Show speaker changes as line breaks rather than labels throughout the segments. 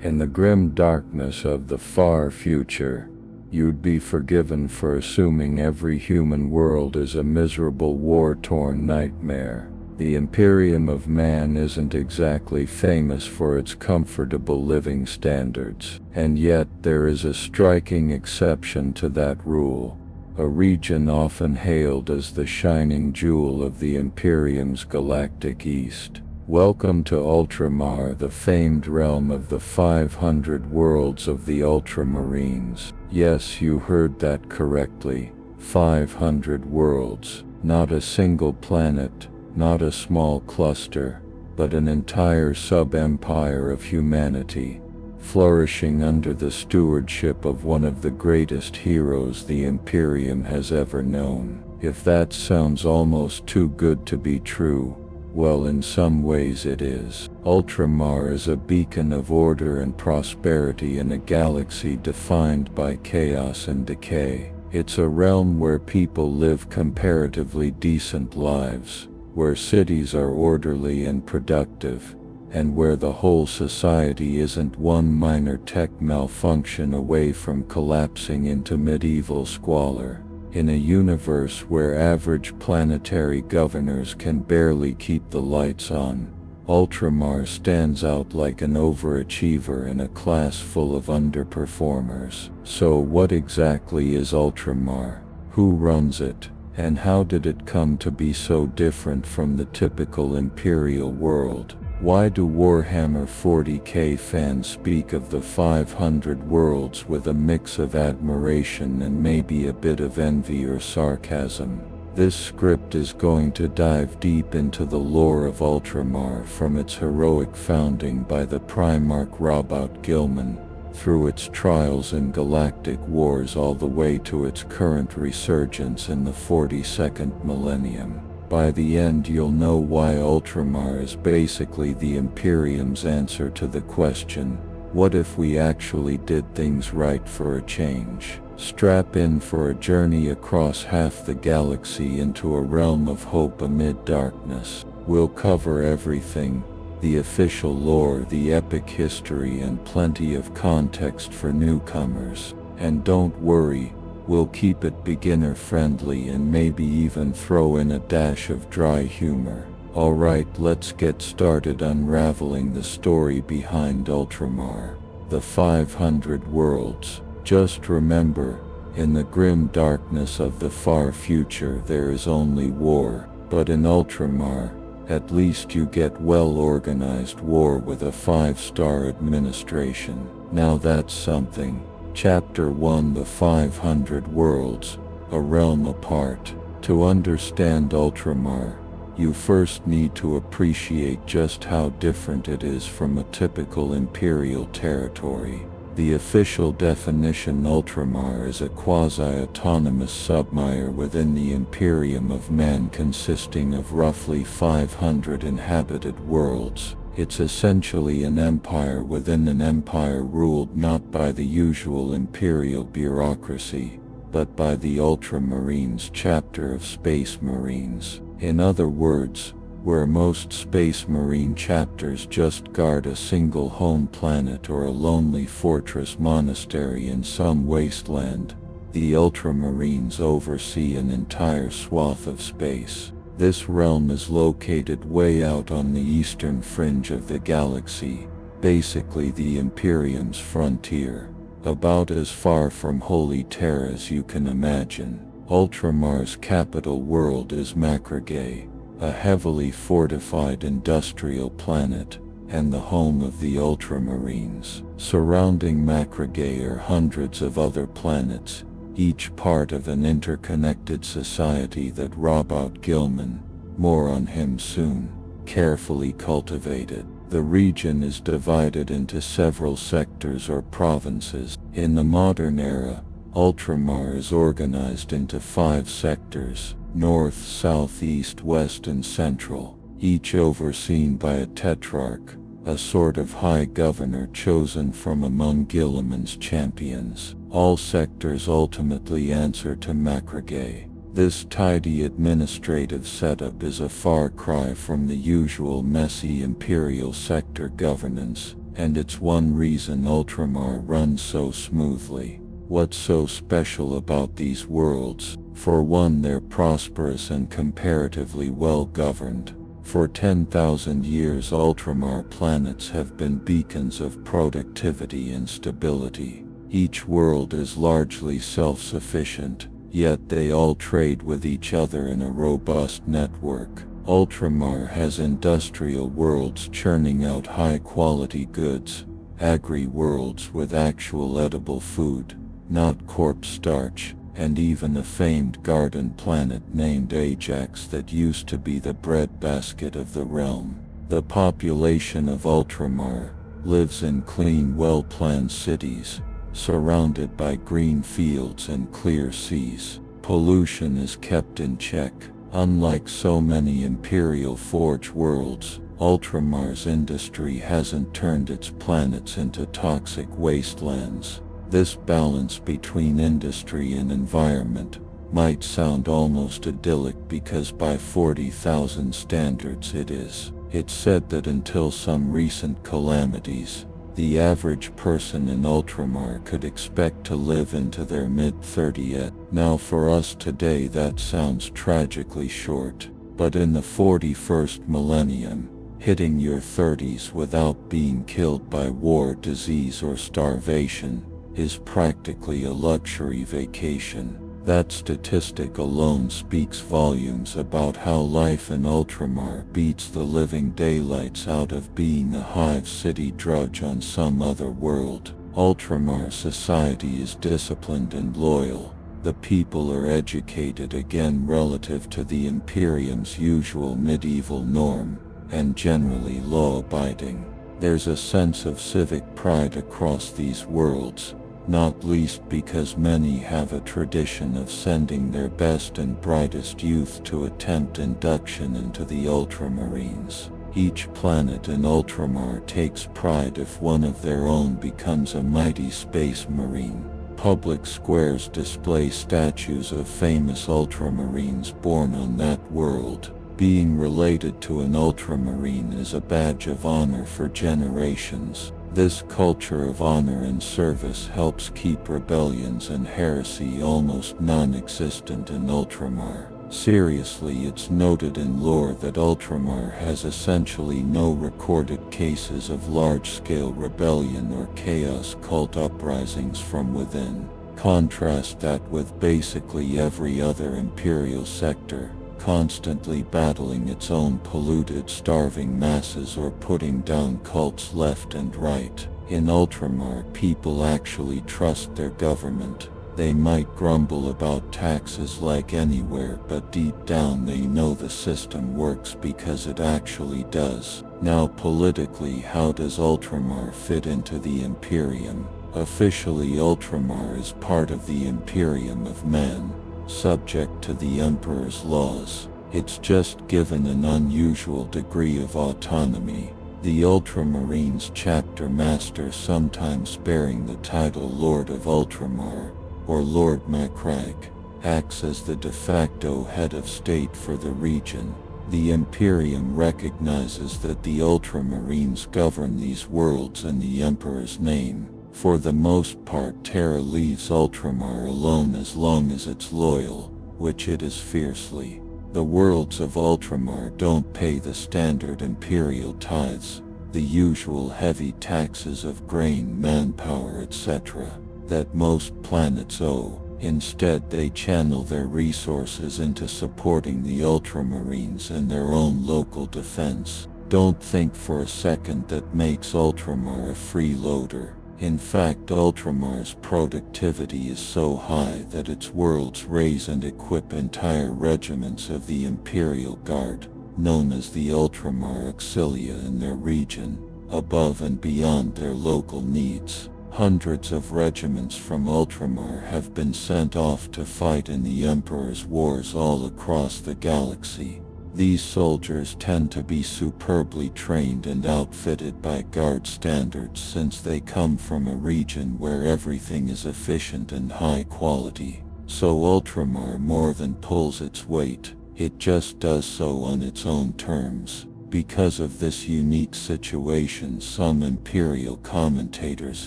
In the grim darkness of the far future, you'd be forgiven for assuming every human world is a miserable war-torn nightmare. The Imperium of man isn't exactly famous for its comfortable living standards, and yet there is a striking exception to that rule. A region often hailed as the shining jewel of the Imperium's galactic east. Welcome to Ultramar, the famed realm of the 500 worlds of the Ultramarines. Yes, you heard that correctly. 500 worlds. Not a single planet, not a small cluster, but an entire sub-empire of humanity, flourishing under the stewardship of one of the greatest heroes the Imperium has ever known. If that sounds almost too good to be true, well, in some ways it is. Ultramar is a beacon of order and prosperity in a galaxy defined by chaos and decay. It's a realm where people live comparatively decent lives, where cities are orderly and productive, and where the whole society isn't one minor tech malfunction away from collapsing into medieval squalor. In a universe where average planetary governors can barely keep the lights on, Ultramar stands out like an overachiever in a class full of underperformers. So what exactly is Ultramar? Who runs it? And how did it come to be so different from the typical Imperial world? Why do Warhammer 40k fans speak of the 500 worlds with a mix of admiration and maybe a bit of envy or sarcasm? This script is going to dive deep into the lore of Ultramar, from its heroic founding by the Primarch Roboute Guilliman, through its trials in galactic wars all the way to its current resurgence in the 42nd millennium. By the end, you'll know why Ultramar is basically the Imperium's answer to the question, what if we actually did things right for a change? Strap in for a journey across half the galaxy into a realm of hope amid darkness. We'll cover everything: the official lore, the epic history, and plenty of context for newcomers. And don't worry, we'll keep it beginner friendly and maybe even throw in a dash of dry humor. Alright, let's get started unraveling the story behind Ultramar. The 500 worlds. Just remember, in the grim darkness of the far future there is only war, but in Ultramar, at least you get well-organized war with a 5-star administration. Now that's something. Chapter 1: The 500 Worlds, a Realm Apart. To understand Ultramar, you first need to appreciate just how different it is from a typical Imperial territory. The official definition: Ultramar is a quasi-autonomous submire within the Imperium of man, consisting of roughly 500 inhabited worlds. It's essentially an empire within an empire, ruled not by the usual Imperial bureaucracy, but by the Ultramarines chapter of Space Marines. In other words, where most Space Marine chapters just guard a single home planet or a lonely fortress monastery in some wasteland, the Ultramarines oversee an entire swath of space. This realm is located way out on the eastern fringe of the galaxy, basically the Imperium's frontier, about as far from Holy Terra as you can imagine. Ultramar's capital world is Macragay, a heavily fortified industrial planet, and the home of the Ultramarines. Surrounding Macragay are hundreds of other planets, each part of an interconnected society that Roboute Guilliman, more on him soon, carefully cultivated. The region is divided into several sectors or provinces. In the modern era, Ultramar is organized into 5 sectors: north, south, east, west, and central, each overseen by a tetrarch, a sort of high governor chosen from among Guilliman's champions. All sectors ultimately answer to Macragay. This tidy administrative setup is a far cry from the usual messy Imperial sector governance, and it's one reason Ultramar runs so smoothly. What's so special about these worlds? For one, they're prosperous and comparatively well governed. For 10,000 years, Ultramar planets have been beacons of productivity and stability. Each world is largely self-sufficient, yet they all trade with each other in a robust network. Ultramar has industrial worlds churning out high-quality goods, agri-worlds with actual edible food, not corpse starch, and even a famed garden planet named Ajax that used to be the breadbasket of the realm. The population of Ultramar lives in clean, well-planned cities, surrounded by green fields and clear seas. Pollution is kept in check. Unlike so many Imperial Forge worlds, Ultramar's industry hasn't turned its planets into toxic wastelands. This balance between industry and environment might sound almost idyllic because by 40,000 standards it is. It's said that until some recent calamities, the average person in Ultramar could expect to live into their mid-30s. Now for us today that sounds tragically short, but in the 41st millennium, hitting your 30s without being killed by war, disease, or starvation is practically a luxury vacation. That statistic alone speaks volumes about how life in Ultramar beats the living daylights out of being a hive city drudge on some other world. Ultramar society is disciplined and loyal. The people are educated again relative to the Imperium's usual medieval norm, and generally law-abiding. There's a sense of civic pride across these worlds, not least because many have a tradition of sending their best and brightest youth to attempt induction into the Ultramarines. Each planet in Ultramar takes pride if one of their own becomes a mighty space marine. Public squares display statues of famous Ultramarines born on that world. Being related to an Ultramarine is a badge of honor for generations. This culture of honor and service helps keep rebellions and heresy almost non-existent in Ultramar. Seriously, it's noted in lore that Ultramar has essentially no recorded cases of large-scale rebellion or chaos cult uprisings from within. Contrast that with basically every other Imperial sector, constantly battling its own polluted, starving masses or putting down cults left and right. In Ultramar, people actually trust their government. They might grumble about taxes like anywhere, but deep down they know the system works because it actually does. Now politically, how does Ultramar fit into the Imperium? Officially, Ultramar is part of the Imperium of Man, subject to the Emperor's laws. It's just given an unusual degree of autonomy. The Ultramarines chapter master, sometimes bearing the title Lord of Ultramar, or Lord Macragge, acts as the de facto head of state for the region. The Imperium recognizes that the Ultramarines govern these worlds in the Emperor's name. For the most part, Terra leaves Ultramar alone as long as it's loyal, which it is fiercely. The worlds of Ultramar don't pay the standard Imperial tithes, the usual heavy taxes of grain, manpower, etc., that most planets owe. Instead, they channel their resources into supporting the Ultramarines and their own local defense. Don't think for a second that makes Ultramar a freeloader. In fact, Ultramar's productivity is so high that its worlds raise and equip entire regiments of the Imperial Guard, known as the Ultramar Auxilia in their region, above and beyond their local needs. Hundreds of regiments from Ultramar have been sent off to fight in the Emperor's wars all across the galaxy. These soldiers tend to be superbly trained and outfitted by guard standards, since they come from a region where everything is efficient and high quality. So Ultramar more than pulls its weight, it just does so on its own terms.
Because of this unique situation, some Imperial commentators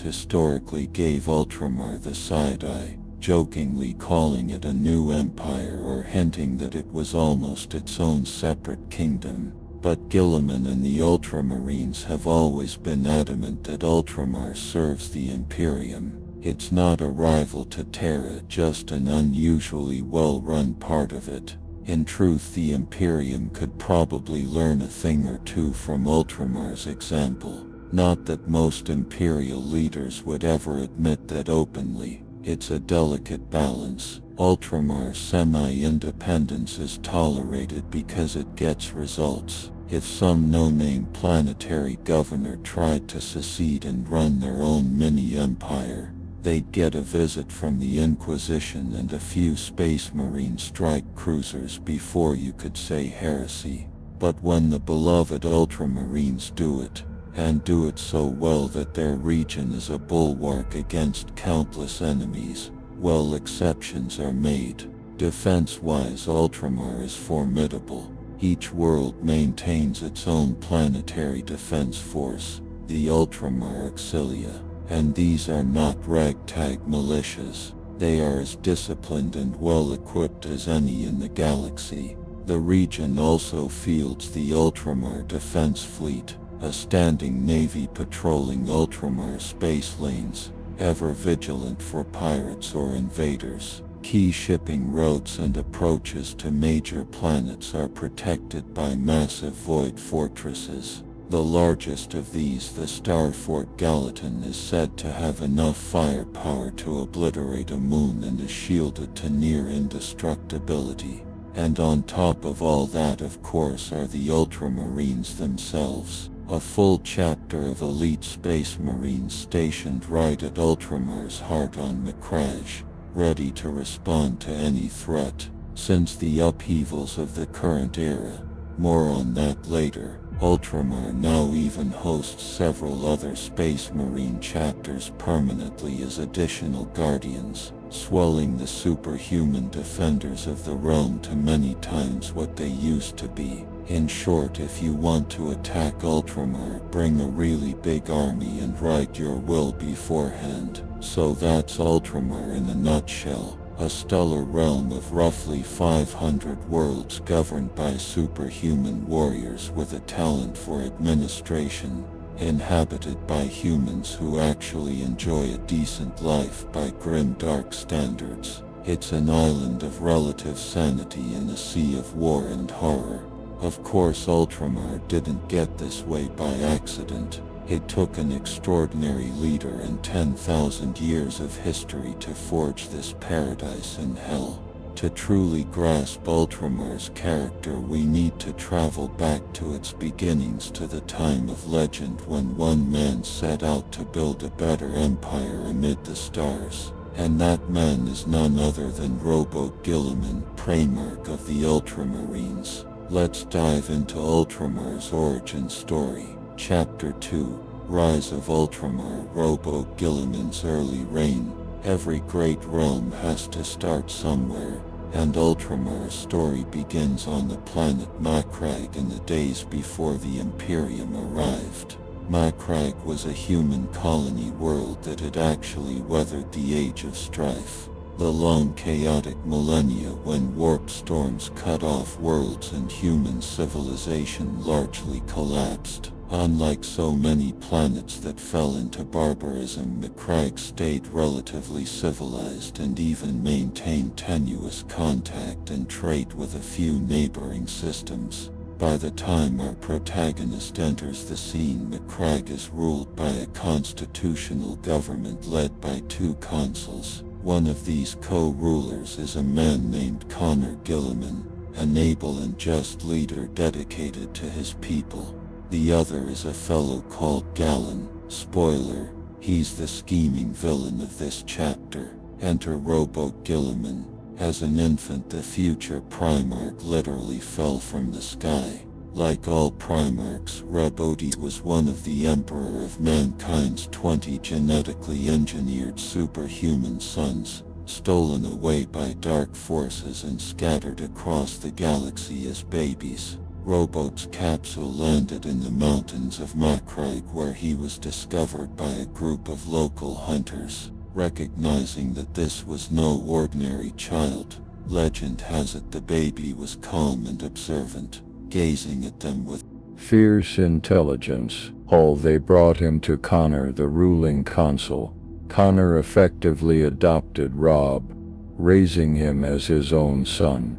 historically gave Ultramar the side-eye, jokingly calling it a new empire or hinting that it was almost its own separate kingdom. But Guilliman and the Ultramarines have always been adamant that Ultramar serves the Imperium. It's not a rival to Terra, just an unusually well-run part of it. In truth, the Imperium could probably learn a thing or two from Ultramar's example. Not that most Imperial leaders would ever admit that openly. It's a delicate balance. Ultramar's semi-independence is tolerated because it gets results. If some no-name planetary governor tried to secede and run their own mini-empire, they'd get a visit from the Inquisition and a few Space Marine strike cruisers before you could say heresy. But when the beloved Ultramarines do it, and do it so well that their region is a bulwark against countless enemies, well, exceptions are made. Defense-wise, Ultramar is formidable. Each world maintains its own planetary defense force, the Ultramar Auxilia. And these are not ragtag militias. They are as disciplined and well-equipped as any in the galaxy. The region also fields the Ultramar Defense Fleet, a standing navy patrolling Ultramar space lanes, ever vigilant for pirates or invaders. Key shipping routes and approaches to major planets are protected by massive void fortresses. The largest of these, the Starfort Gallatin, is said to have enough firepower to obliterate a moon and is shielded to near indestructibility. And on top of all that, of course, are the Ultramarines themselves. A full chapter of elite Space Marines stationed right at Ultramar's heart on Macragge, ready to respond to any threat. Since the upheavals of the current era, more on that later, Ultramar now even hosts several other Space Marine chapters permanently as additional guardians, swelling the superhuman defenders of the realm to many times what they used to be. In short, if you want to attack Ultramar, bring a really big army and write your will beforehand. So that's Ultramar in a nutshell. A stellar realm of roughly 500 worlds governed by superhuman warriors with a talent for administration, inhabited by humans who actually enjoy a decent life by grimdark standards. It's an island of relative sanity in a sea of war and horror. Of course, Ultramar didn't get this way by accident. It took an extraordinary leader and 10,000 years of history to forge this paradise in hell. To truly grasp Ultramar's character, we need to travel back to its beginnings, to the time of legend when one man set out to build a better empire amid the stars. And that man is none other than Roboute Guilliman, Primarch of the Ultramarines. Let's dive into Ultramar's origin story. Chapter 2. Rise of Ultramar. Roboute Guilliman's early reign. Every great realm has to start somewhere, and Ultramar's story begins on the planet Macragge in the days before the Imperium arrived. Macragge was a human colony world that had actually weathered the Age of Strife, the long chaotic millennia when warp storms cut off worlds and human civilization largely collapsed. Unlike so many planets that fell into barbarism, Macragge stayed relatively civilized and even maintained tenuous contact and trade with a few neighboring systems. By the time our protagonist enters the scene, Macragge is ruled by a constitutional government led by two consuls. One of these co-rulers is a man named Connor Guilliman, an able and just leader dedicated to his people. The other is a fellow called Gallon. Spoiler, he's the scheming villain of this chapter. Enter Roboute Guilliman. As an infant, the future Primarch literally fell from the sky. Like all Primarchs, Roboute was one of the Emperor of Mankind's 20 genetically engineered superhuman sons, stolen away by dark forces and scattered across the galaxy as babies. Roboute's capsule landed in the mountains of Macraig, where he was discovered by a group of local hunters. Recognizing that this was no ordinary child, legend has it the baby was calm and observant, gazing at them with
fierce intelligence. They brought him to Connor, the ruling consul. Connor effectively adopted Rob, raising him as his own son.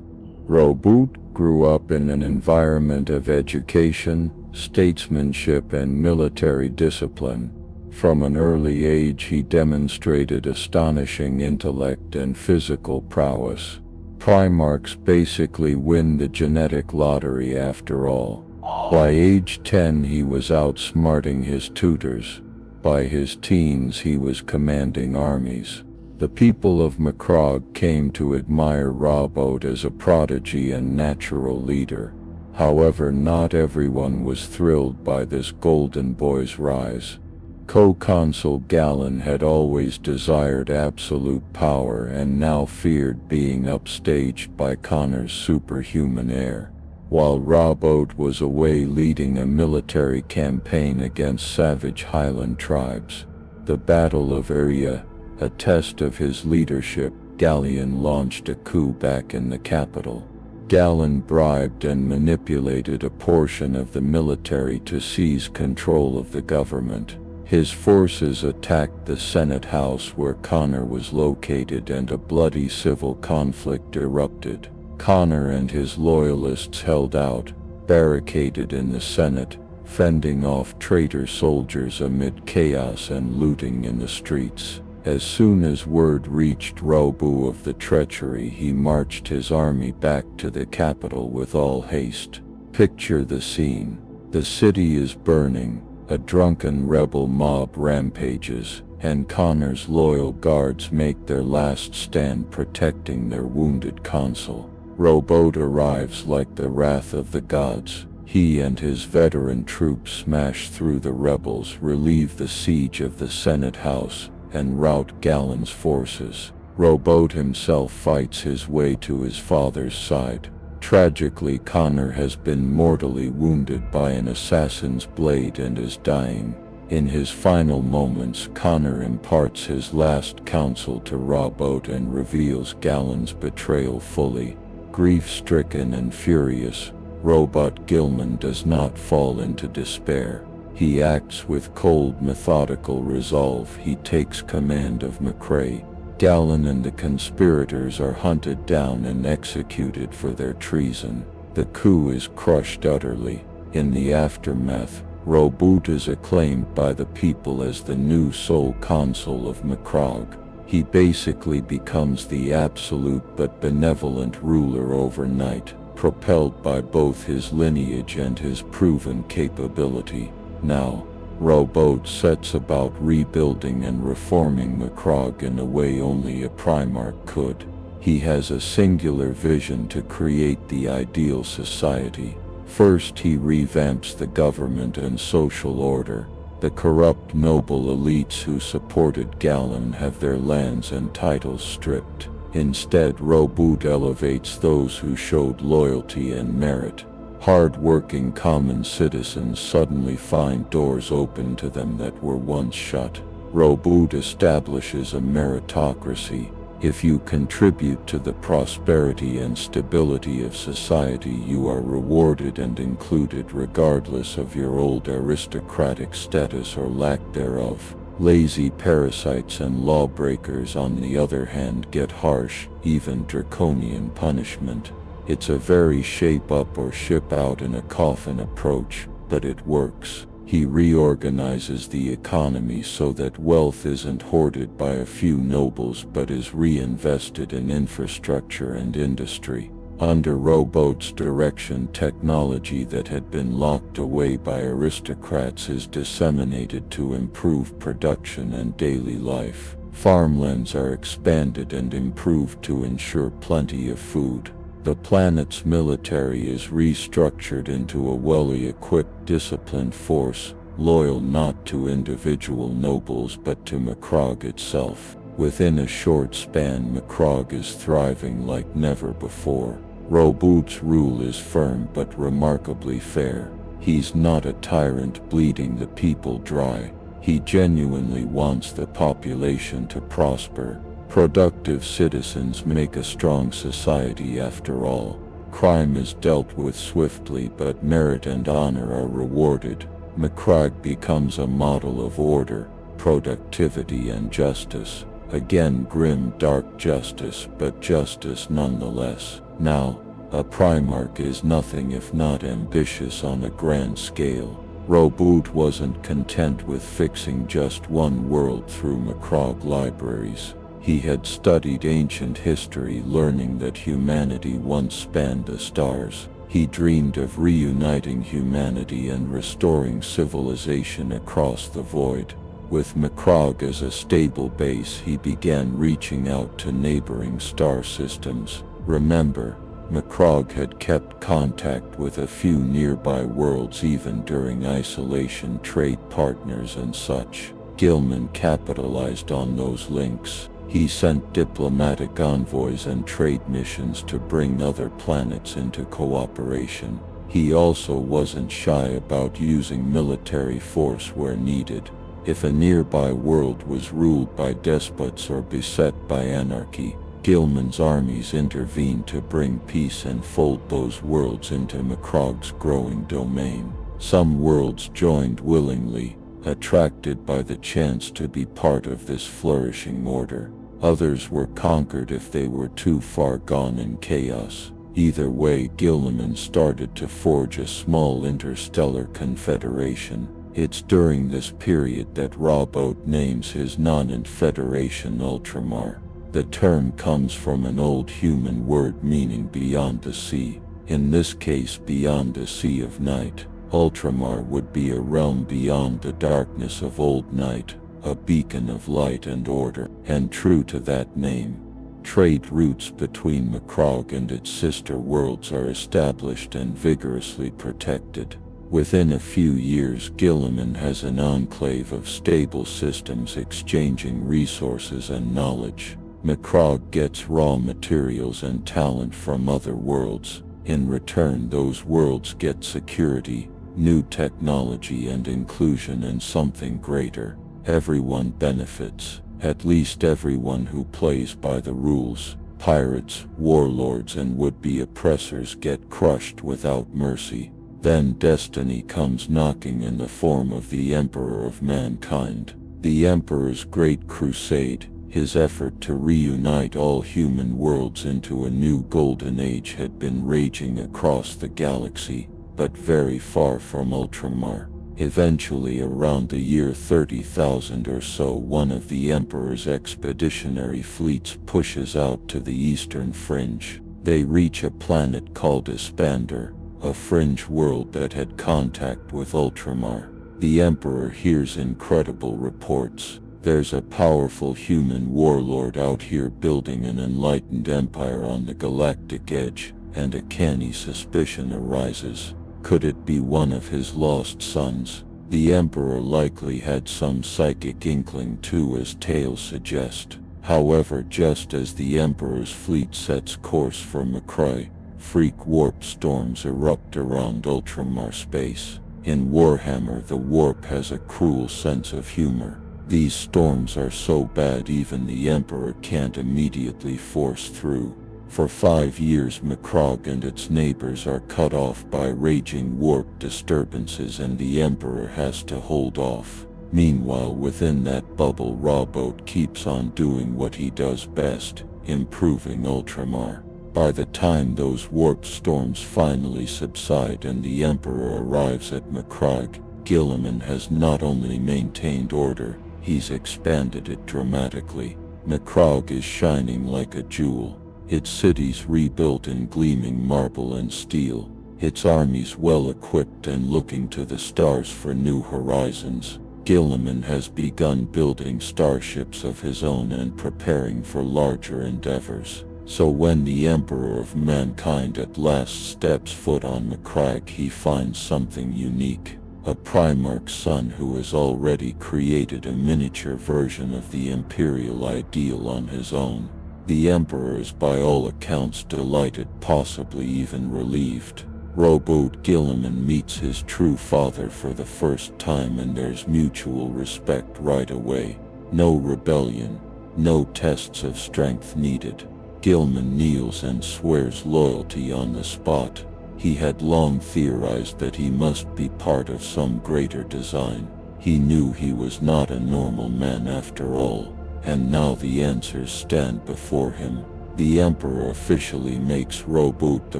Roboute grew up in an environment of education, statesmanship, and military discipline. From an early age he demonstrated astonishing intellect and physical prowess. Primarchs basically win the genetic lottery after all. By age 10 he was outsmarting his tutors. By his teens he was commanding armies. The people of Macraig came to admire Roboute as a prodigy and natural leader. However, not everyone was thrilled by this golden boy's rise. Co-consul Gallon had always desired absolute power and now feared being upstaged by Connor's superhuman heir. While Roboute was away leading a military campaign against savage highland tribes, the Battle of Iria, a test of his leadership, Gallion launched a coup back in the capital. Gallon bribed and manipulated a portion of the military to seize control of the government. His forces attacked the Senate House where Connor was located, and a bloody civil conflict erupted. Connor and his loyalists held out, barricaded in the Senate, fending off traitor soldiers amid chaos and looting in the streets. As soon as word reached Roboute of the treachery, he marched his army back to the capital with all haste. Picture the scene. The city is burning, a drunken rebel mob rampages, and Connor's loyal guards make their last stand protecting their wounded consul. Roboute arrives like the wrath of the gods. He and his veteran troops smash through the rebels, relieve the siege of the Senate House, and rout Gallon's forces. Roboute himself fights his way to his father's side. Tragically, Connor has been mortally wounded by an assassin's blade and is dying. In his final moments, Connor imparts his last counsel to Roboute and reveals Gallon's betrayal fully. Grief-stricken and furious, Roboute Guilliman does not fall into despair. He acts with cold, methodical resolve. He takes command of Macraig. Gallon and the conspirators are hunted down and executed for their treason. The coup is crushed utterly. In the aftermath, Roboute is acclaimed by the people as the new sole consul of Macraig. He basically becomes the absolute but benevolent ruler overnight, propelled by both his lineage and his proven capability. Now, Roboute sets about rebuilding and reforming Macraig in a way only a Primarch could. He has a singular vision to create the ideal society. First, he revamps the government and social order. The corrupt noble elites who supported Gallon have their lands and titles stripped. Instead, Roboute elevates those who showed loyalty and merit. Hard-working common citizens suddenly find doors open to them that were once shut. Roboute establishes a meritocracy. If you contribute to the prosperity and stability of society, you are rewarded and included regardless of your old aristocratic status or lack thereof. Lazy parasites and lawbreakers, on the other hand, get harsh, even draconian punishment. It's a very shape up or ship out in a coffin approach, but it works. He reorganizes the economy so that wealth isn't hoarded by a few nobles but is reinvested in infrastructure and industry. Under Roboute's direction, technology that had been locked away by aristocrats is disseminated to improve production and daily life. Farmlands are expanded and improved to ensure plenty of food. The planet's military is restructured into a well-equipped, disciplined force, loyal not to individual nobles but to Macraig itself. Within a short span, Macraig is thriving like never before.
Roboute's rule is firm but remarkably fair. He's not a tyrant bleeding the people dry. He genuinely wants the population to prosper. Productive citizens make a strong society after all. Crime is dealt with swiftly, but merit and honor are rewarded. Macragge becomes a model of order, productivity and justice. Again, grim, dark justice, but justice nonetheless. Now, a Primarch is nothing if not ambitious on a grand scale. Roboute wasn't content with fixing just one world through Macragge libraries. He had studied ancient history, learning that humanity once spanned the stars. He dreamed of reuniting humanity and restoring civilization across the void. With Macragge as a stable base, he began reaching out to neighboring star systems. Remember, Macragge had kept contact with a few nearby worlds even during isolation, trade partners and such. Guilliman capitalized on those links. He sent diplomatic envoys and trade missions to bring other planets into cooperation. He also wasn't shy about using military force where needed. If a nearby world was ruled by despots or beset by anarchy, Guilliman's armies intervened to bring peace and fold those worlds into Macragge's growing domain. Some worlds joined willingly, attracted by the chance to be part of this flourishing order. Others were conquered if they were too far gone in chaos. Either way, Guilliman started to forge a small interstellar confederation. It's during this period that Roboute names his nonent federation Ultramar. The term comes from an old human word meaning beyond the sea. In this case, beyond the sea of night. Ultramar would be a realm beyond the darkness of old night, a beacon of light and order. And true to that name, trade routes between Macragge and its sister worlds are established and vigorously protected. Within a few years, Guilliman has an enclave of stable systems exchanging resources and knowledge. Macragge gets raw materials and talent from other worlds. In return, those worlds get security, new technology and inclusion, and something greater. Everyone benefits, at least everyone who plays by the rules. Pirates, warlords and would-be oppressors get crushed without mercy. Then destiny comes knocking in the form of the Emperor of Mankind. The Emperor's great crusade, his effort to reunite all human worlds into a new golden age, had been raging across the galaxy, but very far from Ultramar. Eventually, around the year 30,000 or so, one of the Emperor's expeditionary fleets pushes out to the eastern fringe. They reach a planet called Ispander, a fringe world that had contact with Ultramar. The Emperor hears incredible reports. There's a powerful human warlord out here building an enlightened empire on the galactic edge, and a canny suspicion arises. Could it be one of his lost sons? The Emperor likely had some psychic inkling too, as tales suggest. However, just as the Emperor's fleet sets course for Macragge, freak warp storms erupt around Ultramar space. In Warhammer, the warp has a cruel sense of humor. These storms are so bad even the Emperor can't immediately force through. For 5 years, Macragge and its neighbors are cut off by raging warp disturbances, and the Emperor has to hold off. Meanwhile, within that bubble, Roboute keeps on doing what he does best, improving Ultramar. By the time those warp storms finally subside and the Emperor arrives at Macragge, Guilliman has not only maintained order, he's expanded it dramatically. Macragge is shining like a jewel. Its cities rebuilt in gleaming marble and steel. Its armies well equipped and looking to the stars for new horizons. Guilliman has begun building starships of his own and preparing for larger endeavors. So when the Emperor of Mankind at last steps foot on Macragge, he finds something unique. A Primarch's son who has already created a miniature version of the Imperial ideal on his own. The Emperor is by all accounts delighted, possibly even relieved. Roboute Guilliman meets his true father for the first time and there's mutual respect right away. No rebellion, no tests of strength needed. Guilliman kneels and swears loyalty on the spot. He had long theorized that he must be part of some greater design. He knew he was not a normal man after all, and now the answers stand before him. The Emperor officially makes Roboute the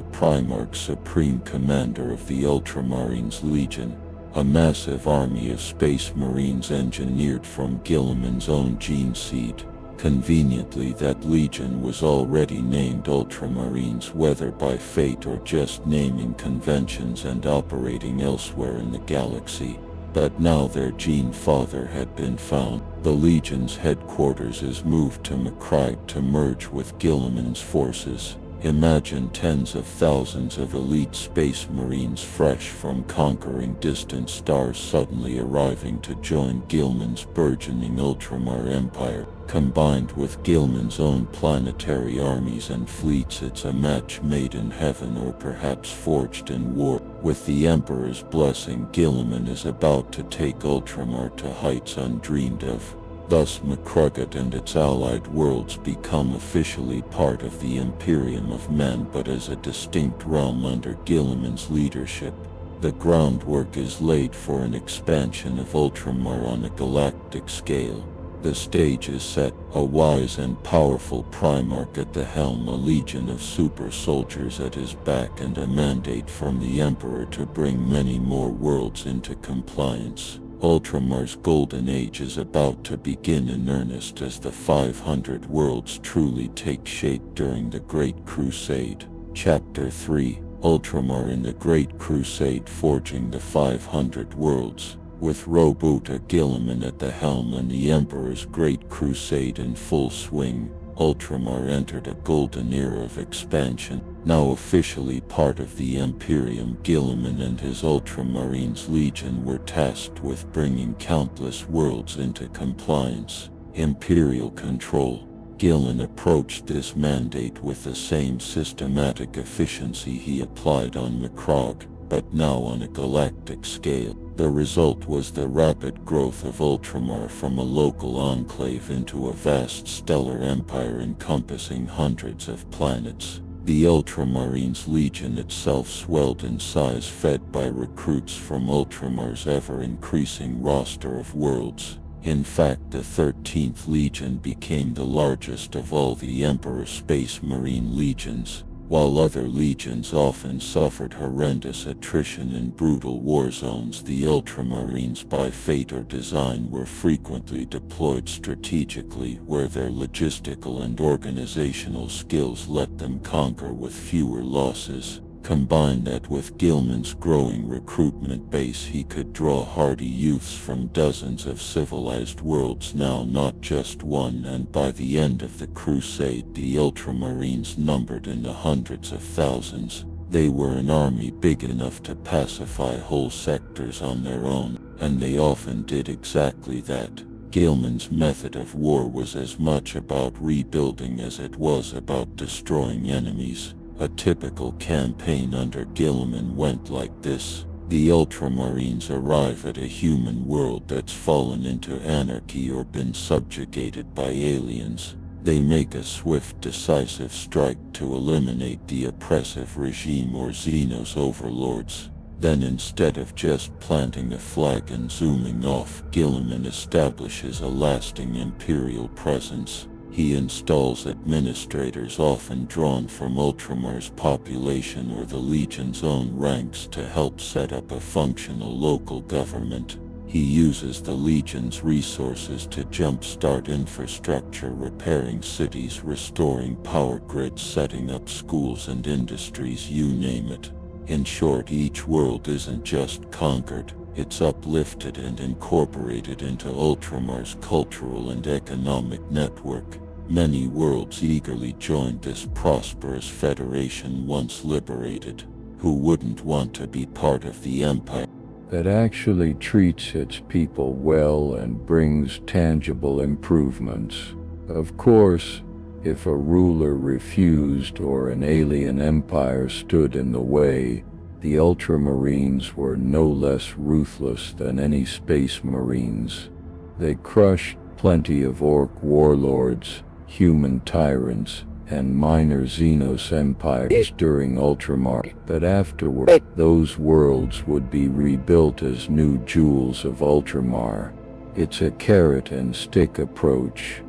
Primarch Supreme Commander of the Ultramarines Legion, a massive army of Space Marines engineered from Guilliman's own gene seed. Conveniently, that legion was already named Ultramarines, whether by fate or just naming conventions and operating elsewhere in the galaxy. But now their gene father had been found. The Legion's headquarters is moved to Macraig to merge with Guilliman's forces. Imagine tens of thousands of elite Space Marines fresh from conquering distant stars suddenly arriving to join Guilliman's burgeoning Ultramar Empire. Combined with Guilliman's own planetary armies and fleets, it's a match made in heaven or perhaps forged in war. With the Emperor's blessing, Guilliman is about to take Ultramar to heights undreamed of. Thus Macraig and its allied worlds become officially part of the Imperium of men, but as a distinct realm under Guilliman's leadership. The groundwork is laid for an expansion of Ultramar on a galactic scale. The stage is set, a wise and powerful Primarch at the helm, a legion of super soldiers at his back, and a mandate from the Emperor to bring many more worlds into compliance. Ultramar's golden age is about to begin in earnest as the 500 worlds truly take shape during the Great Crusade. Chapter 3: Ultramar in the Great Crusade, forging the 500 worlds. With Roboute Guilliman at the helm and the Emperor's Great Crusade in full swing, Ultramar entered a golden era of expansion. Now officially part of the Imperium, Guilliman and his Ultramarines Legion were tasked with bringing countless worlds into compliance. Imperial control. Guilliman approached this mandate with the same systematic efficiency he applied on Macraig, but now on a galactic scale. The result was the rapid growth of Ultramar from a local enclave into a vast stellar empire encompassing hundreds of planets. The Ultramarines Legion itself swelled in size, fed by recruits from Ultramar's ever-increasing roster of worlds. In fact, the 13th Legion became the largest of all the Emperor's Space Marine legions. While other legions often suffered horrendous attrition in brutal war zones, the Ultramarines, by fate or design, were frequently deployed strategically where their logistical and organizational skills let them conquer with fewer losses. Combine that with Guilliman's growing recruitment base, he could draw hardy youths from dozens of civilized worlds, now not just one, and by the end of the Crusade the Ultramarines numbered in the hundreds of thousands. They were an army big enough to pacify whole sectors on their own, and they often did exactly that. Guilliman's method of war was as much about rebuilding as it was about destroying enemies. A typical campaign under Guilliman went like this. The Ultramarines arrive at a human world that's fallen into anarchy or been subjugated by aliens. They make a swift, decisive strike to eliminate the oppressive regime or Xenos overlords. Then, instead of just planting a flag and zooming off, Guilliman establishes a lasting Imperial presence. He installs administrators often drawn from Ultramar's population or the Legion's own ranks to help set up a functional local government. He uses the Legion's resources to jumpstart infrastructure, repairing cities, restoring power grids, setting up schools and industries, you name it. In short, each world isn't just conquered, it's uplifted and incorporated into Ultramar's cultural and economic network. Many worlds eagerly joined this prosperous federation once liberated. Who wouldn't want to be part of the empire
that actually treats its people well and brings tangible improvements? Of course, If a ruler refused or an alien empire stood in the way, the Ultramarines were no less ruthless than any Space Marines. They crushed plenty of Orc warlords, human tyrants, and minor Xenos empires during Ultramar, but afterward those worlds would be rebuilt as new jewels of Ultramar. It's a carrot and stick approach.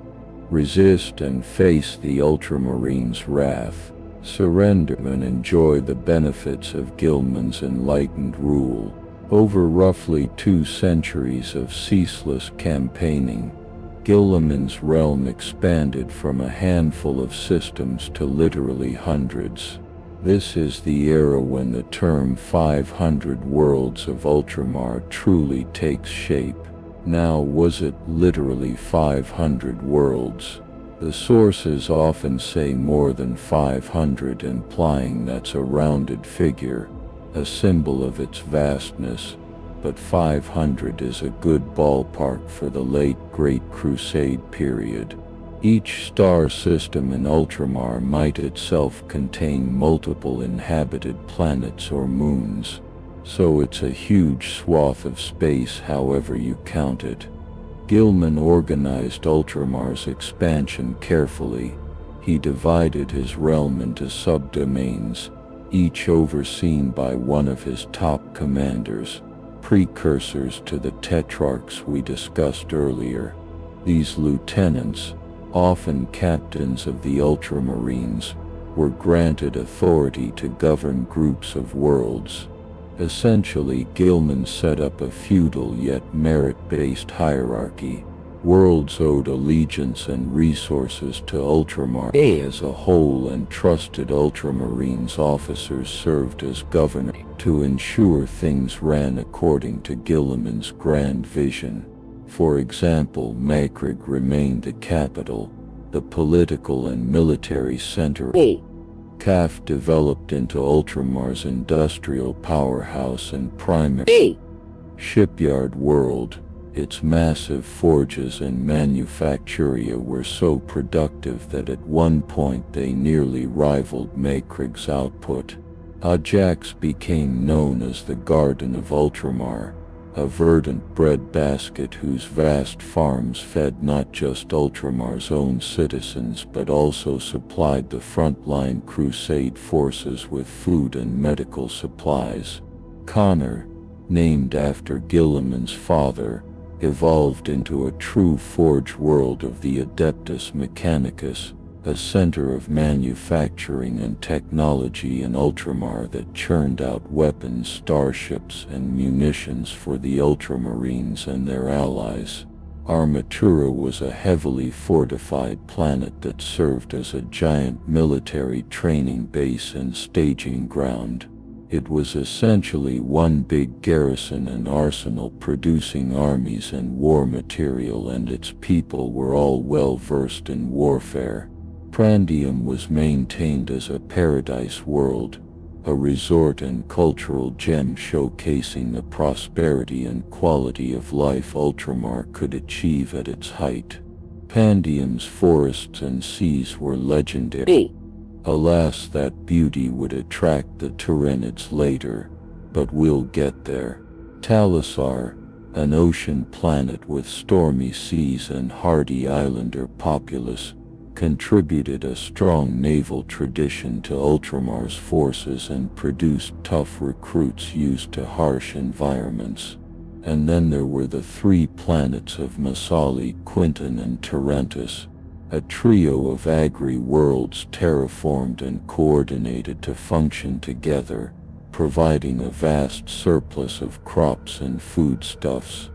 Resist and face the Ultramarines' wrath. Surrender and enjoy the benefits of Guilliman's enlightened rule. Over roughly 2 centuries of ceaseless campaigning, Guilliman's realm expanded from a handful of systems to literally hundreds. This is the era when the term 500 worlds of Ultramar truly takes shape. Now, was it literally 500 worlds? The sources often say more than 500, implying that's a rounded figure, a symbol of its vastness, but 500 is a good ballpark for the late Great Crusade period. Each star system in Ultramar might itself contain multiple inhabited planets or moons, so it's a huge swath of space however you count it. Guilliman organized Ultramar's expansion carefully. He divided his realm into subdomains, each overseen by one of his top commanders, precursors to the tetrarchs we discussed earlier. These lieutenants, often captains of the Ultramarines, were granted authority to govern groups of worlds. Essentially, Guilliman set up a feudal yet merit-based hierarchy. Worlds owed allegiance and resources to Ultramar as a whole, and trusted Ultramarines officers served as governors to ensure things ran according to Guilliman's grand vision. For example, Makrig remained the capital, the political and military center. Kaf developed into Ultramar's industrial powerhouse and primary shipyard world. Its massive forges and manufacturia were so productive that at one point they nearly rivaled Makrig's output. Ajax became known as the Garden of Ultramar, a verdant breadbasket whose vast farms fed not just Ultramar's own citizens but also supplied the frontline crusade forces with food and medical supplies. Connor, named after Guilliman's father, evolved into a true forge world of the Adeptus Mechanicus, a center of manufacturing and technology in Ultramar that churned out weapons, starships, and munitions for the Ultramarines and their allies. Armatura was a heavily fortified planet that served as a giant military training base and staging ground. It was essentially one big garrison and arsenal producing armies and war material, and its people were all well versed in warfare. Prandium was maintained as a paradise world, a resort and cultural gem showcasing the prosperity and quality of life Ultramar could achieve at its height. Pandium's forests and seas were legendary. Alas, that beauty would attract the Tyranids later, but we'll get there. Talisar, an ocean planet with stormy seas and hardy islander populace, contributed a strong naval tradition to Ultramar's forces and produced tough recruits used to harsh environments. And then there were the 3 planets of Masali, Quinton, and Tarantus, a trio of agri-worlds terraformed and coordinated to function together, providing a vast surplus of crops and foodstuffs.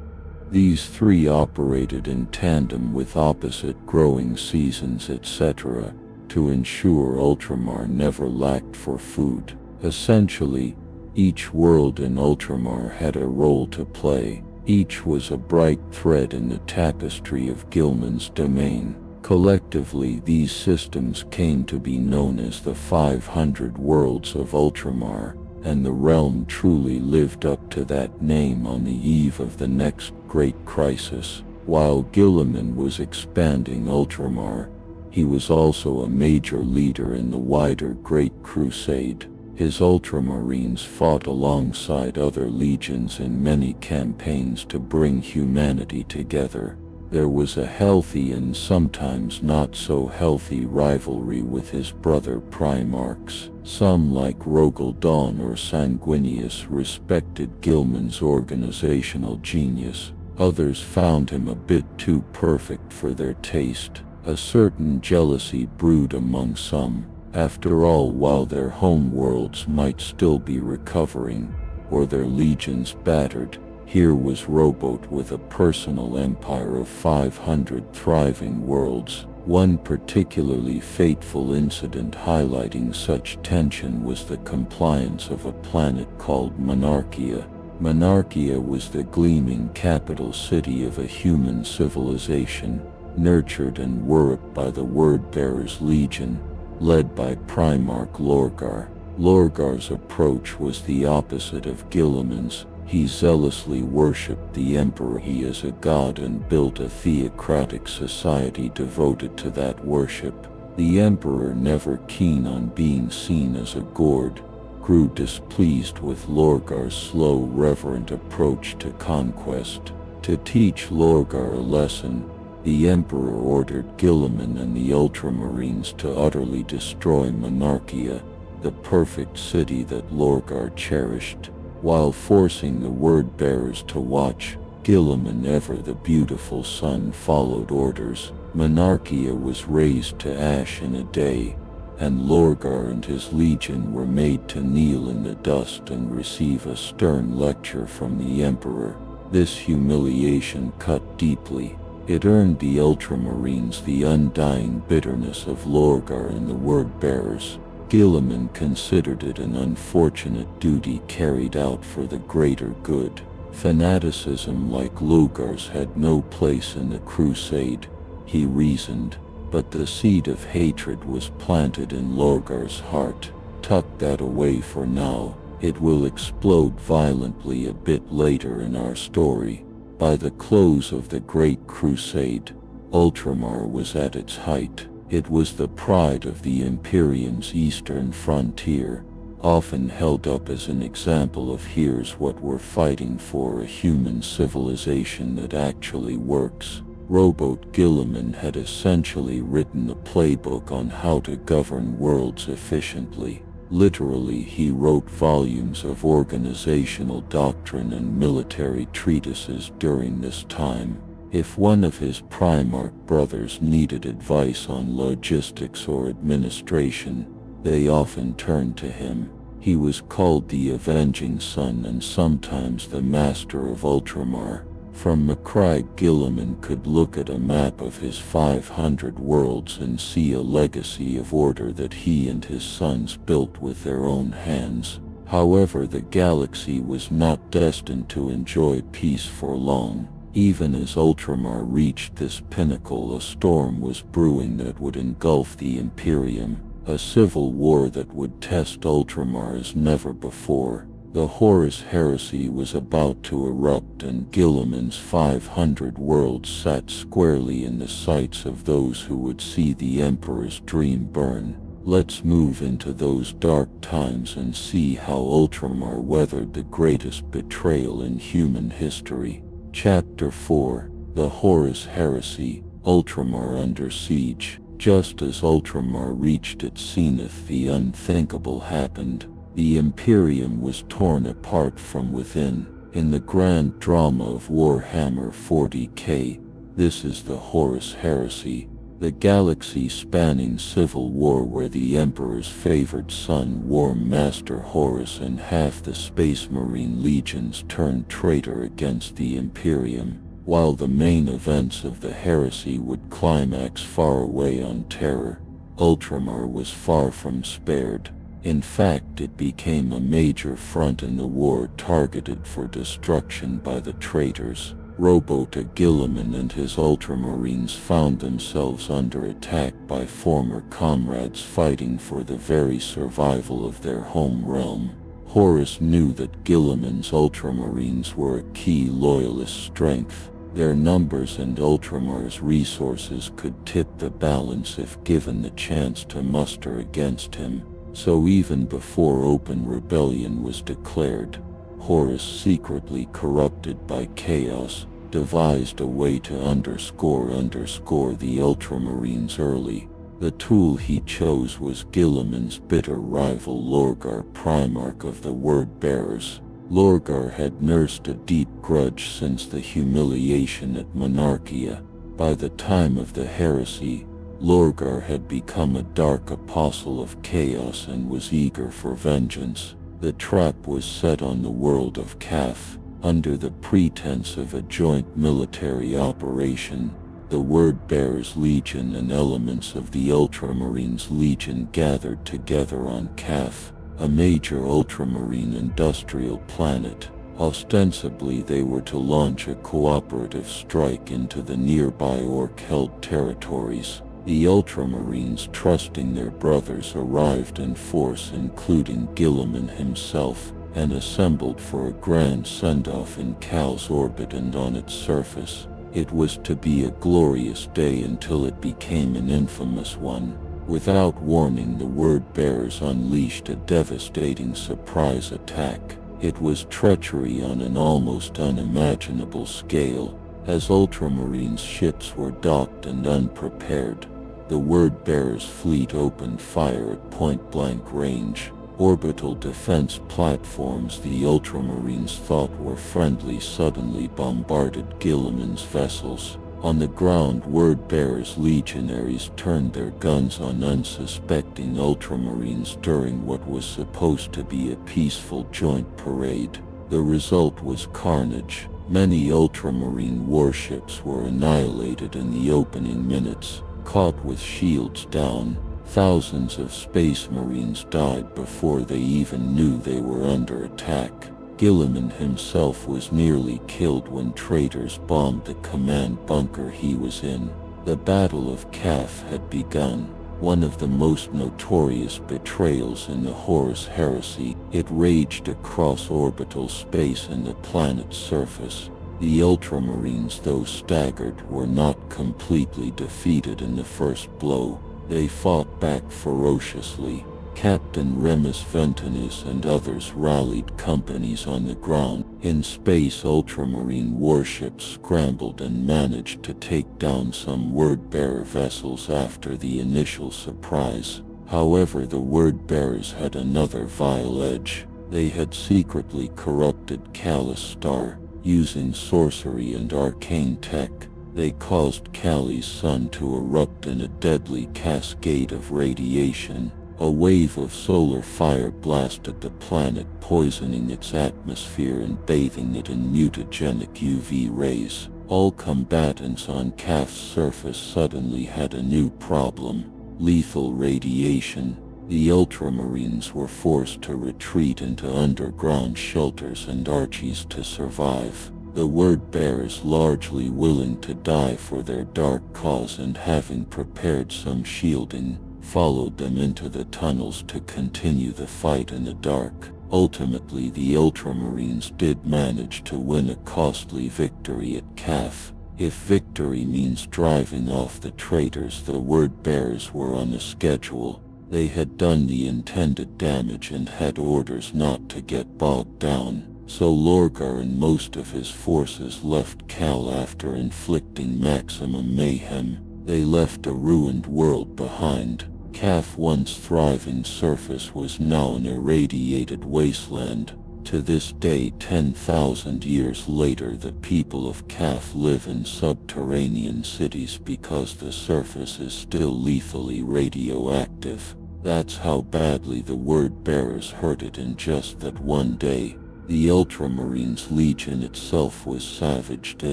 These 3 operated in tandem with opposite growing seasons, etc., to ensure Ultramar never lacked for food. Essentially, each world in Ultramar had a role to play. Each was a bright thread in the tapestry of Guilliman's domain. Collectively, these systems came to be known as the 500 Worlds of Ultramar, and the realm truly lived up to that name on the eve of the next great crisis. While Guilliman was expanding Ultramar,
He was also a major leader in the wider Great Crusade. His Ultramarines fought alongside other legions in many campaigns to bring humanity together. There was a healthy and sometimes not so healthy rivalry with his brother Primarchs. Some, like Rogel or Sanguinius, respected Guilliman's organizational genius. Others found him a bit too perfect for their taste. A certain jealousy brewed among some. After all, while their home worlds might still be recovering, or their legions battered, here was Roboute with a personal empire of 500 thriving worlds. One particularly fateful incident highlighting such tension was the compliance of a planet called Monarchia. Monarchia was the gleaming capital city of a human civilization, nurtured and worshiped by the Word-Bearers Legion, led by Primarch Lorgar. Lorgar's approach was the opposite of Guilliman's. He zealously worshipped the Emperor as a god and built a theocratic society devoted to that worship. The Emperor, never keen on being seen as a god, grew displeased with Lorgar's slow, reverent approach to conquest. To teach Lorgar a lesson, the Emperor ordered Guilliman and the Ultramarines to utterly destroy Monarchia, the perfect city that Lorgar cherished. While forcing the Word-Bearers to watch, Guilliman, ever the beautiful son, followed orders. Monarchia was razed to ash in a day, and Lorgar and his legion were made to kneel in the dust and receive a stern lecture from the Emperor. This humiliation cut deeply. It earned the Ultramarines the undying bitterness of Lorgar and the Word-Bearers. Guilliman considered it an unfortunate duty carried out for the greater good. Fanaticism like Lorgar's had no place in the crusade, he reasoned, but the seed of hatred was planted in Lorgar's heart. Tuck that away for now, it will explode violently a bit later in our story. By the close of the Great Crusade, Ultramar was at its height. It was the pride of the Imperium's eastern frontier, often held up as an example of here's what we're fighting for, a human civilization that actually works. Roboute Guilliman had essentially written the playbook on how to govern worlds efficiently. Literally, he wrote volumes of organizational doctrine and military treatises during this time. If one of his Primarch brothers needed advice on logistics or administration, they often turned to him. He was called the Avenging Son and sometimes the Master of Ultramar. From Macrae, Guilliman could look at a map of his 500 worlds and see a legacy of order that he and his sons built with their own hands. However, the galaxy was not destined to enjoy peace for long. Even as Ultramar reached this pinnacle, a storm was brewing that would engulf the Imperium, a civil war that would test Ultramar as never before. The Horus heresy was about to erupt, and Guilliman's 500 worlds sat squarely in the sights of those who would see the Emperor's dream burn. Let's move into those dark times and see how Ultramar weathered the greatest betrayal in human history. Chapter 4: The Horus Heresy, Ultramar Under Siege. Just as Ultramar reached its zenith, the unthinkable happened. The Imperium was torn apart from within. In the grand drama of Warhammer 40k, this is the Horus Heresy, the galaxy-spanning civil war where the Emperor's favored son, War Master Horus, and half the Space Marine legions turned traitor against the Imperium. While the main events of the heresy would climax far away on Terra, Ultramar was far from spared. In fact, it became a major front in the war, targeted for destruction by the traitors. Roboute Guilliman and his Ultramarines found themselves under attack by former comrades fighting for the very survival of their home realm. Horus knew that Guilliman's Ultramarines were a key loyalist strength. Their numbers and Ultramar's resources could tip the balance if given the chance to muster against him, so even before open rebellion was declared, Horus, secretly corrupted by chaos, devised a way to underscore the Ultramarines early. The tool he chose was Guilliman's bitter rival Lorgar, Primarch of the Word-Bearers. Lorgar had nursed a deep grudge since the humiliation at Monarchia. By the time of the heresy, Lorgar had become a dark apostle of chaos and was eager for vengeance. The trap was set on the world of Kaf. Under the pretense of a joint military operation, the Word-Bearers Legion and elements of the Ultramarines Legion gathered together on Kaf, a major ultramarine industrial planet. Ostensibly they were to launch a cooperative strike into the nearby Orc-held territories. The Ultramarines, trusting their brothers, arrived in force, including Guilliman himself, and assembled for a grand send-off in Kal's orbit and on its surface. It was to be a glorious day until it became an infamous one. Without warning, the Word-Bearers unleashed a devastating surprise attack. It was treachery on an almost unimaginable scale. As Ultramarines' ships were docked and unprepared, the Word-Bearers' fleet opened fire at point-blank range. Orbital defense platforms the Ultramarines thought were friendly suddenly bombarded Guilliman's vessels. On the ground, Word-Bearers legionaries turned their guns on unsuspecting Ultramarines during what was supposed to be a peaceful joint parade. The result was carnage. Many Ultramarine warships were annihilated in the opening minutes. Caught with shields down, thousands of Space Marines died before they even knew they were under attack. Guilliman himself was nearly killed when traitors bombed the command bunker he was in. The Battle of Kaf had begun, one of the most notorious betrayals in the Horus heresy. It raged across orbital space and the planet's surface. The Ultramarines, though staggered, were not completely defeated in the first blow. They fought back ferociously. Captain Remus Ventinis and others rallied companies on the ground. In space, Ultramarine warships scrambled and managed to take down some Word-Bearer vessels after the initial surprise. However, the Word-Bearers had another vile edge. They had secretly corrupted Kala's star. Using sorcery and arcane tech, they caused Kali's sun to erupt in a deadly cascade of radiation. A wave of solar fire blasted the planet, poisoning its atmosphere and bathing it in mutagenic UV rays. All combatants on Kaf's surface suddenly had a new problem: lethal radiation. The Ultramarines were forced to retreat into underground shelters and archies to survive. The Word-Bearers, largely willing to die for their dark cause and having prepared some shielding, followed them into the tunnels to continue the fight in the dark. Ultimately, the Ultramarines did manage to win a costly victory at Kaf. If victory means driving off the traitors, the Word-Bearers were on a schedule. They had done the intended damage and had orders not to get bogged down, so Lorgar and most of his forces left Kal after inflicting maximum mayhem. They left a ruined world behind. Kaf, once thriving surface, was now an irradiated wasteland. To this day, 10,000 years later, the people of Kaf live in subterranean cities because the surface is still lethally radioactive. That's how badly the Word-Bearers hurt it in just that one day. The Ultramarines Legion itself was savaged.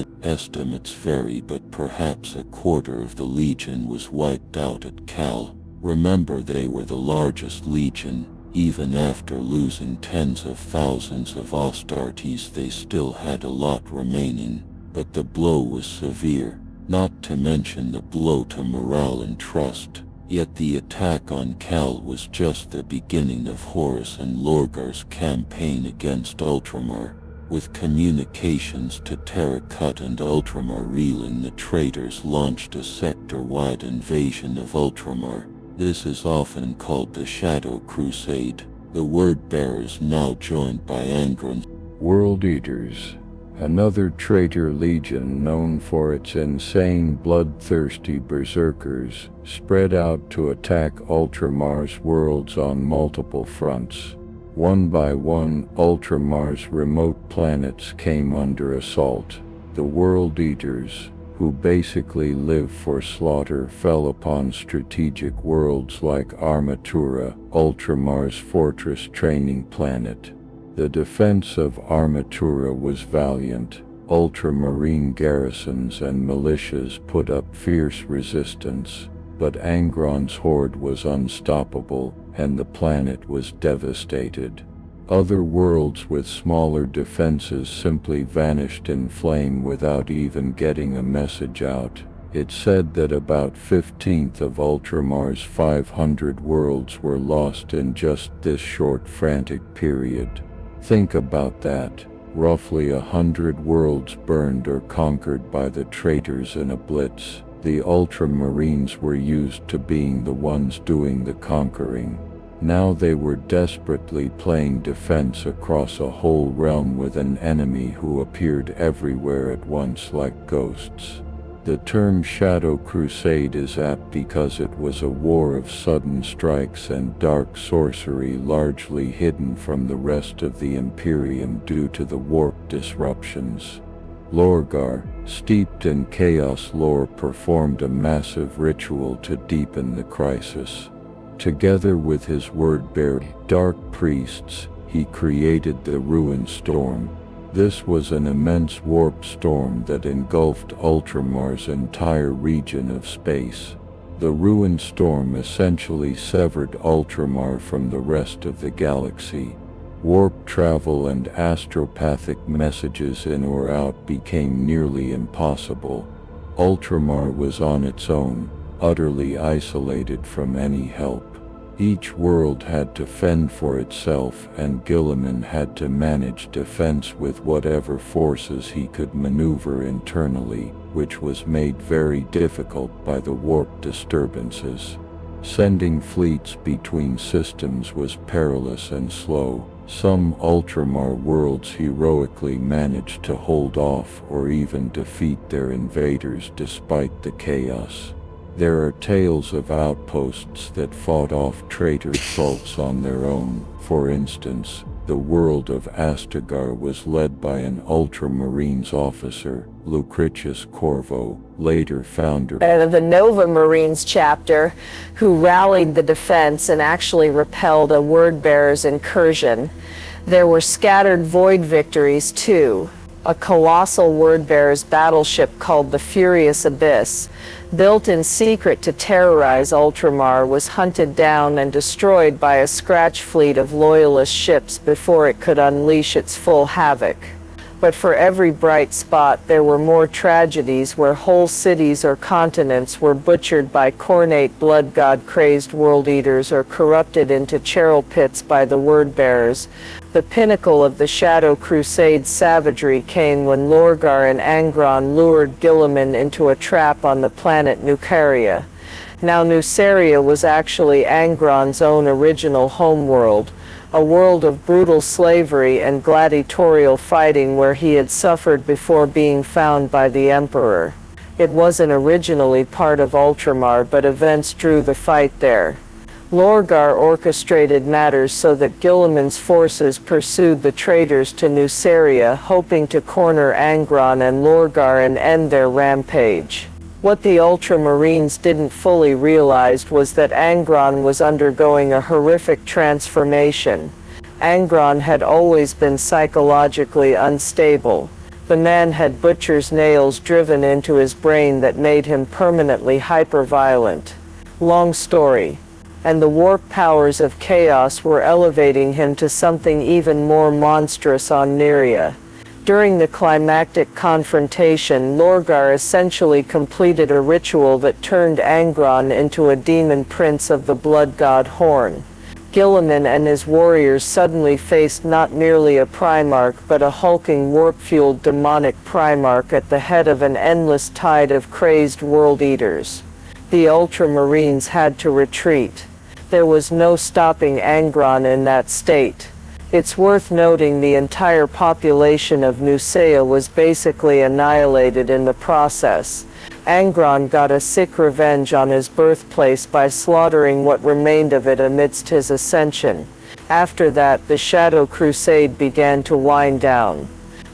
Estimates vary, but perhaps a quarter of the Legion was wiped out at Kal. Remember, they were the largest legion. Even after losing tens of thousands of Astartes, they still had a lot remaining. But the blow was severe, not to mention the blow to morale and trust. Yet the attack on Kal was just the beginning of Horus and Lorgar's campaign against Ultramar. With communications to Terra cut and Ultramar reeling, the traitors launched a sector-wide invasion of Ultramar. This is often called the Shadow Crusade. The Word-Bearers, now joined by Angrons,
World Eaters, another traitor legion known for its insane, bloodthirsty berserkers, spread out to attack Ultramar's worlds on multiple fronts. One by one, Ultramar's remote planets came under assault. The World Eaters, who basically live for slaughter, fell upon strategic worlds like Armatura, Ultramar's fortress training planet. The defense of Armatura was valiant. Ultramarine garrisons and militias put up fierce resistance, but Angron's horde was unstoppable, and the planet was devastated. Other worlds with smaller defenses simply vanished in flame without even getting a message out. It's said that about 15th of Ultramar's 500 worlds were lost in just this short, frantic period. Think about that. Roughly 100 worlds burned or conquered by the traitors in a blitz. The Ultramarines were used to being the ones doing the conquering. Now they were desperately playing defense across a whole realm with an enemy who appeared everywhere at once like ghosts. The term Shadow Crusade is apt because it was a war of sudden strikes and dark sorcery, largely hidden from the rest of the Imperium due to the warp disruptions. Lorgar, steeped in chaos lore, performed a massive ritual to deepen the crisis. Together with his word-bearer dark priests, he created the Ruin Storm. This was an immense warp storm that engulfed Ultramar's entire region of space. The Ruin Storm essentially severed Ultramar from the rest of the galaxy. Warp travel and astropathic messages in or out became nearly impossible. Ultramar was on its own, utterly isolated from any help. Each world had to fend for itself, and Guilliman had to manage defense with whatever forces he could maneuver internally, which was made very difficult by the warp disturbances. Sending fleets between systems was perilous and slow. Some Ultramar worlds heroically managed to hold off or even defeat their invaders despite the chaos. There are tales of outposts that fought off traitor assaults on their own. For instance, the world of Astagar was led by an Ultramarines officer, Lucretius Corvo, later founder
of the Nova Marines chapter, who rallied the defense and actually repelled a word-bearer's incursion. There were scattered void victories too. A colossal word-bearer's battleship called the Furious Abyss, built in secret to terrorize Ultramar, was hunted down and destroyed by a scratch fleet of loyalist ships before it could unleash its full havoc. But for every bright spot, there were more tragedies where whole cities or continents were butchered by cornate blood god-crazed world eaters or corrupted into cheryl pits by the word-bearers. The pinnacle of the Shadow Crusade savagery came when Lorgar and Angron lured Guilliman into a trap on the planet Nucaria. Now Nucaria was actually Angron's own original homeworld, a world of brutal slavery and gladiatorial fighting where he had suffered before being found by the Emperor. It wasn't originally part of Ultramar, but events drew the fight there. Lorgar orchestrated matters so that Guilliman's forces pursued the traitors to Nucaria, hoping to corner Angron and Lorgar and end their rampage. What the Ultramarines didn't fully realize was that Angron was undergoing a horrific transformation. Angron had always been psychologically unstable. The man had butcher's nails driven into his brain that made him permanently hyperviolent. Long story. And the warp powers of chaos were elevating him to something even more monstrous on Neria. During the climactic confrontation, Lorgar essentially completed a ritual that turned Angron into a demon prince of the blood god Horn. Guilliman and his warriors suddenly faced not merely a Primarch but a hulking warp-fueled demonic Primarch at the head of an endless tide of crazed world eaters. The Ultramarines had to retreat. There was no stopping Angron in that state. It's worth noting the entire population of Nusea was basically annihilated in the process. Angron got a sick revenge on his birthplace by slaughtering what remained of it amidst his ascension. After that, the Shadow Crusade began to wind down.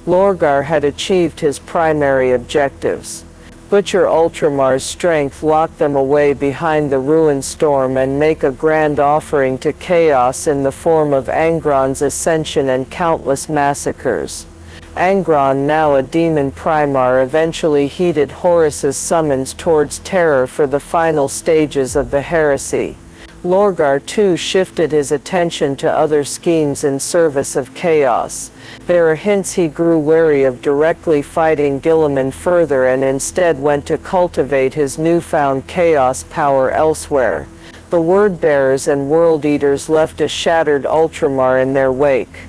Lorgar had achieved his primary objectives. Butcher Ultramar's strength locked them away behind the ruined storm and make a grand offering to chaos in the form of Angron's ascension and countless massacres. Angron, now a demon Primar, eventually heeded Horus's summons towards Terra for the final stages of the heresy. Lorgar too shifted his attention to other schemes in service of chaos. There are hints he grew wary of directly fighting Guilliman further and instead went to cultivate his newfound chaos power elsewhere. The Word-Bearers and World Eaters left a shattered Ultramar in their wake.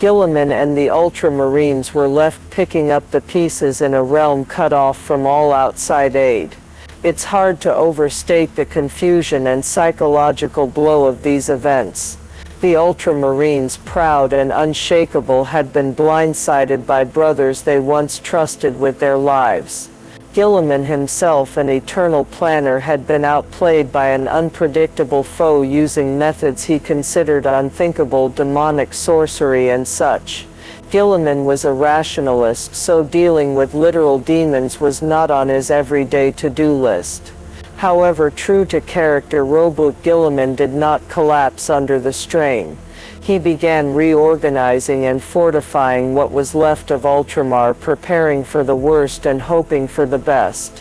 Guilliman and the Ultramarines were left picking up the pieces in a realm cut off from all outside aid. It's hard to overstate the confusion and psychological blow of these events. The Ultramarines, proud and unshakable, had been blindsided by brothers they once trusted with their lives. Guilliman himself, an eternal planner, had been outplayed by an unpredictable foe using methods he considered unthinkable, demonic sorcery and such. Guilliman was a rationalist, so dealing with literal demons was not on his everyday to-do list. However, true to character, Roboute Guilliman did not collapse under the strain. He began reorganizing and fortifying what was left of Ultramar, preparing for the worst and hoping for the best.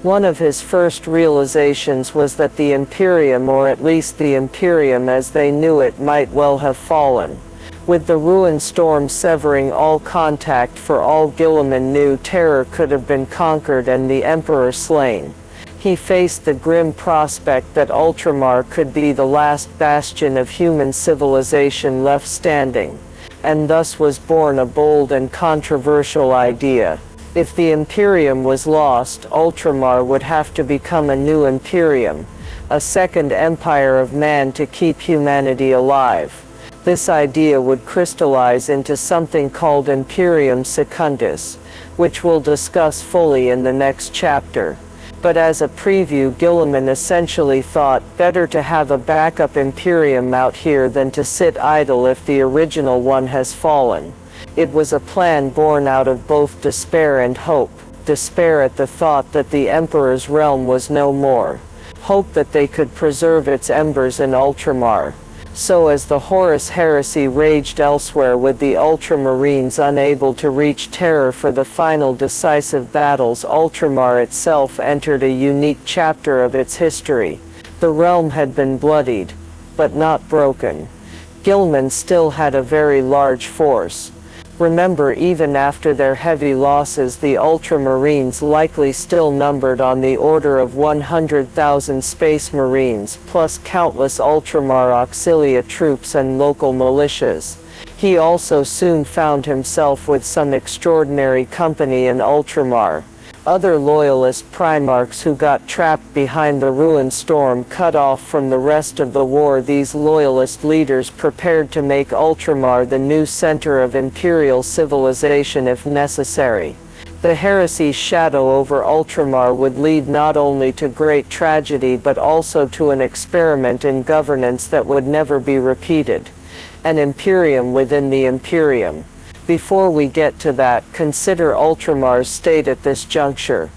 One of his first realizations was that the Imperium, or at least the Imperium as they knew it, might well have fallen. With the ruined storm severing all contact, for all Guilliman knew, Terra could have been conquered and the Emperor slain. He faced the grim prospect that Ultramar could be the last bastion of human civilization left standing. And thus was born a bold and controversial idea. If the Imperium was lost, Ultramar would have to become a new Imperium, a second empire of man to keep humanity alive. This idea would crystallize into something called Imperium Secundus, which we'll discuss fully in the next chapter. But as a preview, Guilliman essentially thought, better to have a backup Imperium out here than to sit idle if the original one has fallen. It was a plan born out of both despair and hope. Despair at the thought that the Emperor's realm was no more. Hope that they could preserve its embers in Ultramar. So as the Horus heresy raged elsewhere, with the Ultramarines unable to reach Terra for the final decisive battles, Ultramar itself entered a unique chapter of its history. The realm had been bloodied, but not broken. Guilliman still had a very large force. Remember, even after their heavy losses, the Ultramarines likely still numbered on the order of 100,000 Space Marines, plus countless Ultramar auxilia troops and local militias. He also soon found himself with some extraordinary company in Ultramar. Other loyalist Primarchs who got trapped behind the ruined storm, cut off from the rest of the war. These loyalist leaders prepared to make Ultramar the new center of imperial civilization if necessary. The heresy's shadow over Ultramar would lead not only to great tragedy but also to an experiment in governance that would never be repeated. An Imperium within the Imperium. Before we get to that, consider Ultramar's state at this juncture.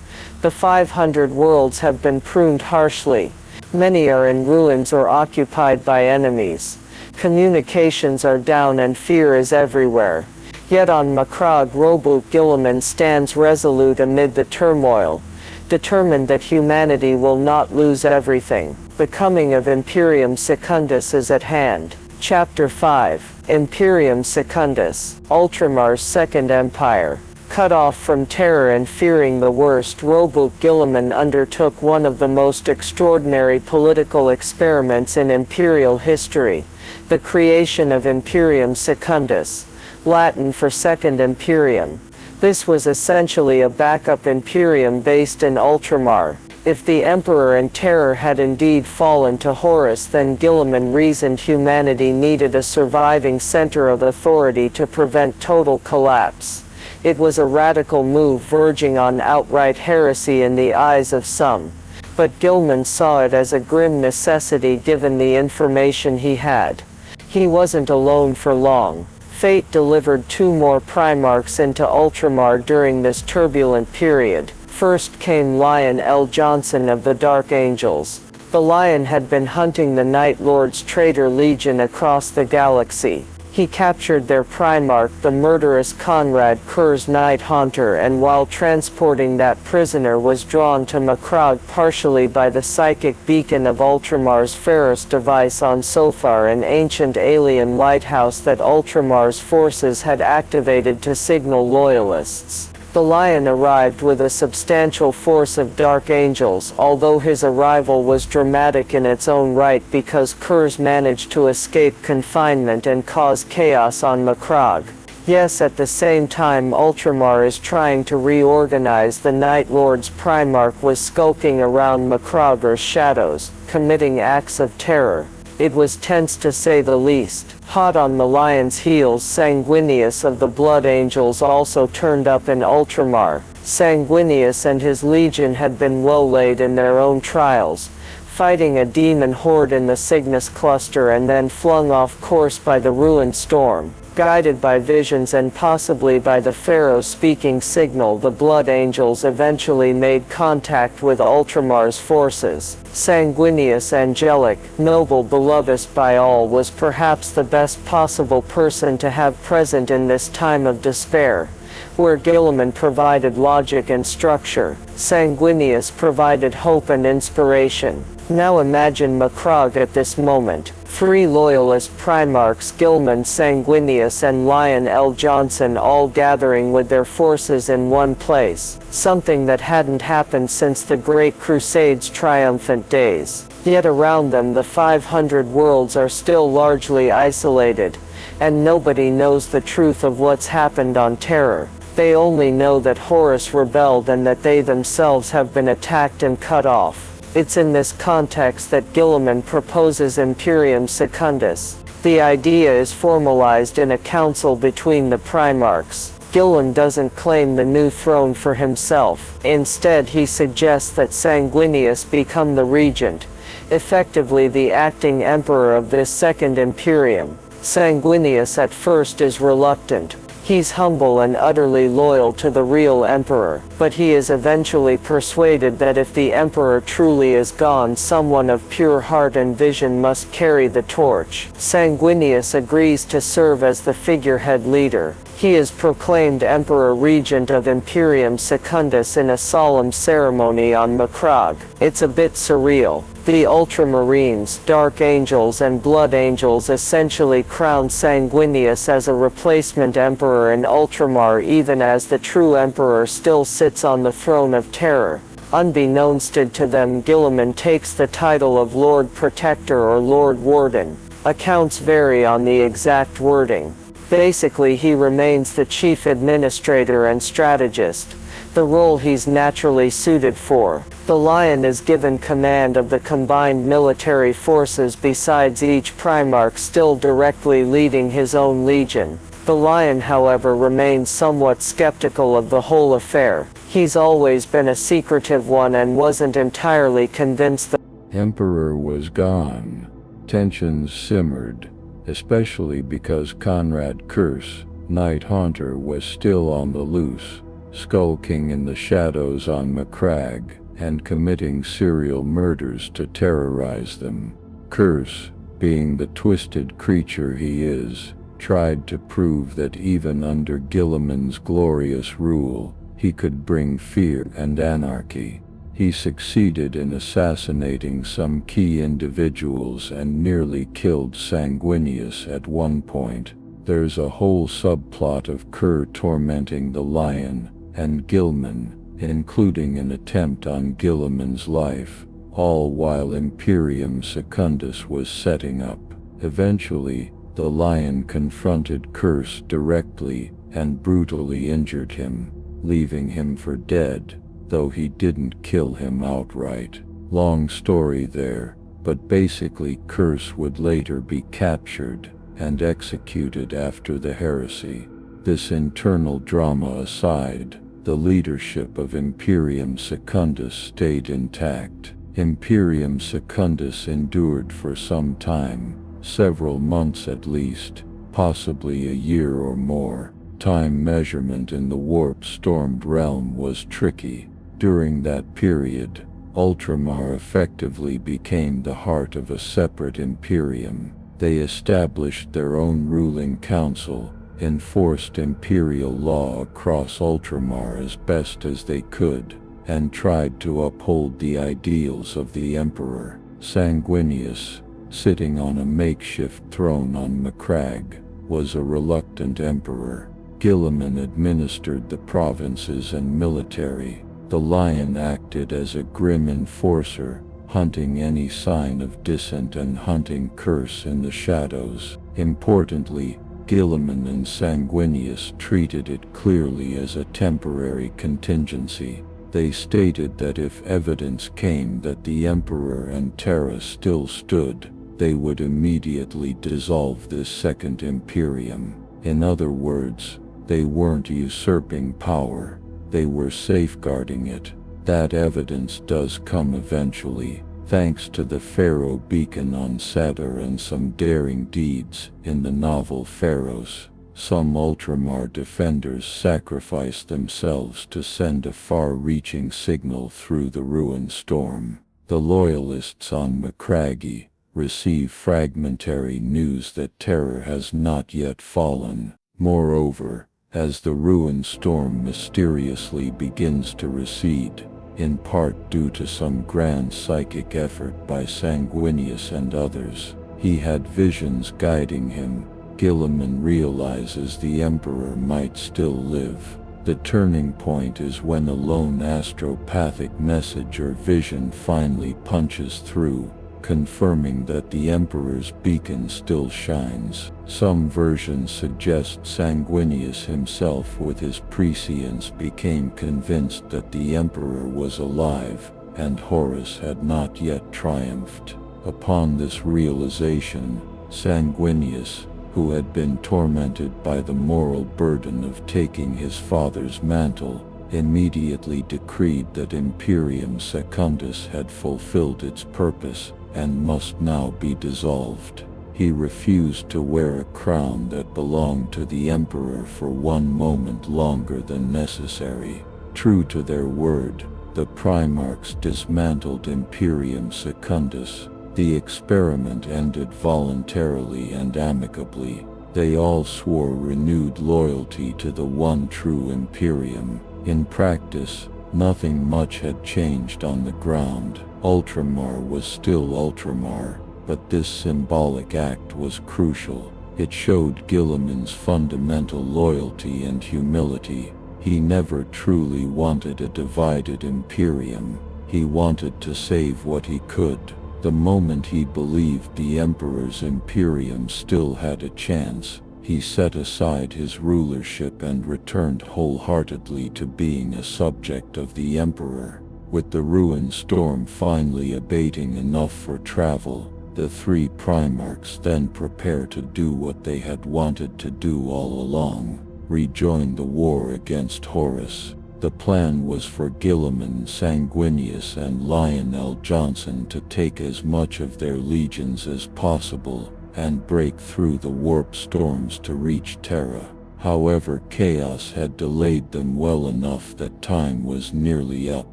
The 500 worlds have been pruned harshly. Many are in ruins or occupied by enemies. Communications are down and fear is everywhere. Yet on Macragge, Roboute Guilliman stands resolute amid the turmoil, determined that humanity will not lose everything. The coming of Imperium Secundus is at hand. Chapter 5. Imperium Secundus, Ultramar's Second Empire. Cut off from Terra and fearing the worst, Roboute Guilliman undertook one of the most extraordinary political experiments in Imperial history, the creation of Imperium Secundus, Latin for Second Imperium. This was essentially a backup Imperium based in Ultramar. If the Emperor and Terror had indeed fallen to Horus, then Guilliman reasoned humanity needed a surviving center of authority to prevent total collapse. It was a radical move verging on outright heresy in the eyes of some, but Guilliman saw it as a grim necessity given the information he had. He wasn't alone for long. Fate delivered 2 more Primarchs into Ultramar during this turbulent period. First came Lion L. Johnson of the Dark Angels. The Lion had been hunting the Night Lord's traitor legion across the galaxy. He captured their Primarch, the murderous Conrad Kurz Night Haunter, and while transporting that prisoner was drawn to Macragge partially by the psychic beacon of Ultramar's Ferris device on Sophar, an ancient alien lighthouse that Ultramar's forces had activated to signal loyalists. The Lion arrived with a substantial force of Dark Angels, although his arrival was dramatic in its own right because Kurz managed to escape confinement and cause chaos on Macragge. Yes, at the same time Ultramar is trying to reorganize, the Night Lord's Primarch was skulking around Macragge's shadows, committing acts of terror. It was tense to say the least. Hot on the Lion's heels, Sanguinius of the Blood Angels also turned up in Ultramar. Sanguinius and his legion had been well laid in their own trials, fighting a demon horde in the Cygnus cluster and then flung off course by the ruined storm. Guided by visions and possibly by the Pharaoh-speaking signal, the Blood Angels eventually made contact with Ultramar's forces. Sanguinius, angelic, noble, beloved by all, was perhaps the best possible person to have present in this time of despair. Where Guilliman provided logic and structure, Sanguinius provided hope and inspiration. Now imagine Macragge at this moment. 3 loyalist Primarchs, Guilliman, Sanguinius and Lion L. Johnson, all gathering with their forces in one place, something that hadn't happened since the Great Crusade's triumphant days. Yet around them the 500 worlds are still largely isolated, and nobody knows the truth of what's happened on Terra. They only know that Horus rebelled and that they themselves have been attacked and cut off. It's in this context that Guilliman proposes Imperium Secundus. The idea is formalized in a council between the Primarchs. Guilliman doesn't claim the new throne for himself. Instead, he suggests that Sanguinius become the regent, effectively the acting emperor of this second Imperium. Sanguinius at first is reluctant. He's humble and utterly loyal to the real emperor, but he is eventually persuaded that if the emperor truly is gone, someone of pure heart and vision must carry the torch. Sanguinius agrees to serve as the figurehead leader. He is proclaimed Emperor Regent of Imperium Secundus in a solemn ceremony on Macragge. It's a bit surreal. The Ultramarines, Dark Angels and Blood Angels essentially crown Sanguinius as a replacement emperor in Ultramar, even as the true emperor still sits on the throne of Terror. Unbeknownst to them, Guilliman takes the title of Lord Protector or Lord Warden. Accounts vary on the exact wording. Basically, he remains the chief administrator and strategist, the role he's naturally suited for. The Lion is given command of the combined military forces besides each Primarch still directly leading his own legion. The Lion, however, remains somewhat skeptical of the whole affair. He's always been a secretive one and wasn't entirely convinced the
Emperor was gone. Tensions simmered, especially because Conrad Kurz, Night Haunter, was still on the loose, skulking in the shadows on Macragge, and committing serial murders to terrorize them. Kurz, being the twisted creature he is, tried to prove that even under Guilliman's glorious rule, he could bring fear and anarchy. He succeeded in assassinating some key individuals and nearly killed Sanguinius at one point. There's a whole subplot of Kerr tormenting the Lion and Guilliman, including an attempt on Guilliman's life, all while Imperium Secundus was setting up. Eventually, the Lion confronted Curse directly and brutally injured him, leaving him for dead, though he didn't kill him outright. Long story there, but basically Curse would later be captured and executed after the heresy. This internal drama aside, the leadership of Imperium Secundus stayed intact. Imperium Secundus endured for some time, several months at least, possibly a year or more. Time measurement in the warp-stormed realm was tricky. During that period, Ultramar effectively became the heart of a separate Imperium. They established their own ruling council, enforced imperial law across Ultramar as best as they could, and tried to uphold the ideals of the Emperor. Sanguinius, sitting on a makeshift throne on Macragge, was a reluctant emperor. Guilliman administered the provinces and military. The Lion acted as a grim enforcer, hunting any sign of dissent and hunting Curse in the shadows. Importantly, Guilliman and Sanguinius treated it clearly as a temporary contingency. They stated that if evidence came that the Emperor and Terra still stood, they would immediately dissolve this second Imperium. In other words, they weren't usurping power, they were safeguarding it. That evidence does come eventually, thanks to the Pharaoh beacon on Sadr and some daring deeds in the novel Pharaohs. Some Ultramar defenders sacrificed themselves to send a far-reaching signal through the ruined storm. The Loyalists on Macragge receive fragmentary news that Terra has not yet fallen. Moreover, as the ruined storm mysteriously begins to recede, in part due to some grand psychic effort by Sanguinius and others, he had visions guiding him. Guilliman realizes the Emperor might still live. The turning point is when a lone astropathic message or vision finally punches through, confirming that the Emperor's beacon still shines. Some versions suggest Sanguinius himself with his prescience became convinced that the Emperor was alive, and Horus had not yet triumphed. Upon this realization, Sanguinius, who had been tormented by the moral burden of taking his father's mantle, immediately decreed that Imperium Secundus had fulfilled its purpose and must now be dissolved. He refused to wear a crown that belonged to the Emperor for one moment longer than necessary. True to their word, the Primarchs dismantled Imperium Secundus. The experiment ended voluntarily and amicably. They all swore renewed loyalty to the one true Imperium. In practice, nothing much had changed on the ground. Ultramar was still Ultramar, but this symbolic act was crucial. It showed Guilliman's fundamental loyalty and humility. He never truly wanted a divided Imperium. He wanted to save what he could. The moment he believed the Emperor's Imperium still had a chance, he set aside his rulership and returned wholeheartedly to being a subject of the Emperor. With the ruined storm finally abating enough for travel, the three Primarchs then prepared to do what they had wanted to do all along: rejoin the war against Horus. The plan was for Guilliman, Sanguinius and Lionel Johnson to take as much of their legions as possible and break through the warp storms to reach Terra. However, chaos had delayed them well enough that time was nearly up.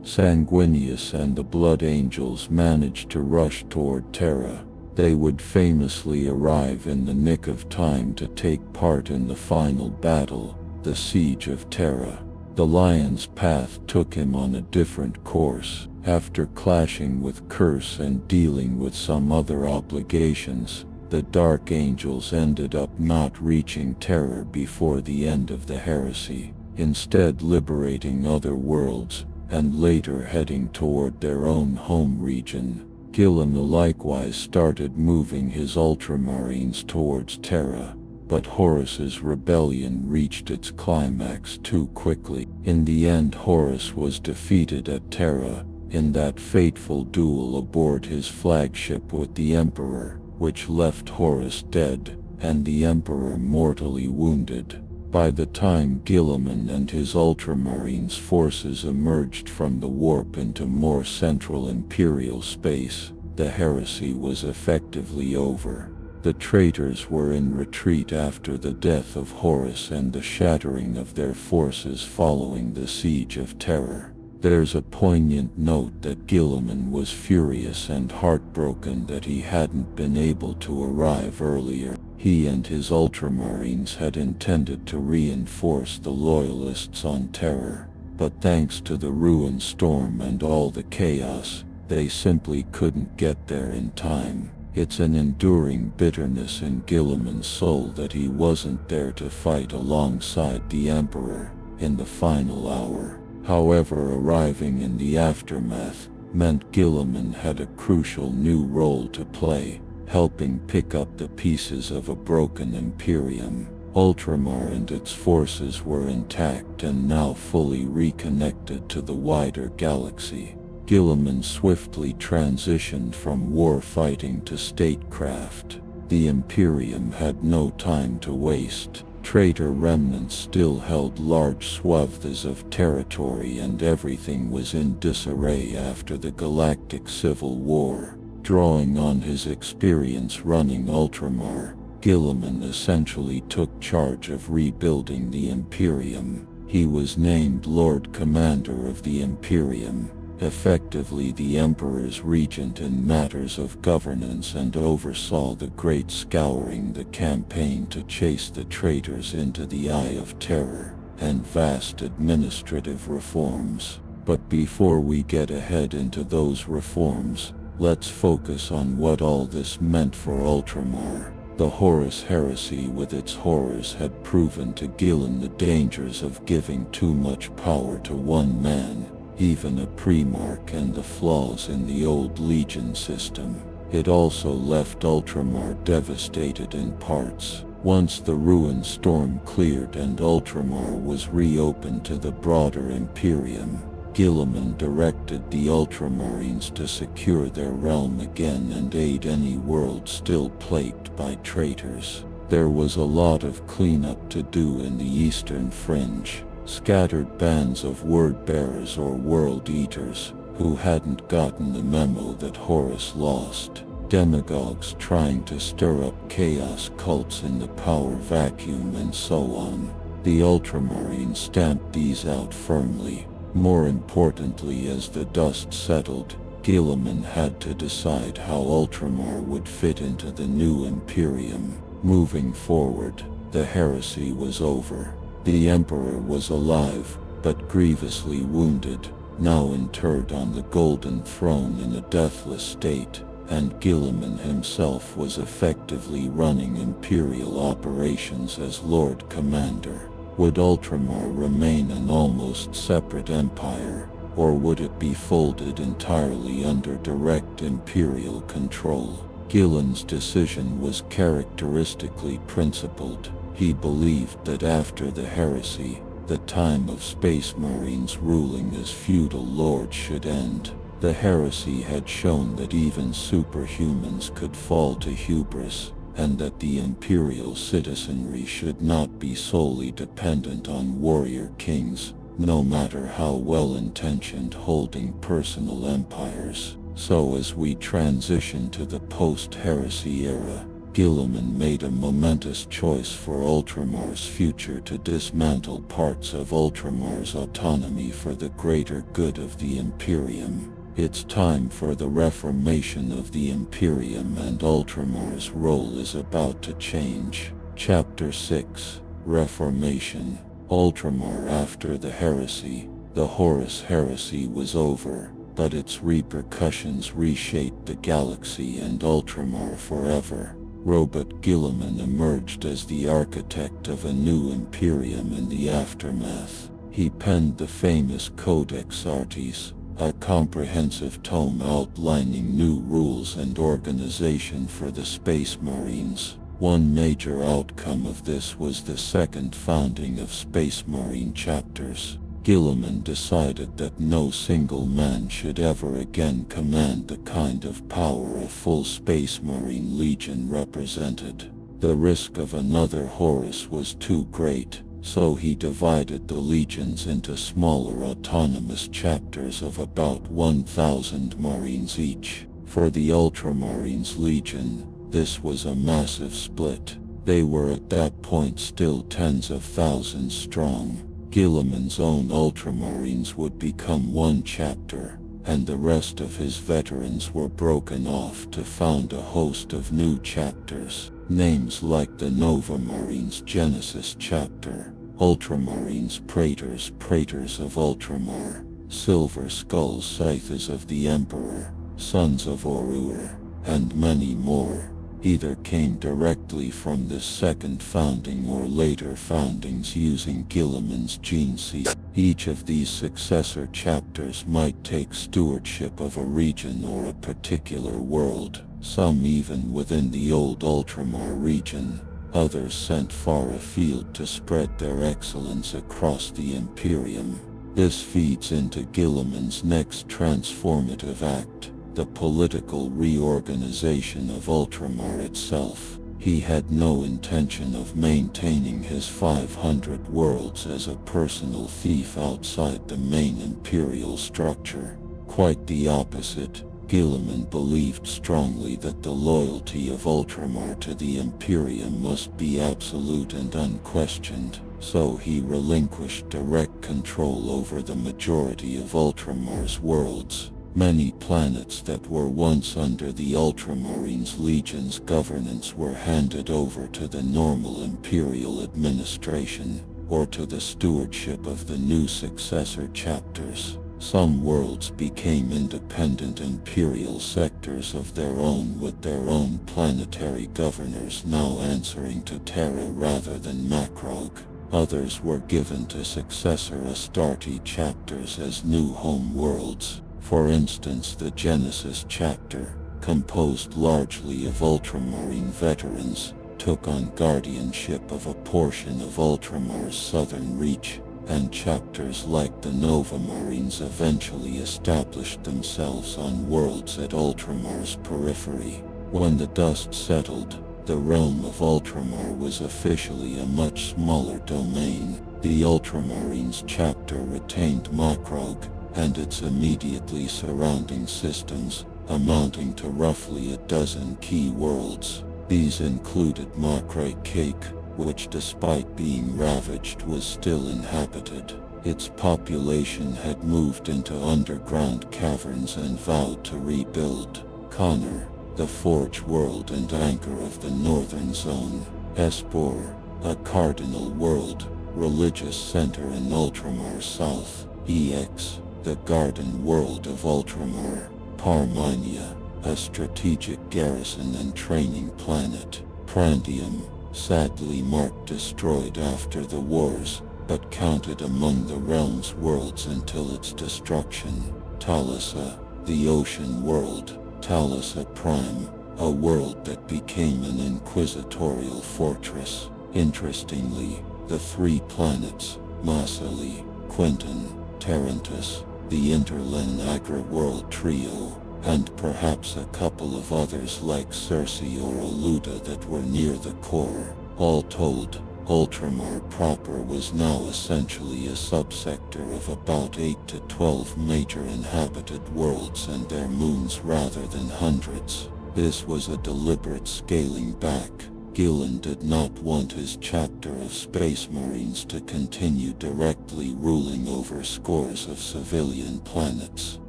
Sanguinius and the Blood Angels managed to rush toward Terra. They would famously arrive in the nick of time to take part in the final battle, the Siege of Terra. The Lion's path took him on a different course. After clashing with Curse and dealing with some other obligations,
The Dark Angels ended up not reaching Terra before the end of the heresy, instead liberating other worlds, and later heading toward their own home region. Guilliman likewise started moving his Ultramarines towards Terra, but Horus's rebellion reached its climax too quickly. In the end, Horus was defeated at Terra, in that fateful duel aboard his flagship with the Emperor, which left Horus dead, and the Emperor mortally wounded. By the time Guilliman and his Ultramarines forces emerged from the warp into more central Imperial space, the heresy was effectively over. The traitors were in retreat after the death of Horus and the shattering of their forces following the siege of Terra. There's a poignant note that Guilliman was furious and heartbroken that he hadn't been able to arrive earlier. He and his Ultramarines had intended to reinforce the Loyalists on Terra, but thanks to the ruin storm and all the chaos, they simply couldn't get there in time. It's an enduring bitterness in Guilliman's soul that he wasn't there to fight alongside the Emperor in the final hour. However, arriving in the aftermath meant Guilliman had a crucial new role to play, helping pick up the pieces of a broken Imperium. Ultramar and its forces were intact and now fully reconnected to the wider galaxy. Guilliman swiftly transitioned from war fighting to statecraft. The Imperium had no time to waste. Traitor remnants still held large swaths of territory and everything was in disarray after the Galactic Civil War. Drawing on his experience running Ultramar, Guilliman essentially took charge of rebuilding the Imperium. He was named Lord Commander of the Imperium, effectively the Emperor's regent in matters of governance, and oversaw the Great Scouring, the campaign to chase the traitors into the Eye of Terror, and vast administrative reforms. But before we get ahead into those reforms, let's focus on what all this meant for Ultramar. The Horus heresy with its horrors had proven to Guilliman the dangers of giving too much power to one man, even a Primarch, and the flaws in the old Legion system. It also left Ultramar devastated in parts. Once the ruin storm cleared and Ultramar was reopened to the broader Imperium, Guilliman directed the Ultramarines to secure their realm again and aid any world still plagued by traitors. There was a lot of cleanup to do in the Eastern Fringe. Scattered bands of word-bearers or world-eaters, who hadn't gotten the memo that Horus lost. Demagogues trying to stir up chaos, cults in the power vacuum, and so on. The Ultramarines stamped these out firmly. More importantly, as the dust settled, Guilliman had to decide how Ultramar would fit into the new Imperium. Moving forward, the heresy was over. The Emperor was alive, but grievously wounded, now interred on the Golden Throne in a deathless state, and Guilliman himself was effectively running Imperial operations as Lord Commander. Would Ultramar remain an almost separate empire, or would it be folded entirely under direct Imperial control? Guilliman's decision was characteristically principled. He believed that after the heresy, the time of Space Marines ruling as feudal lords should end. The heresy had shown that even superhumans could fall to hubris, and that the Imperial citizenry should not be solely dependent on warrior kings, no matter how well-intentioned, holding personal empires. So as we transition to the post-heresy era, Guilliman made a momentous choice for Ultramar's future to dismantle parts of Ultramar's autonomy for the greater good of the Imperium. It's time for the reformation of the Imperium, and Ultramar's role is about to change. Chapter 6: Reformation. Ultramar. After the heresy, the Horus heresy was over, but its repercussions reshaped the galaxy and Ultramar forever. Roboute Guilliman emerged as the architect of a new Imperium in the aftermath. He penned the famous Codex Artis, a comprehensive tome outlining new rules and organization for the Space Marines. One major outcome of this was the second founding of Space Marine chapters. Guilliman decided that no single man should ever again command the kind of power a full Space Marine Legion represented. The risk of another Horus was too great, so he divided the legions into smaller autonomous chapters of about 1,000 Marines each. For the Ultramarines Legion, this was a massive split. They were at that point still tens of thousands strong. Guilliman's own Ultramarines would become one chapter, and the rest of his veterans were broken off to found a host of new chapters. Names like the Nova Marines Genesis chapter, Ultramarines Praetors of Ultramar, Silver Skulls Scythes of the Emperor, Sons of Orur, and many more, either came directly from this second founding or later foundings using Guilliman's gene seed. Each of these successor chapters might take stewardship of a region or a particular world, some even within the old Ultramar region, others sent far afield to spread their excellence across the Imperium. This feeds into Guilliman's next transformative act, the political reorganization of Ultramar itself. He had no intention of maintaining his 500 worlds as a personal fief outside the main imperial structure. Quite the opposite, Guilliman believed strongly that the loyalty of Ultramar to the Imperium must be absolute and unquestioned, so he relinquished direct control over the majority of Ultramar's worlds. Many planets that were once under the Ultramarines Legion's governance were handed over to the normal Imperial administration, or to the stewardship of the new successor chapters. Some worlds became independent Imperial sectors of their own with their own planetary governors now answering to Terra rather than Macrog. Others were given to successor Astarte chapters as new home worlds. For instance, the Genesis chapter, composed largely of Ultramarine veterans, took on guardianship of a portion of Ultramar's southern reach, and chapters like the Nova Marines eventually established themselves on worlds at Ultramar's periphery. When the dust settled, the realm of Ultramar was officially a much smaller domain. The Ultramarines chapter retained Macrog and its immediately surrounding systems, amounting to roughly a dozen key worlds. These included Macrag Cake, which despite being ravaged was still inhabited. Its population had moved into underground caverns and vowed to rebuild. Connor, the Forge world and anchor of the northern zone. Espor, a cardinal world, religious center in Ultramar South. Ex, the garden world of Ultramar. Parminia, a strategic garrison and training planet. Prandium, sadly marked destroyed after the wars, but counted among the realm's worlds until its destruction. Talassa, the ocean world. Talassa Prime, a world that became an inquisitorial fortress. Interestingly, the three planets, Masali, Quinton, Tarantus, the Interlen Agra world trio, and perhaps a couple of others like Circe or Oluda that were near the core. All told, Ultramar proper was now essentially a subsector of about 8 to 12 major inhabited worlds and their moons rather than hundreds. This was a deliberate scaling back. Guilliman did not want his chapter of Space Marines to continue directly ruling over scores of civilian planets.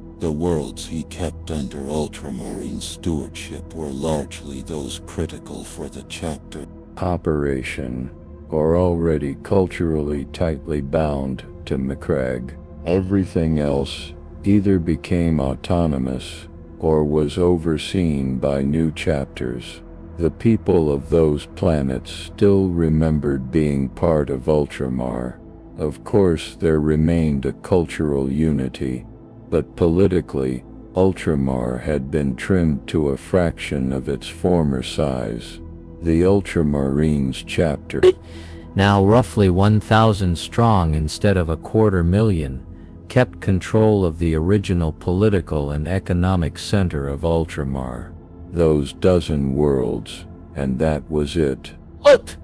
The worlds he kept under Ultramarine stewardship were largely those critical for the chapter
operation, or already culturally tightly bound to Macrag. Everything else either became autonomous or was overseen by new chapters. The people of those planets still remembered being part of Ultramar. Of course, there remained a cultural unity, but politically, Ultramar had been trimmed to a fraction of its former size. The Ultramarines chapter,
now roughly 1,000 strong instead of 250,000, kept control of the original political and economic center of Ultramar.
those dozen worlds, and that was it.
What?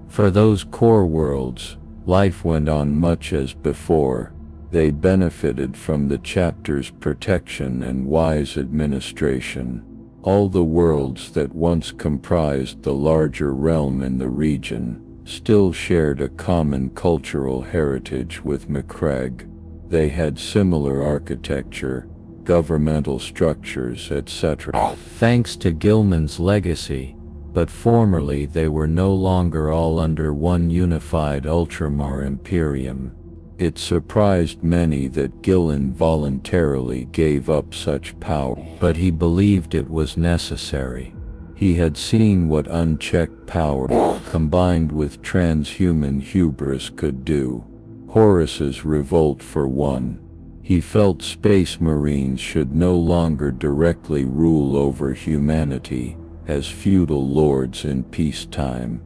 For those core worlds, life went on much as before. They benefited from the chapter's protection and wise administration. All the worlds that once comprised the larger realm in the region still shared a common cultural heritage with Macragge. They had similar architecture, governmental structures, etc.
Thanks to Guilliman's legacy, but formerly they were no longer all under one unified Ultramar Imperium.
It surprised many that Guilliman voluntarily gave up such power,
but he believed it was necessary.
He had seen what unchecked power, combined with transhuman hubris, could do. Horus's revolt for one. He felt Space Marines should no longer directly rule over humanity as feudal lords in peacetime.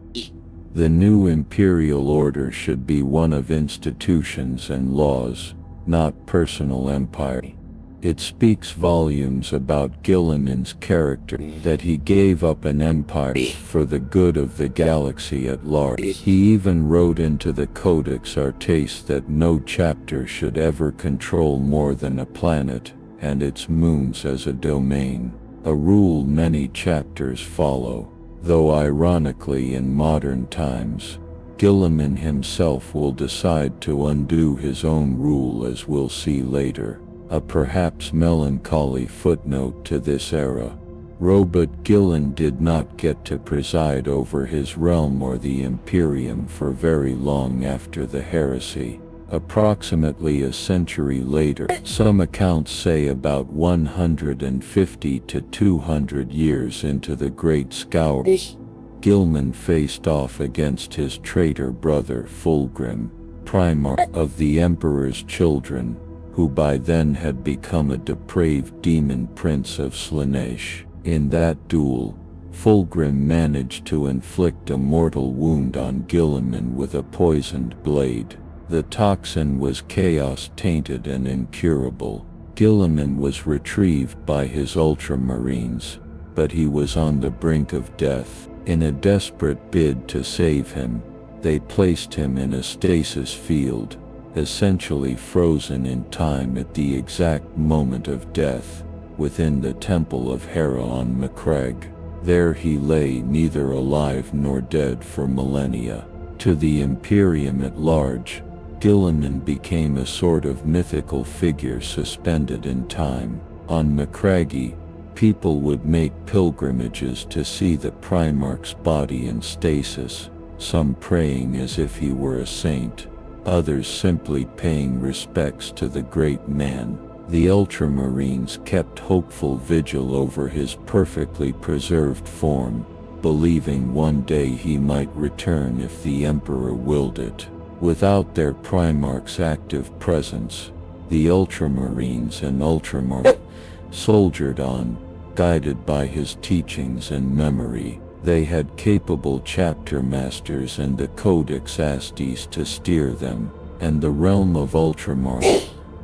The new imperial order should be one of institutions and laws, not personal empire. It speaks volumes about Guilliman's character that he gave up an empire for the good of the galaxy at large. He even wrote into the Codex Artes that no chapter should ever control more than a planet and its moons as a domain, a rule many chapters follow, though ironically in modern times, Guilliman himself will decide to undo his own rule, as we'll see later. A perhaps melancholy footnote to this era. Roboute Guilliman did not get to preside over his realm or the Imperium for very long after the heresy. Approximately a century later, some accounts say about 150 to 200 years into the Great Scour, Guilliman faced off against his traitor brother Fulgrim, Primarch of the Emperor's Children, who by then had become a depraved demon prince of Slaanesh. In that duel, Fulgrim managed to inflict a mortal wound on Guilliman with a poisoned blade. The toxin was chaos-tainted and incurable. Guilliman was retrieved by his Ultramarines, but he was on the brink of death. In a desperate bid to save him, they placed him in a stasis field, essentially frozen in time at the exact moment of death, within the Temple of Hera on Macragge. There he lay neither alive nor dead for millennia. To the Imperium at large, Guilliman became a sort of mythical figure suspended in time. On Macragge, people would make pilgrimages to see the Primarch's body in stasis, some praying as if he were a saint, others simply paying respects to the great man. The Ultramarines kept hopeful vigil over his perfectly preserved form, believing one day he might return if the Emperor willed it. Without their Primarch's active presence, the Ultramarines and Ultramar soldiered on, guided by his teachings and memory. They had capable chapter masters and the Codex Astes to steer them, and the realm of Ultramar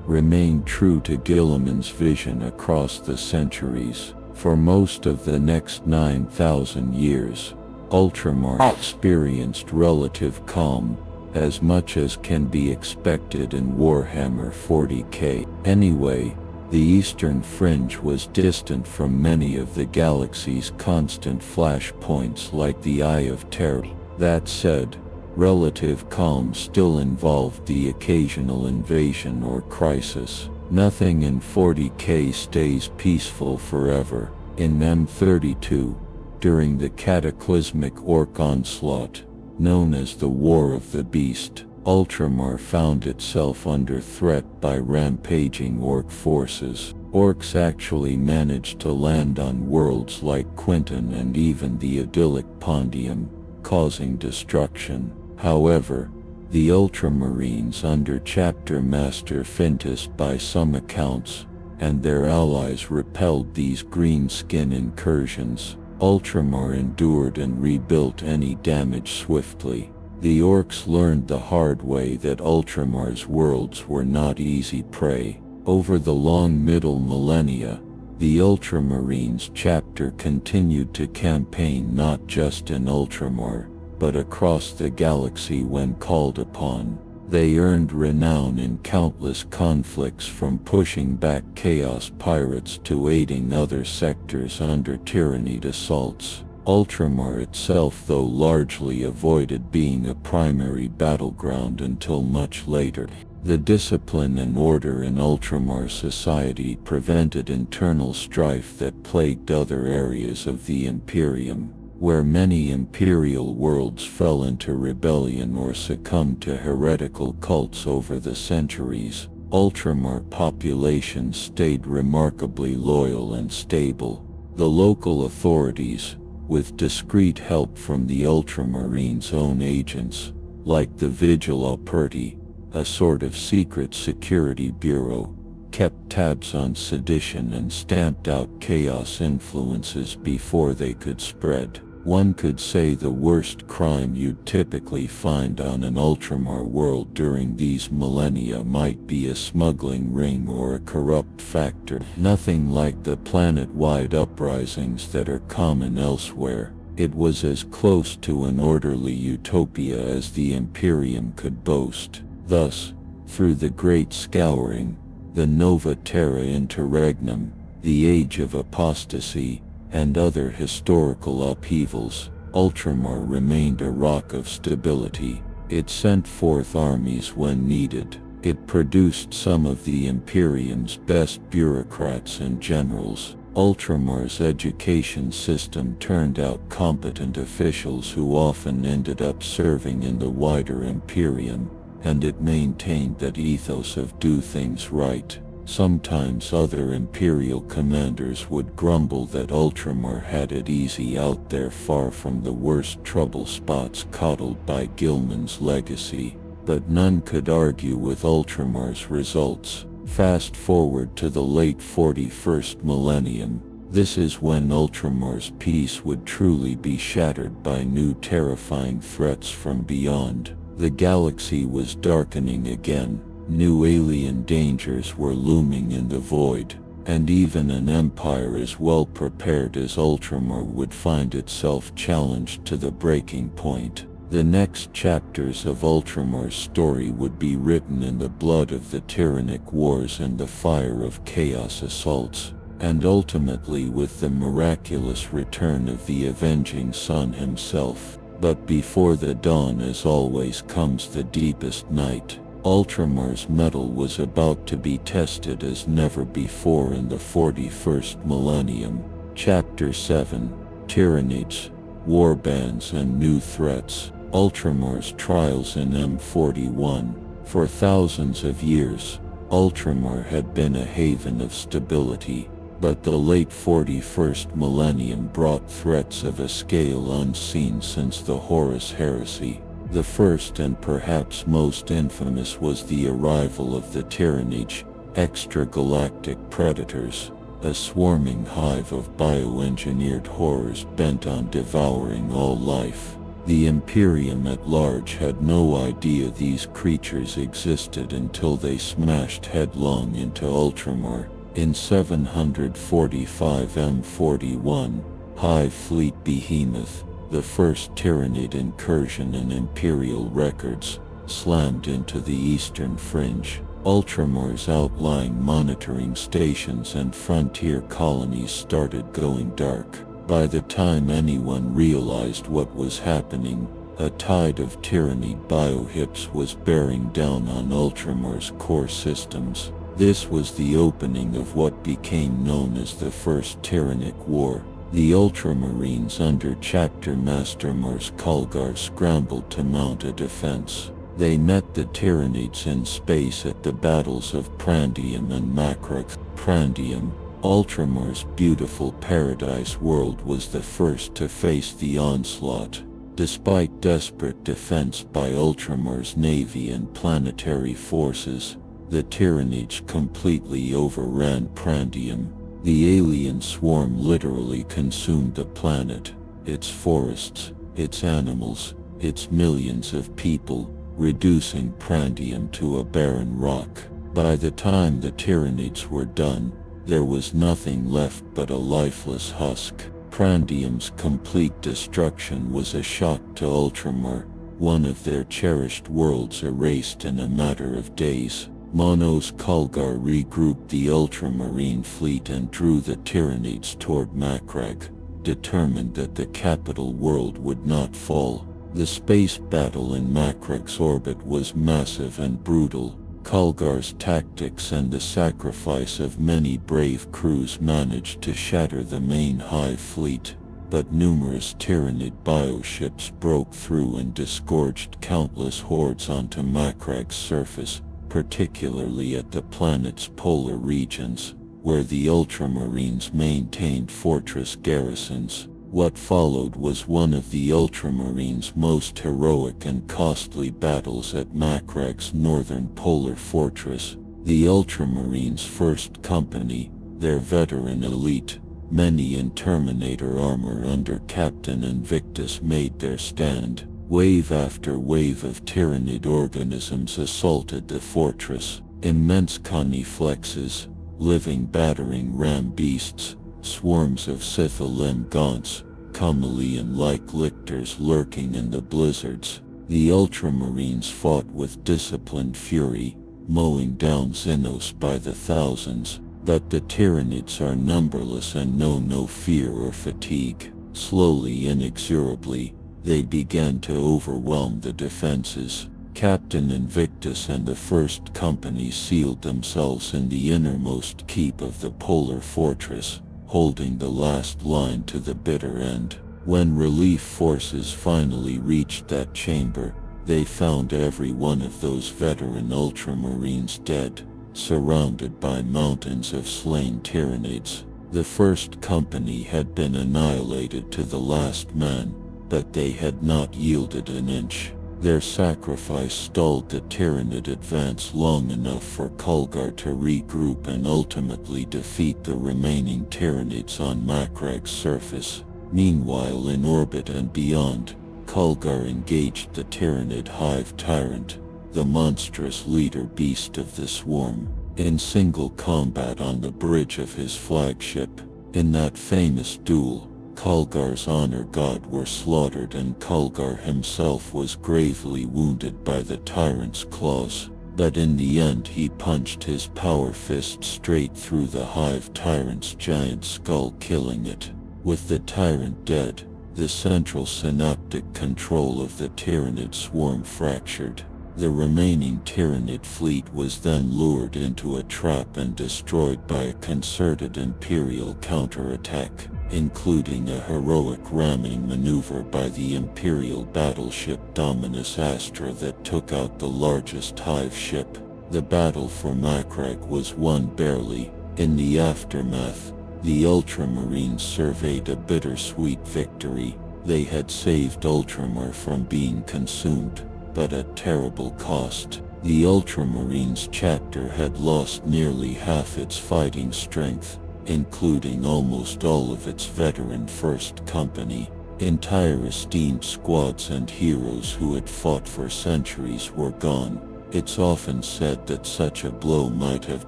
remained true to Guilliman's vision across the centuries. For most of the next 9,000 years, Ultramar experienced relative calm, as much as can be expected in Warhammer 40k. Anyway, the eastern fringe was distant from many of the galaxy's constant flashpoints like the Eye of Terra. That said, relative calm still involved the occasional invasion or crisis. Nothing in 40k stays peaceful forever. In M32, during the cataclysmic Orc onslaught, known as the War of the Beast,
Ultramar found itself under threat by rampaging orc forces. Orcs actually managed to land on worlds like Quinton and even the idyllic Pondium, causing destruction. However, the Ultramarines under Chapter Master Fintus by some accounts, and their allies repelled these green-skin incursions. Ultramar endured and rebuilt any damage swiftly. The orcs learned the hard way that Ultramar's worlds were not easy prey. Over the long middle millennia, the Ultramarines chapter continued to campaign not just in Ultramar, but across the galaxy when called upon. They earned renown in countless conflicts, from pushing back chaos pirates to aiding other sectors under Tyranid assaults. Ultramar itself, though, largely avoided being a primary battleground until much later. The discipline and order in Ultramar society prevented internal strife that plagued other areas of the Imperium, where many Imperial worlds fell into rebellion or succumbed to heretical cults over the centuries. Ultramar populations stayed remarkably loyal and stable. The local authorities, with discreet help from the Ultramarines' own agents, like the Vigil Alperti, a sort of secret security bureau, kept tabs on sedition and stamped out chaos influences before they could spread. One could say the worst crime you'd typically find on an Ultramar world during these millennia might be a smuggling ring or a corrupt factor. Nothing like the planet-wide uprisings that are common elsewhere. It was as close to an orderly utopia as the Imperium could boast. Thus, through the Great Scouring, the Nova Terra Interregnum, the Age of Apostasy, and other historical upheavals, Ultramar remained a rock of stability. It sent forth armies when needed. It produced some of the Imperium's best bureaucrats and generals. Ultramar's education system turned out competent officials who often ended up serving in the wider Imperium, and it maintained that ethos of do things right. Sometimes other Imperial commanders would grumble that Ultramar had it easy out there, far from the worst trouble spots coddled by Guilliman's legacy, but none could argue with Ultramar's results. Fast forward to the late 41st millennium. This is when Ultramar's peace would truly be shattered by new terrifying threats from beyond. The galaxy was darkening again. New alien dangers were looming in the void, and even an empire as well prepared as Ultramar would find itself challenged to the breaking point. The next chapters of Ultramar's story would be written in the blood of the tyrannic wars and the fire of chaos assaults, and ultimately with the miraculous return of the avenging sun himself. But before the dawn, as always, comes the deepest night. Ultramar's mettle was about to be tested as never before in the 41st millennium. Chapter 7: Tyrannies, Warbands and New Threats. Ultramar's trials in M41. For thousands of years, Ultramar had been a haven of stability, but the late 41st millennium brought threats of a scale unseen since the Horus Heresy. The first and perhaps most infamous was the arrival of the Tyrannies, extragalactic predators, a swarming hive of bioengineered horrors bent on devouring all life. The Imperium at large had no idea these creatures existed until they smashed headlong into Ultramar. In 745 M41, Hive Fleet Behemoth, the first Tyrannid incursion in Imperial records, slammed into the eastern fringe. Ultramar's outlying monitoring stations and frontier colonies started going dark. By the time anyone realized what was happening, a tide of Tyrannid biohips was bearing down on Ultramar's core systems. This was the opening of what became known as the First Tyrannic War. The Ultramarines under Chapter Master Mars Kulgar scrambled to mount a defense. They met the Tyranids in space at the battles of Prandium and Macragge. Prandium, Ultramar's beautiful paradise world, was the first to face the onslaught. Despite desperate defense by Ultramar's navy and planetary forces, the Tyranids completely overran Prandium. The alien swarm literally consumed the planet, its forests, its animals, its millions of people, reducing Prandium to a barren rock. By the time the Tyranids were done, there was nothing left but a lifeless husk. Prandium's complete destruction was a shock to Ultramar, one of their cherished worlds erased in a matter of days. Monos Kulgar regrouped the Ultramarine fleet and drew the Tyranids toward Macragge, determined that the capital world would not fall. The space battle in Macragge's orbit was massive and brutal. Kulgar's tactics and the sacrifice of many brave crews managed to shatter the main hive fleet, but numerous Tyranid bioships broke through and disgorged countless hordes onto Macragge's surface, particularly at the planet's polar regions, where the Ultramarines maintained fortress garrisons. What followed was one of the Ultramarines' most heroic and costly battles at Macragge's northern polar fortress. The Ultramarines' first company, their veteran elite, many in Terminator armor under Captain Invictus, made their stand. Wave after wave of Tyranid organisms assaulted the fortress. Immense coniflexes, living battering ram beasts, swarms of Scytholim gaunts, chameleon-like lictors lurking in the blizzards. The Ultramarines fought with disciplined fury, mowing down Xenos by the thousands, but the Tyranids are numberless and know no fear or fatigue. Slowly, inexorably, they began to overwhelm the defenses. Captain Invictus and the First Company sealed themselves in the innermost keep of the polar fortress, holding the last line to the bitter end. When relief forces finally reached that chamber, they found every one of those veteran Ultramarines dead, surrounded by mountains of slain Tyranids. The First Company had been annihilated to the last man, but they had not yielded an inch. Their sacrifice stalled the Tyranid advance long enough for Kulgar to regroup and ultimately defeat the remaining Tyranids on Macragge's surface. Meanwhile, in orbit and beyond, Kulgar engaged the Tyranid Hive Tyrant, the monstrous leader beast of the swarm, in single combat on the bridge of his flagship. In that famous duel, Kulgar's honor god were slaughtered and Kulgar himself was gravely wounded by the tyrant's claws, but in the end he punched his power fist straight through the Hive Tyrant's giant skull, killing it. With the tyrant dead, the central synaptic control of the Tyranid swarm fractured. The remaining Tyranid fleet was then lured into a trap and destroyed by a concerted Imperial counterattack, including a heroic ramming maneuver by the Imperial battleship Dominus Astra that took out the largest hive ship. The battle for Macragge was won barely. In the aftermath, the Ultramarines surveyed a bittersweet victory. They had saved Ultramar from being consumed, but at terrible cost. The Ultramarines chapter had lost nearly half its fighting strength, including almost all of its veteran First Company. Entire esteemed squads and heroes who had fought for centuries were gone. It's often said that such a blow might have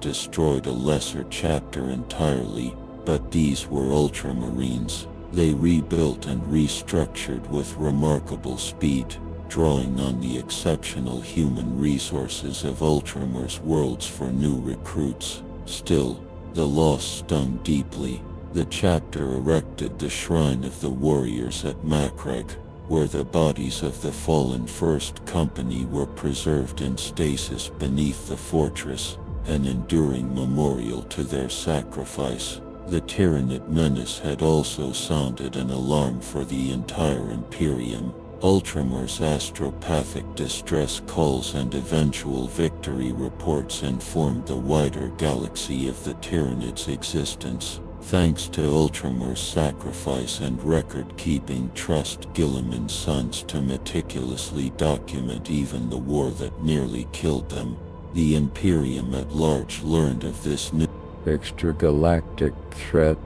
destroyed a lesser chapter entirely, but these were Ultramarines. They rebuilt and restructured with remarkable speed, drawing on the exceptional human resources of Ultramar's worlds for new recruits. Still, the loss stung deeply. The chapter erected the Shrine of the Warriors at Macragge, where the bodies of the fallen First Company were preserved in stasis beneath the fortress, an enduring memorial to their sacrifice. The Tyranid menace had also sounded an alarm for the entire Imperium. Ultramar's astropathic distress calls and eventual victory reports informed the wider galaxy of the Tyranids' existence. Thanks to Ultramar's sacrifice and record-keeping, trust Guilliman's sons to meticulously document even the war that nearly killed them. The Imperium at large learned of this new
extragalactic threat.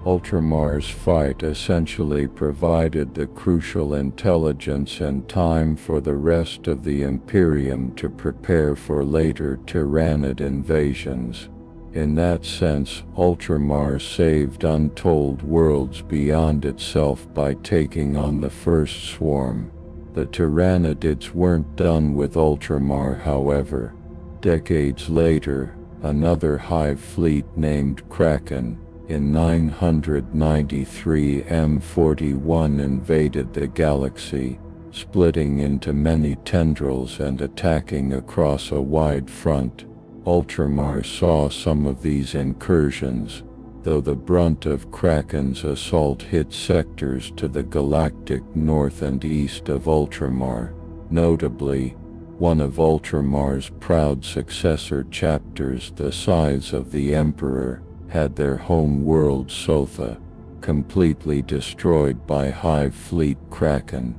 Ultramar's fight essentially provided the crucial intelligence and time for the rest of the Imperium to prepare for later Tyranid invasions. In that sense, Ultramar saved untold worlds beyond itself by taking on the first swarm. The Tyranids weren't done with Ultramar, however. Decades later, another hive fleet named Kraken, in 993 M41 invaded the galaxy, splitting into many tendrils and attacking across a wide front. Ultramar saw some of these incursions, though the brunt of Kraken's assault hit sectors to the galactic north and east of Ultramar. Notably, one of Ultramar's proud successor chapters, the Scythes of the Emperor, had their home world Sotha completely destroyed by Hive Fleet Kraken,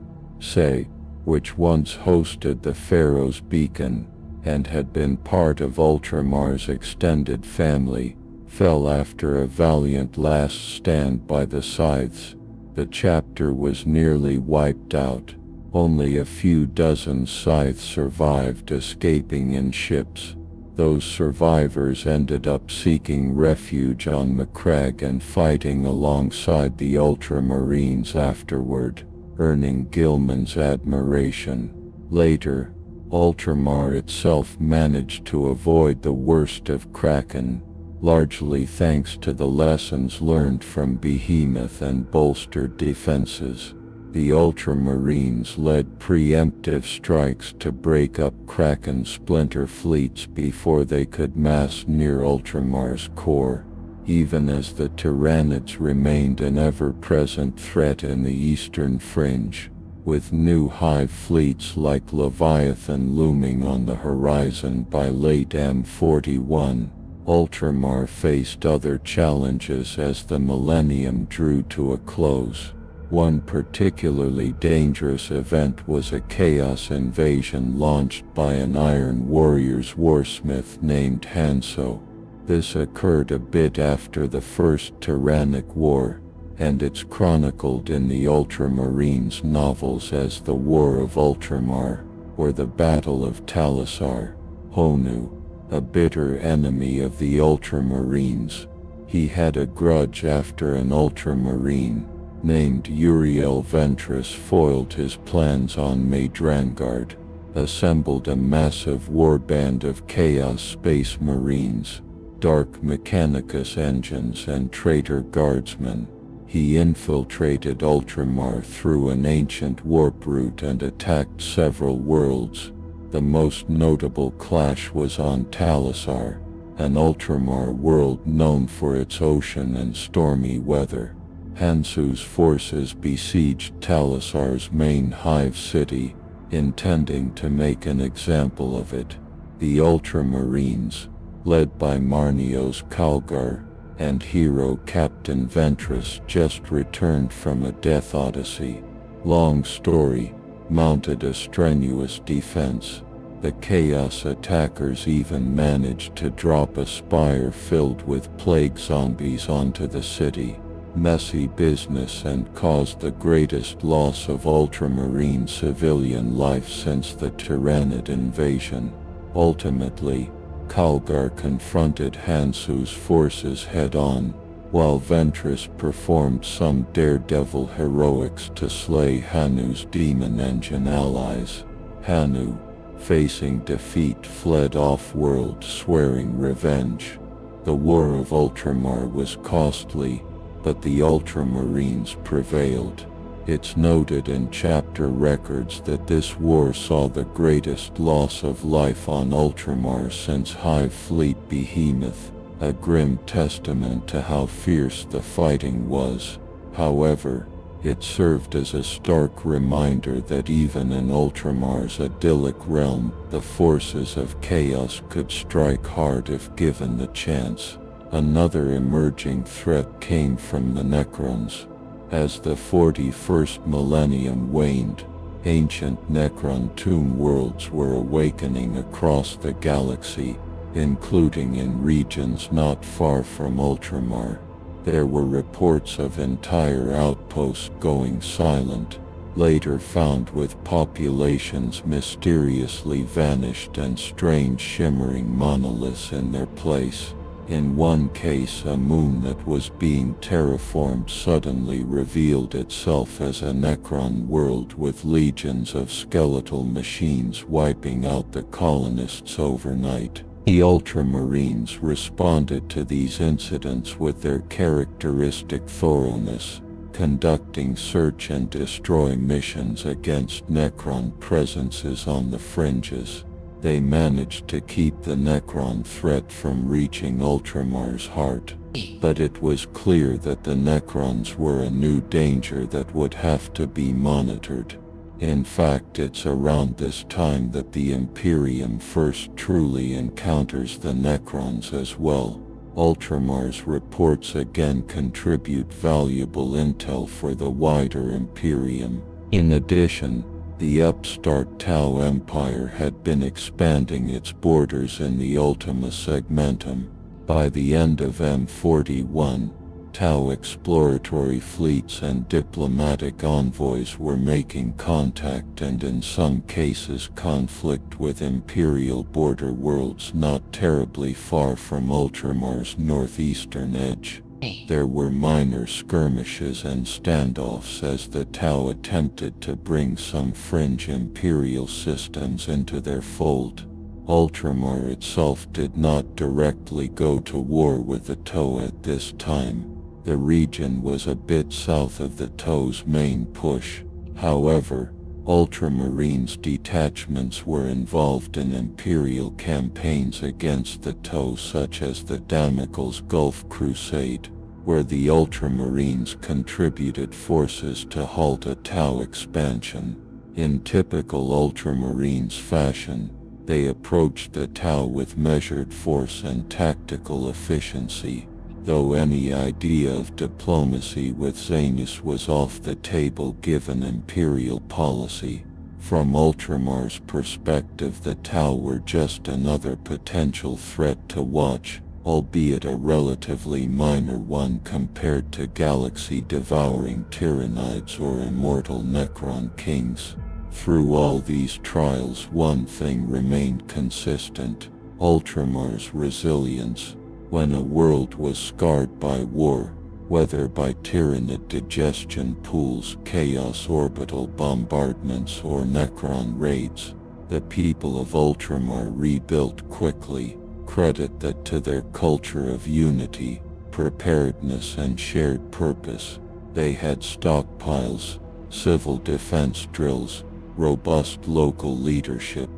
which once hosted the Pharaoh's Beacon and had been part of Ultramar's extended family, fell after a valiant last stand by the Scythes. The chapter was nearly wiped out. Only a few dozen Scythes survived, escaping in ships. Those survivors ended up seeking refuge on Macragge and fighting alongside the Ultramarines afterward, earning Guilliman's admiration. Later, Ultramar itself managed to avoid the worst of Kraken, largely thanks to the lessons learned from Behemoth and bolstered defenses. The Ultramarines led preemptive strikes to break up Kraken splinter fleets before they could mass near Ultramar's core, even as the Tyranids remained an ever-present threat in the eastern fringe, with new hive fleets like Leviathan looming on the horizon by late M41. Ultramar faced other challenges as the millennium drew to a close. One particularly dangerous event was a chaos invasion launched by an Iron Warriors warsmith named Hanso. This occurred a bit after the First Tyrannic War, and it's chronicled in the Ultramarines novels as the War of Ultramar, or the Battle of Talisar. Honu, a bitter enemy of the Ultramarines, he had a grudge after an Ultramarine named Uriel Ventress foiled his plans on Madrangard, assembled a massive warband of Chaos Space Marines, Dark Mechanicus engines and traitor guardsmen. He infiltrated Ultramar through an ancient warp route and attacked several worlds. The most notable clash was on Talisar, an Ultramar world known for its ocean and stormy weather. Hansu's forces besieged Talisar's main hive city, intending to make an example of it. The Ultramarines, led by Marnios Kalgar and hero Captain Ventress, just returned from a death odyssey. Long story, mounted a strenuous defense. The Chaos attackers even managed to drop a spire filled with plague zombies onto the city. Messy business, and caused the greatest loss of Ultramarine civilian life since the Tyranid invasion. Ultimately, Kalgar confronted Hansu's forces head-on, while Ventress performed some daredevil heroics to slay Hanu's demon engine allies. Hanu, facing defeat, fled off-world swearing revenge. The War of Ultramar was costly, but the Ultramarines prevailed. It's noted in chapter records that this war saw the greatest loss of life on Ultramar since Hive Fleet Behemoth, a grim testament to how fierce the fighting was. However,
It served as a stark reminder that even in Ultramar's idyllic realm, the forces of chaos could strike hard if given the chance. Another emerging threat came from the Necrons. As the 41st millennium waned, ancient Necron tomb worlds were awakening across the galaxy, including in regions not far from Ultramar. There were reports of entire outposts going silent, later found with populations mysteriously vanished and strange shimmering monoliths in their place. In one case, a moon that was being terraformed suddenly revealed itself as a Necron world with legions of skeletal machines wiping out the colonists overnight. The Ultramarines responded to these incidents with their characteristic thoroughness, conducting search and destroy missions against Necron presences on the fringes. They managed to keep the Necron threat from reaching Ultramar's heart, but it was clear that the Necrons were a new danger that would have to be monitored. In fact, it's around this time that the Imperium first truly encounters the Necrons as well. Ultramar's reports again contribute valuable intel for the wider Imperium. In addition, the upstart Tau Empire had been expanding its borders in the Ultima Segmentum. By the end of M41, Tau exploratory fleets and diplomatic envoys were making contact and in some cases conflict with Imperial border worlds not terribly far from Ultramar's northeastern edge. There were minor skirmishes and standoffs as the Tau attempted to bring some fringe Imperial systems into their fold. Ultramar itself did not directly go to war with the Tau at this time. The region was a bit south of the Tau's main push. However, Ultramarines detachments were involved in Imperial campaigns against the Tau, such as the Damocles Gulf Crusade, where the Ultramarines contributed forces to halt a Tau expansion. In typical Ultramarines fashion, they approached the Tau with measured force and tactical efficiency, though any idea of diplomacy with Xenius was off the table given Imperial policy. From Ultramar's perspective, the Tau were just another potential threat to watch, albeit a relatively minor one compared to galaxy-devouring Tyrannides or immortal Necron kings. Through all these trials, one thing remained consistent: Ultramar's resilience. When a world was scarred by war, whether by Tyranid digestion pools, chaos orbital bombardments, or Necron raids, the people of Ultramar rebuilt quickly. Credit that to their culture of unity, preparedness, and shared purpose. They had stockpiles, civil defense drills, robust local leadership,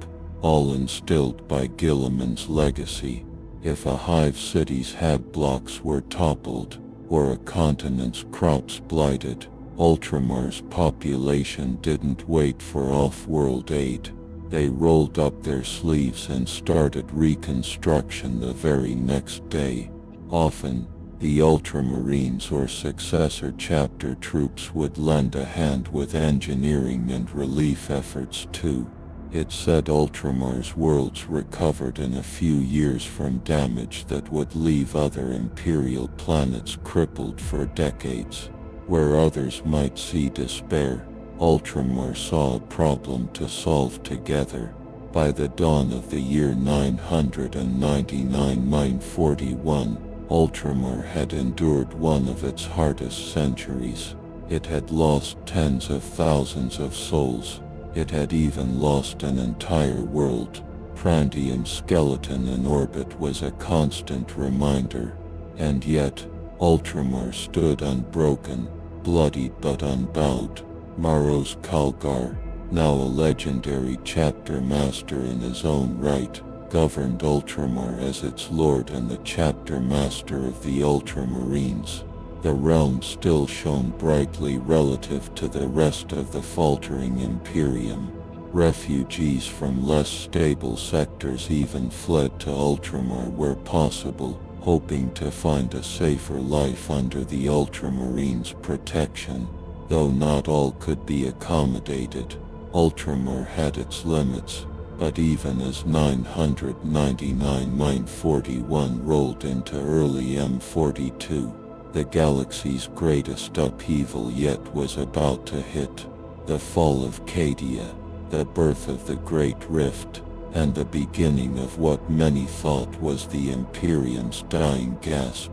all instilled by Guilliman's legacy. If a hive city's hab blocks were toppled, or a continent's crops blighted, Ultramar's population didn't wait for off-world aid. They rolled up their sleeves and started reconstruction the very next day. Often, the Ultramarines or successor chapter troops would lend a hand with engineering and relief efforts too. It said Ultramar's worlds recovered in a few years from damage that would leave other Imperial planets crippled for decades. Where others might see despair, Ultramar saw a problem to solve together. By the dawn of the year 999-941, Ultramar had endured one of its hardest centuries. It had lost tens of thousands of souls. It had even lost an entire world. Prandium's skeleton in orbit was a constant reminder. And yet, Ultramar stood unbroken, bloodied but unbowed. Maros Kalgar, now a legendary chapter master in his own right, governed Ultramar as its lord and the chapter master of the Ultramarines. The realm still shone brightly relative to the rest of the faltering Imperium. Refugees from less stable sectors even fled to Ultramar where possible, hoping to find a safer life under the Ultramarines' protection. Though not all could be accommodated, Ultramar had its limits, but even as 999-41 rolled into early M42, the galaxy's greatest upheaval yet was about to hit. The fall of Cadia, the birth of the Great Rift, and the beginning of what many thought was the Imperium's dying gasp.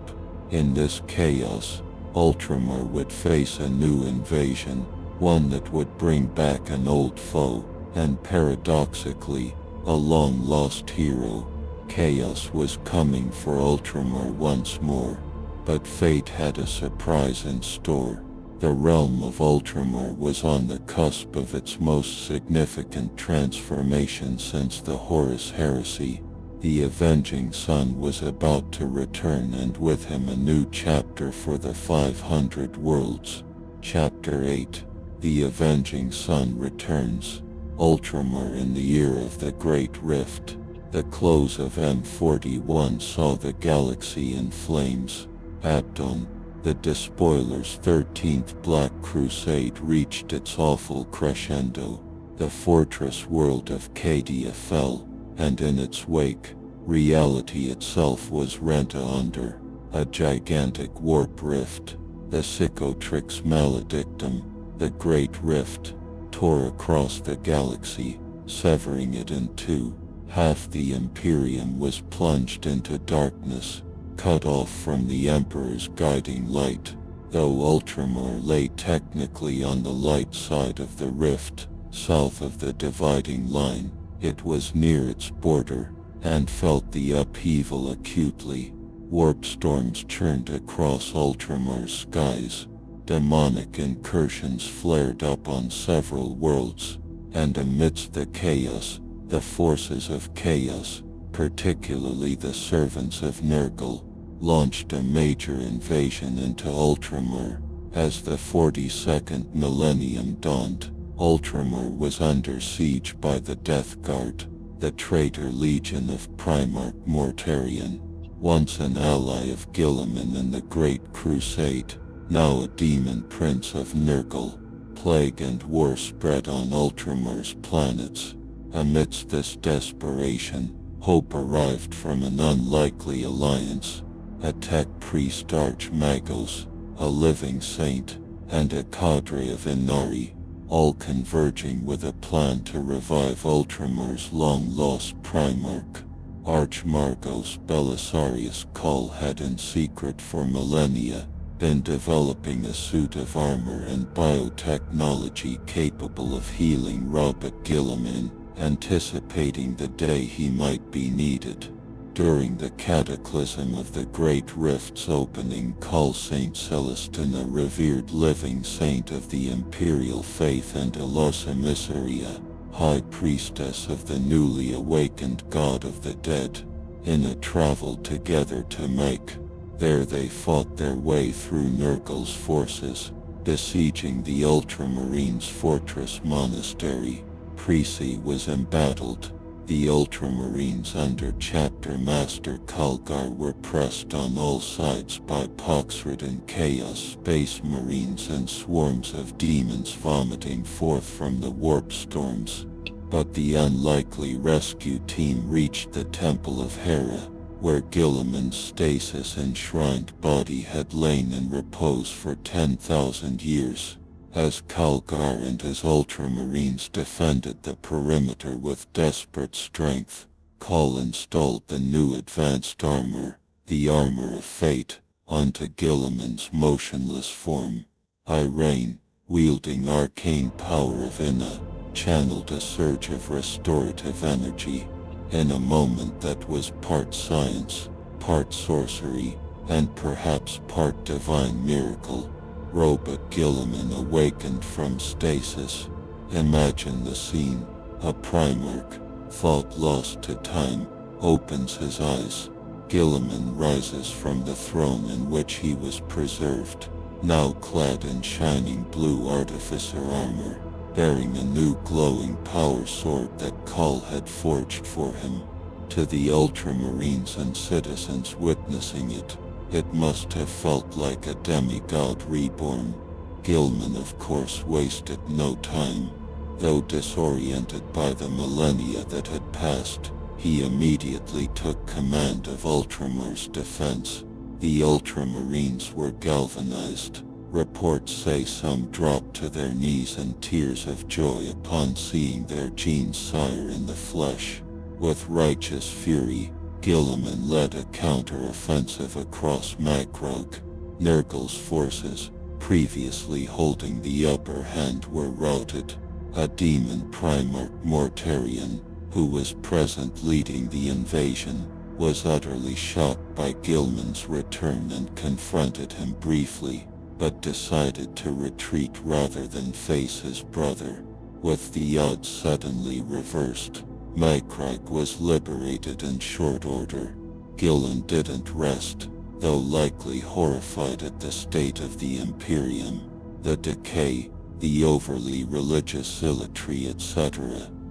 In this chaos, Ultramar would face a new invasion, one that would bring back an old foe, and paradoxically, a long-lost hero. Chaos was coming for Ultramar once more, but fate had a surprise in store. The realm of Ultramar was on the cusp of its most significant transformation since the Horus Heresy. The Avenging Sun was about to return, and with him a new chapter for the 500 worlds. Chapter 8. The Avenging Sun returns. Ultramar in the year of the Great Rift. The close of M41 saw the galaxy in flames. Abdon, the Despoiler's 13th Black Crusade, reached its awful crescendo. The fortress world of Cadia fell, and in its wake, reality itself was rent asunder. A gigantic warp rift, the Cicatrix Maledictum, the Great Rift, tore across the galaxy, severing it in two. Half the Imperium was plunged into darkness, cut off from the Emperor's guiding light. Though Ultramar lay technically on the light side of the rift, south of the dividing line, it was near its border, and felt the upheaval acutely. Warp storms churned across Ultramar's skies. Demonic incursions flared up on several worlds, and amidst the chaos, the forces of chaos, particularly the servants of Nurgle, launched a major invasion into Ultramar. As the 42nd millennium dawned, Ultramar was under siege by the Death Guard, the traitor legion of Primarch Mortarion, once an ally of Guilliman in the Great Crusade, now a demon prince of Nurgle. Plague and war spread on Ultramar's planets. Amidst this desperation, hope arrived from an unlikely alliance. A tech priest Archmagos, a living saint, and a cadre of Inari, all converging with a plan to revive Ultramar's long-lost Primarch. Archmagos Belisarius Kull had in secret for millennia been developing a suit of armor and biotechnology capable of healing Roboute Guilliman, anticipating the day he might be needed. During the cataclysm of the Great Rift's opening, Kull Saint Celestin, a revered living saint of the Imperial faith, and Elos Emissaria, high priestess of the newly awakened god of the dead, in a travel together to Make. There they fought their way through Nurgle's forces, besieging the Ultramarines' fortress monastery. Prisi was embattled. The Ultramarines under Chapter Master Kulgar were pressed on all sides by pox-ridden Chaos Space Marines and swarms of demons vomiting forth from the warp storms. But the unlikely rescue team reached the Temple of Hera, where Guilliman's stasis-enshrined body had lain in repose for 10,000 years. As Kulgar and his Ultramarines defended the perimeter with desperate strength, Kull installed the new advanced armor, the Armor of Fate, onto Guilliman's motionless form. Irene, wielding arcane power of Inna, channeled a surge of restorative energy. In a moment that was part science, part sorcery, and perhaps part divine miracle, Roboute Guilliman awakened from stasis. Imagine the scene. A Primarch, thought lost to time, opens his eyes. Guilliman rises from the throne in which he was preserved, now clad in shining blue artificer armor, bearing a new glowing power sword that Kull had forged for him. To the Ultramarines and citizens witnessing it, it must have felt like a demigod reborn. Guilliman, of course, wasted no time. Though disoriented by the millennia that had passed, he immediately took command of Ultramar's defense. The Ultramarines were galvanized. Reports say some dropped to their knees in tears of joy upon seeing their gene sire in the flesh. With righteous fury, Guilliman led a counter-offensive across Makrug. Nurgle's forces, previously holding the upper hand, were routed. A demon Primarch Mortarion, who was present leading the invasion, was utterly shocked by Guilliman's return and confronted him briefly, but decided to retreat rather than face his brother. With the odds suddenly reversed, Makrug was liberated in short order. Guilliman didn't rest, though likely horrified at the state of the Imperium, the decay, the overly religious zealotry, etc.,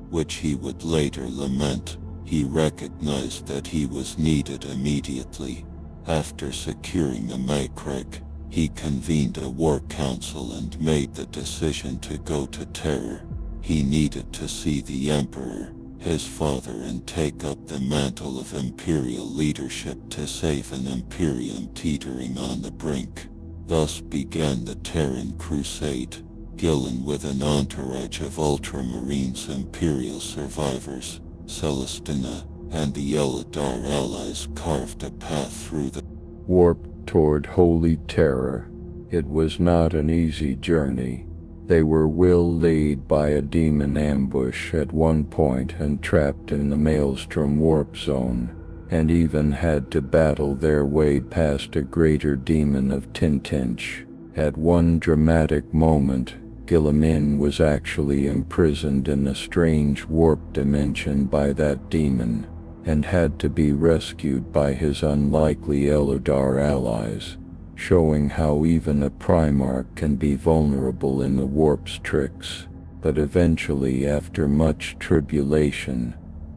which he would later lament. He recognized that he was needed immediately. After securing a Makrug, he convened a war council and made the decision to go to Terra. He needed to see the Emperor, his father, and take up the mantle of Imperial leadership to save an Imperium teetering on the brink. Thus began the Terran Crusade. Guilliman, with an entourage of Ultramarines, Imperial survivors, Celestina, and the Eladar allies, carved a path through the
warp toward Holy Terra. It was not an easy journey. They were waylaid by a demon ambush at one point and trapped in the Maelstrom warp zone, and even had to battle their way past a greater demon of Tintinch. At one dramatic moment, Guilliman was actually imprisoned in a strange warp dimension by that demon, and had to be rescued by his unlikely Eladar allies, showing how even a Primarch can be vulnerable in the warp's tricks. But eventually, after much tribulation,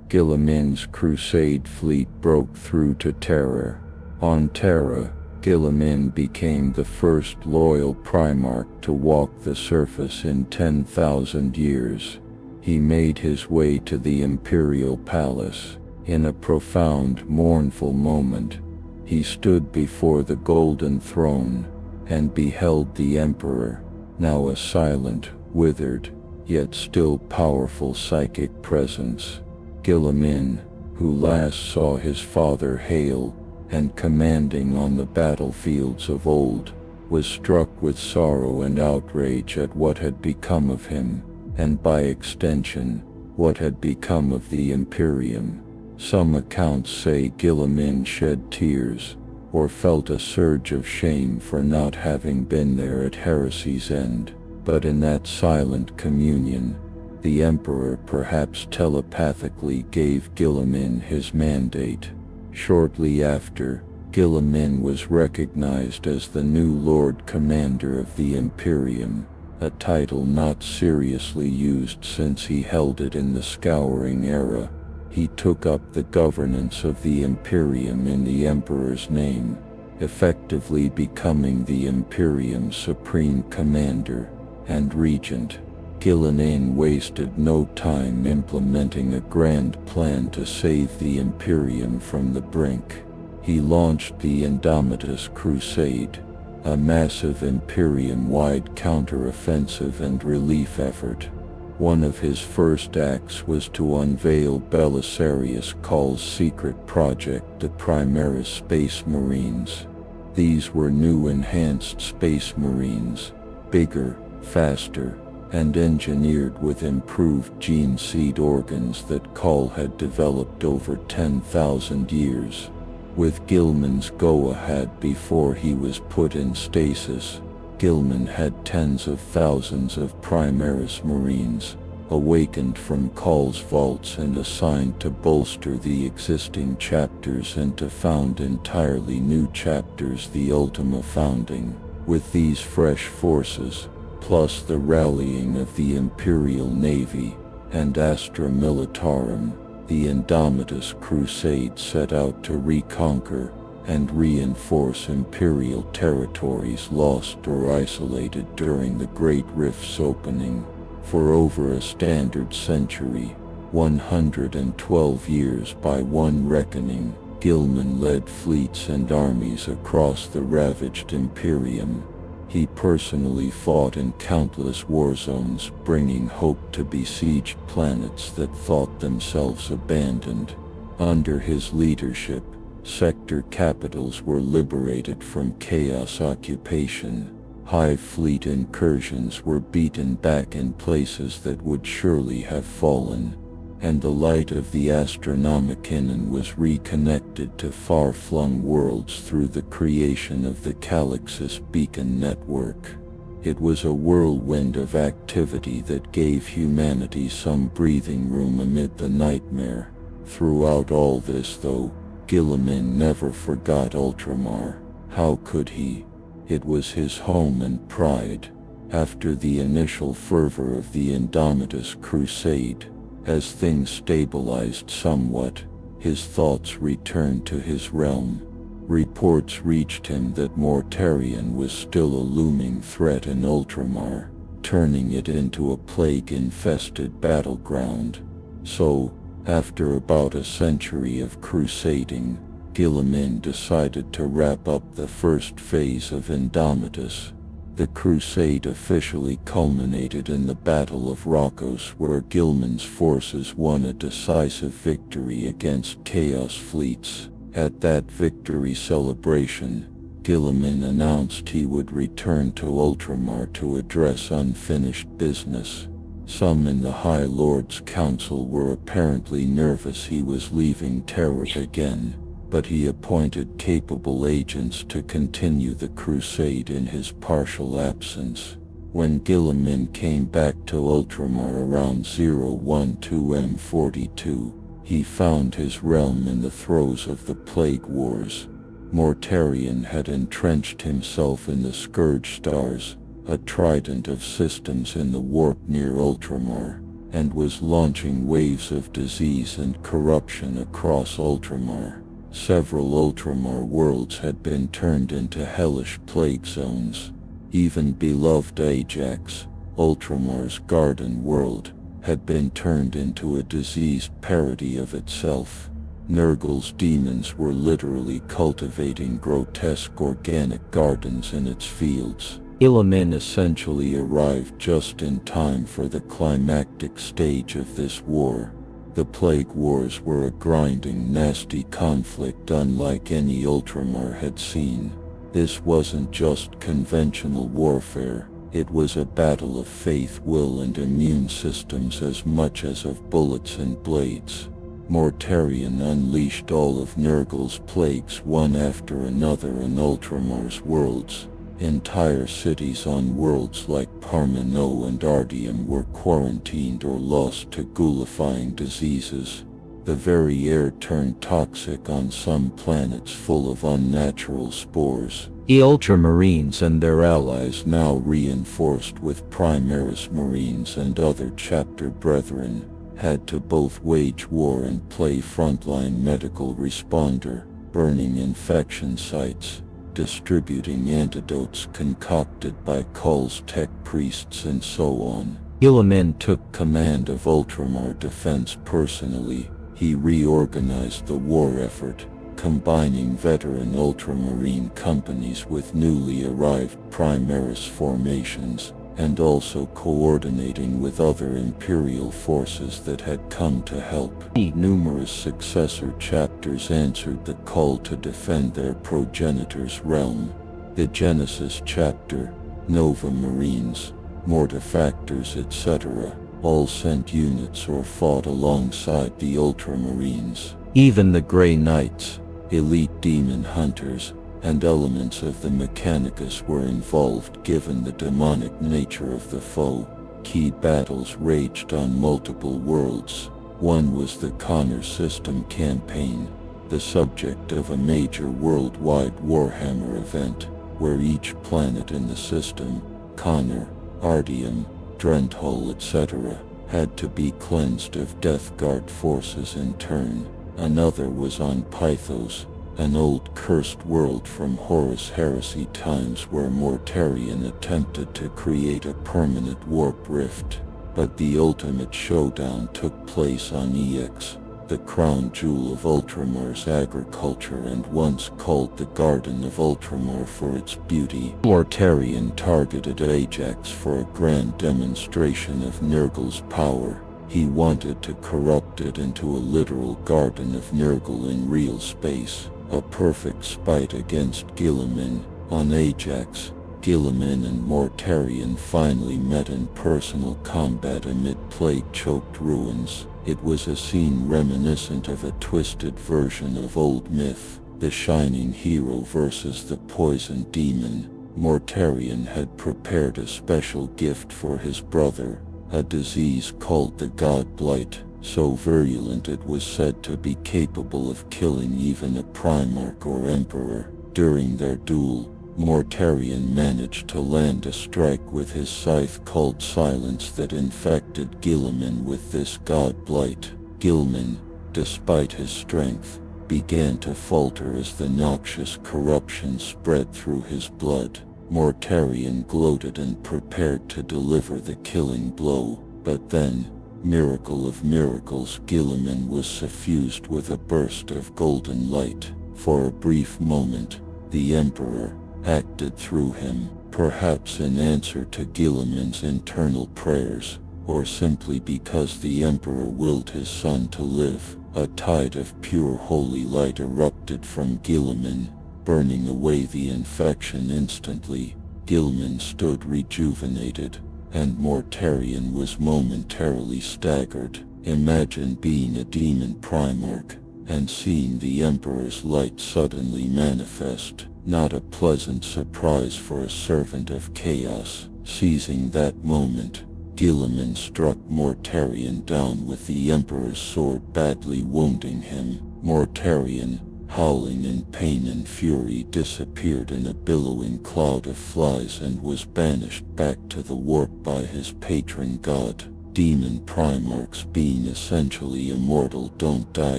Guilliman's crusade fleet broke through to Terra. On Terra, Guilliman became the first loyal Primarch to walk the surface in 10,000 years. He made his way to the Imperial Palace. In a profound, mournful moment, he stood before the Golden Throne and beheld the Emperor, now a silent, withered, yet still powerful psychic presence. Guilliman, who last saw his father hale and commanding on the battlefields of old, was struck with sorrow and outrage at what had become of him, and by extension, what had become of the Imperium. Some accounts say Guilliman shed tears, or felt a surge of shame for not having been there at heresy's end, but in that silent communion, the Emperor perhaps telepathically gave Guilliman his mandate. Shortly after, Guilliman was recognized as the new Lord Commander of the Imperium, a title not seriously used since he held it in the Scouring era. He took up the governance of the Imperium in the Emperor's name, effectively becoming the Imperium's supreme commander and regent. Guilliman wasted no time implementing a grand plan to save the Imperium from the brink. He launched the Indomitus Crusade, a massive Imperium-wide counter-offensive and relief effort. One of his first acts was to unveil Belisarius Kull's secret project, the Primaris Space Marines. These were new enhanced Space Marines, bigger, faster, and engineered with improved gene seed organs that Kull had developed over 10,000 years. With Guilliman's go-ahead before he was put in stasis, Guilliman had tens of thousands of Primaris Marines,
awakened from Call's vaults and assigned to bolster the existing chapters and to found entirely new chapters, the Ultima founding. With these fresh forces, plus the rallying of the Imperial Navy and Astra Militarum, the Indomitus Crusade set out to reconquer and reinforce Imperial territories lost or isolated during the Great Rift's opening. For over a standard century, 112 years by one reckoning, Guilliman led fleets and armies across the ravaged Imperium. He personally fought in countless war zones, bringing hope to besieged planets that thought themselves abandoned. Under his leadership, sector capitals were liberated from chaos occupation. Hive fleet incursions were beaten back in places that would surely have fallen, and the light of the Astronomicon was reconnected to far-flung worlds through the creation of the Calixis Beacon Network. It was a whirlwind of activity that gave humanity some breathing room amid the nightmare. Throughout all this, though, Guilliman never forgot Ultramar. How could he? It was his home and pride. After the initial fervor of the Indomitus Crusade, as things stabilized somewhat, his thoughts returned to his realm. Reports reached him that Mortarion was still a looming threat in Ultramar, turning it into a plague-infested battleground. So, after about a century of crusading, Guilliman decided to wrap up the first phase of Indomitus. The crusade officially culminated in the Battle of Rhokkos, where Guilliman's forces won a decisive victory against Chaos fleets. At that victory celebration, Guilliman announced he would return to Ultramar to address unfinished business. Some in the High Lord's Council were apparently nervous he was leaving Terra again, but he appointed capable agents to continue the crusade in his partial absence. When Guilliman came back to Ultramar around 012M42, he found his realm in the throes of the Plague Wars. Mortarion had entrenched himself in the Scourge Stars, a trident of systems in the warp near Ultramar, and was launching waves of disease and corruption across Ultramar. Several Ultramar worlds had been turned into hellish plague zones. Even beloved Ajax, Ultramar's garden world, had been turned into a diseased parody of itself. Nurgle's demons were literally cultivating grotesque organic gardens in its fields. Guilliman essentially arrived just in time for the climactic stage of this war. The Plague Wars were a grinding, nasty conflict unlike any Ultramar had seen. This wasn't just conventional warfare, it was a battle of faith, will, and immune systems as much as of bullets and blades. Mortarion unleashed all of Nurgle's plagues one after another on Ultramar's worlds. Entire cities on worlds like Parmeno and Ardium were quarantined or lost to ghoulifying diseases. The very air turned toxic on some planets full of unnatural spores. The Ultramarines and their allies, now reinforced with Primaris Marines and other chapter brethren, had to both wage war and play frontline medical responder, burning infection sites, distributing antidotes concocted by Kull's tech priests, and so on. Guilliman took command of Ultramar defense personally. He reorganized the war effort, combining veteran Ultramarine companies with newly arrived Primaris formations, and also coordinating with other Imperial forces that had come to help. Numerous successor chapters answered the call to defend their progenitor's realm. The Genesis chapter, Nova Marines, Mortifactors, etc., all sent units or fought alongside the Ultramarines. Even the Grey Knights, elite demon hunters, and elements of the Mechanicus were involved given the demonic nature of the foe. Key battles raged on multiple worlds. One was the Connor System campaign, the subject of a major worldwide Warhammer event, where each planet in the system, Connor, Artium, Drenthal, etc., had to be cleansed of Death Guard forces in turn. Another was on Pythos, an old cursed world from Horus Heresy times where Mortarion attempted to create a permanent warp rift. But the ultimate showdown took place on Ex, the crown jewel of Ultramar's agriculture and once called the Garden of Ultramar for its beauty. Mortarion targeted Ajax for a grand demonstration of Nurgle's power. He wanted to corrupt it into a literal Garden of Nurgle in real space, a perfect spite against Guilliman. On Ajax, Guilliman and Mortarion finally met in personal combat amid plague-choked ruins. It was a scene reminiscent of a twisted version of old myth, the shining hero versus the poisoned demon. Mortarion had prepared a special gift for his brother, a disease called the God Blight, so virulent it was said to be capable of killing even a Primarch or Emperor. During their duel, Mortarion managed to land a strike with his scythe called Silence that infected Guilliman with this God Blight. Guilliman, despite his strength, began to falter as the noxious corruption spread through his blood. Mortarion gloated and prepared to deliver the killing blow, but then, miracle of miracles, Guilliman was suffused with a burst of golden light. For a brief moment, the Emperor acted through him, perhaps in answer to Guilliman's internal prayers, or simply because the Emperor willed his son to live. A tide of pure holy light erupted from Guilliman, burning away the infection instantly. Guilliman stood rejuvenated, and Mortarion was momentarily staggered. Imagine being a demon Primarch, and seeing the Emperor's light suddenly manifest. Not a pleasant surprise for a servant of chaos. Seizing that moment, Guilliman struck Mortarion down with the Emperor's sword, badly wounding him. Mortarion, howling in pain and fury, disappeared in a billowing cloud of flies and was banished back to the warp by his patron god. Demon Primarchs, being essentially immortal, don't die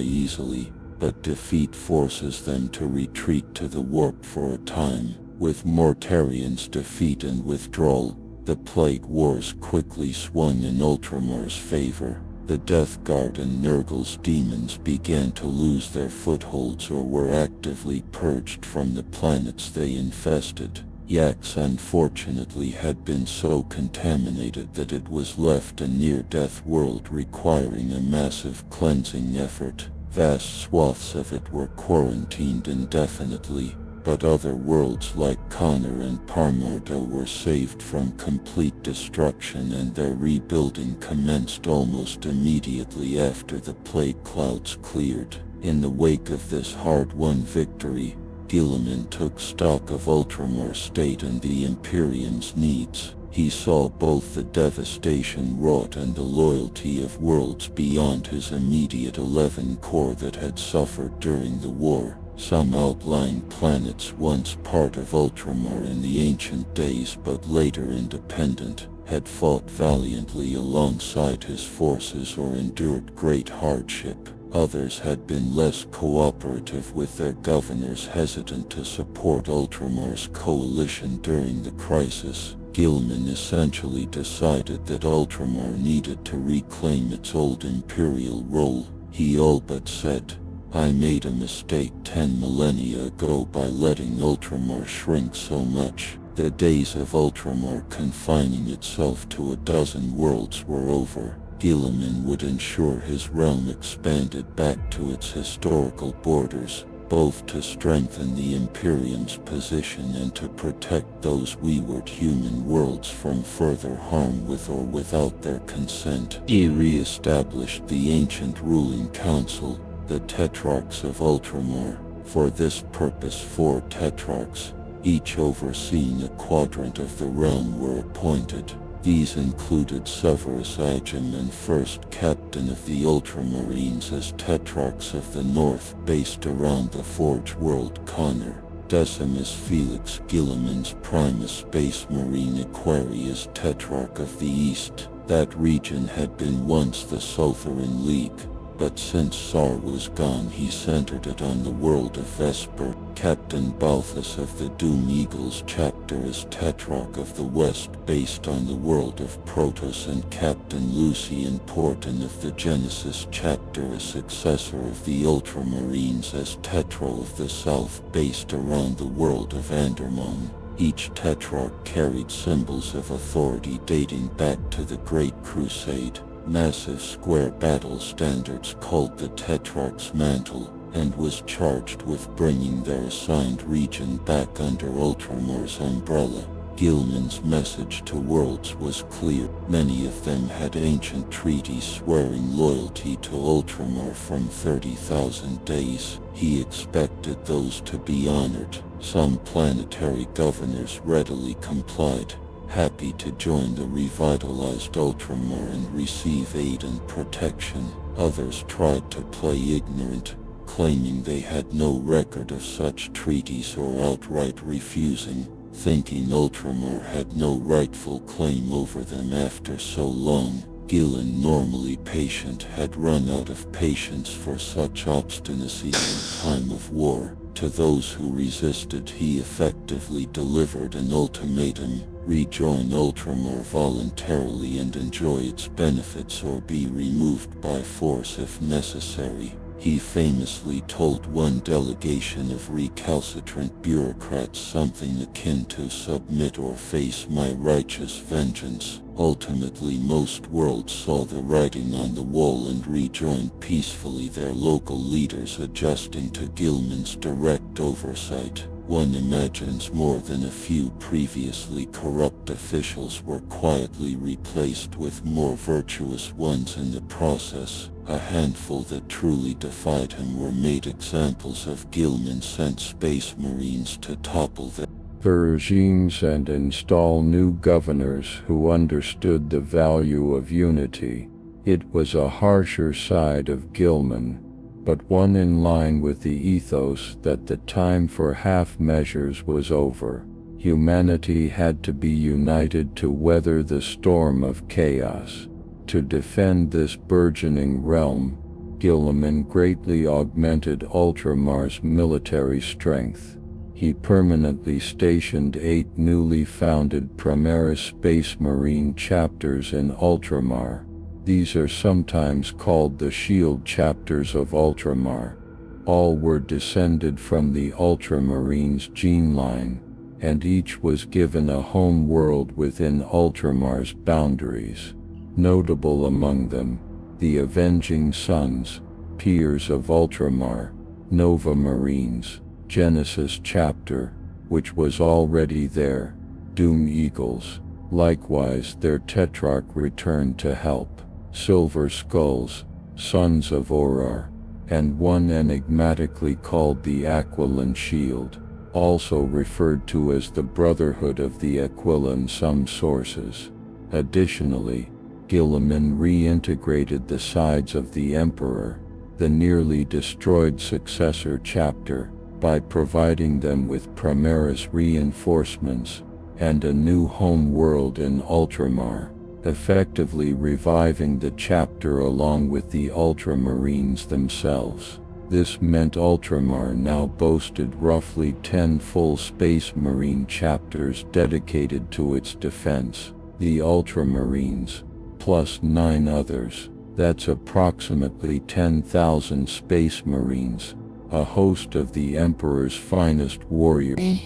easily, but defeat forces them to retreat to the warp for a time. With Mortarion's defeat and withdrawal, the Plague Wars quickly swung in Ultramar's favor. The Death Guard and Nurgle's demons began to lose their footholds or were actively purged from the planets they infested. Yax unfortunately had been so contaminated that it was left a near-death world requiring a massive cleansing effort. Vast swaths of it were quarantined indefinitely, but other worlds like Connor and Parmardo were saved from complete destruction, and their rebuilding commenced almost immediately after the plague clouds cleared. In the wake of this hard-won victory, Guilliman took stock of Ultramar's state and the Imperium's needs. He saw both the devastation wrought and the loyalty of worlds beyond his immediate 11 core that had suffered during the war. Some outlying planets, once part of Ultramar in the ancient days but later independent, had fought valiantly alongside his forces or endured great hardship. Others had been less cooperative, with their governors hesitant to support Ultramar's coalition during the crisis. Guilliman essentially decided that Ultramar needed to reclaim its old imperial role. He all but said, "I made a mistake 10 millennia ago by letting Ultramar shrink so much." The days of Ultramar confining itself to a dozen worlds were over. Guilliman would ensure his realm expanded back to its historical borders, both to strengthen the Imperium's position and to protect those wayward human worlds from further harm with or without their consent. He re-established the ancient ruling council, the Tetrarchs of Ultramar. For this purpose 4 Tetrarchs, each overseeing a quadrant of the realm, were appointed. These included Severus Agem and first captain of the Ultramarines as Tetrarchs of the North based around the Forge World Connor, Decimus Felix Guilliman's Primus Space Marine Equerry as Tetrarch of the East. That region had been once the Southern League, but since Sar was gone he centered it on the world of Vesper. Captain Balthus of the Doom Eagles chapter as Tetrarch of the West based on the world of Protoss, and Captain Lucian Porton of the Genesis chapter as successor of the Ultramarines as Tetro of the South based around the world of Andermon. Each Tetrarch carried symbols of authority dating back to the Great Crusade, massive square battle standards called the Tetrarch's Mantle, and was charged with bringing their assigned region back under Ultramar's umbrella. Guilliman's message to worlds was clear. Many of them had ancient treaties swearing loyalty to Ultramar from 30,000 days. He expected those to be honored. Some planetary governors readily complied, happy to join the revitalized Ultramar and receive aid and protection. Others tried to play ignorant, claiming they had no record of such treaties or outright refusing, thinking Ultramar had no rightful claim over them after so long. Guilliman, normally patient, had run out of patience for such obstinacy in time of war. To those who resisted he effectively delivered an ultimatum: rejoin Ultramar voluntarily and enjoy its benefits, or be removed by force if necessary. He famously told one delegation of recalcitrant bureaucrats something akin to "submit or face my righteous vengeance." Ultimately, most worlds saw the writing on the wall and rejoined peacefully, their local leaders adjusting to Guilliman's direct oversight. One imagines more than a few previously corrupt officials were quietly replaced with more virtuous ones in the process. A handful that truly defied him were made examples of. Guilliman sent Space Marines to topple the
regimes and install new governors who understood the value of unity. It was a harsher side of Guilliman, but one in line with the ethos that the time for half measures was over. Humanity had to be united to weather the storm of chaos. To defend this burgeoning realm, Guilliman greatly augmented Ultramar's military strength. He permanently stationed 8 newly founded Primaris Space Marine chapters in Ultramar. These are sometimes called the Shield Chapters of Ultramar. All were descended from the Ultramarines gene line, and each was given a home world within Ultramar's boundaries. Notable among them, the Avenging Sons, peers of Ultramar, Nova Marines, Genesis Chapter, which was already there, Doom Eagles, likewise their Tetrarch returned to help, Silver Skulls, Sons of Orar, and one enigmatically called the Aquilan Shield, also referred to as the Brotherhood of the Aquila in some sources. Additionally, Guilliman reintegrated the sides of the Emperor, the nearly destroyed successor chapter, by providing them with Primaris reinforcements and a new home world in Ultramar, effectively reviving the chapter along with the Ultramarines themselves. This meant Ultramar now boasted roughly 10 full Space Marine chapters dedicated to its defense. The Ultramarines, plus 9 others, that's approximately 10,000 Space Marines, a host of the Emperor's finest warriors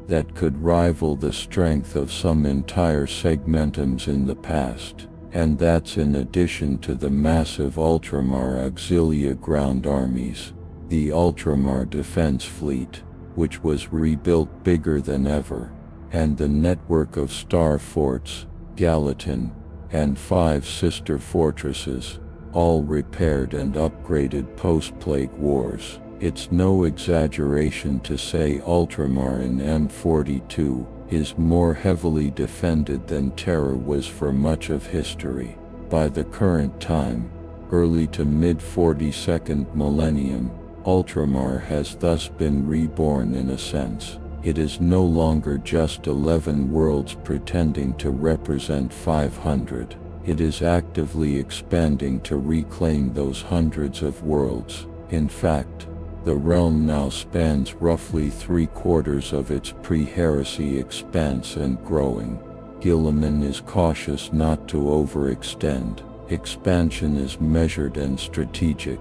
that could rival the strength of some entire segmentums in the past. And that's in addition to the massive Ultramar Auxilia ground armies, the Ultramar Defense Fleet, which was rebuilt bigger than ever, and the network of star forts, Gallatin, and 5 sister fortresses, all repaired and upgraded post-Plague Wars. It's no exaggeration to say Ultramar in M42 is more heavily defended than Terra was for much of history. By the current time, early to mid-42nd millennium, Ultramar has thus been reborn in a sense. It is no longer just 11 worlds pretending to represent 500. It is actively expanding to reclaim those hundreds of worlds. In fact, the realm now spans roughly 3/4 of its pre-heresy expanse and growing. Guilliman is cautious not to overextend. Expansion is measured and strategic,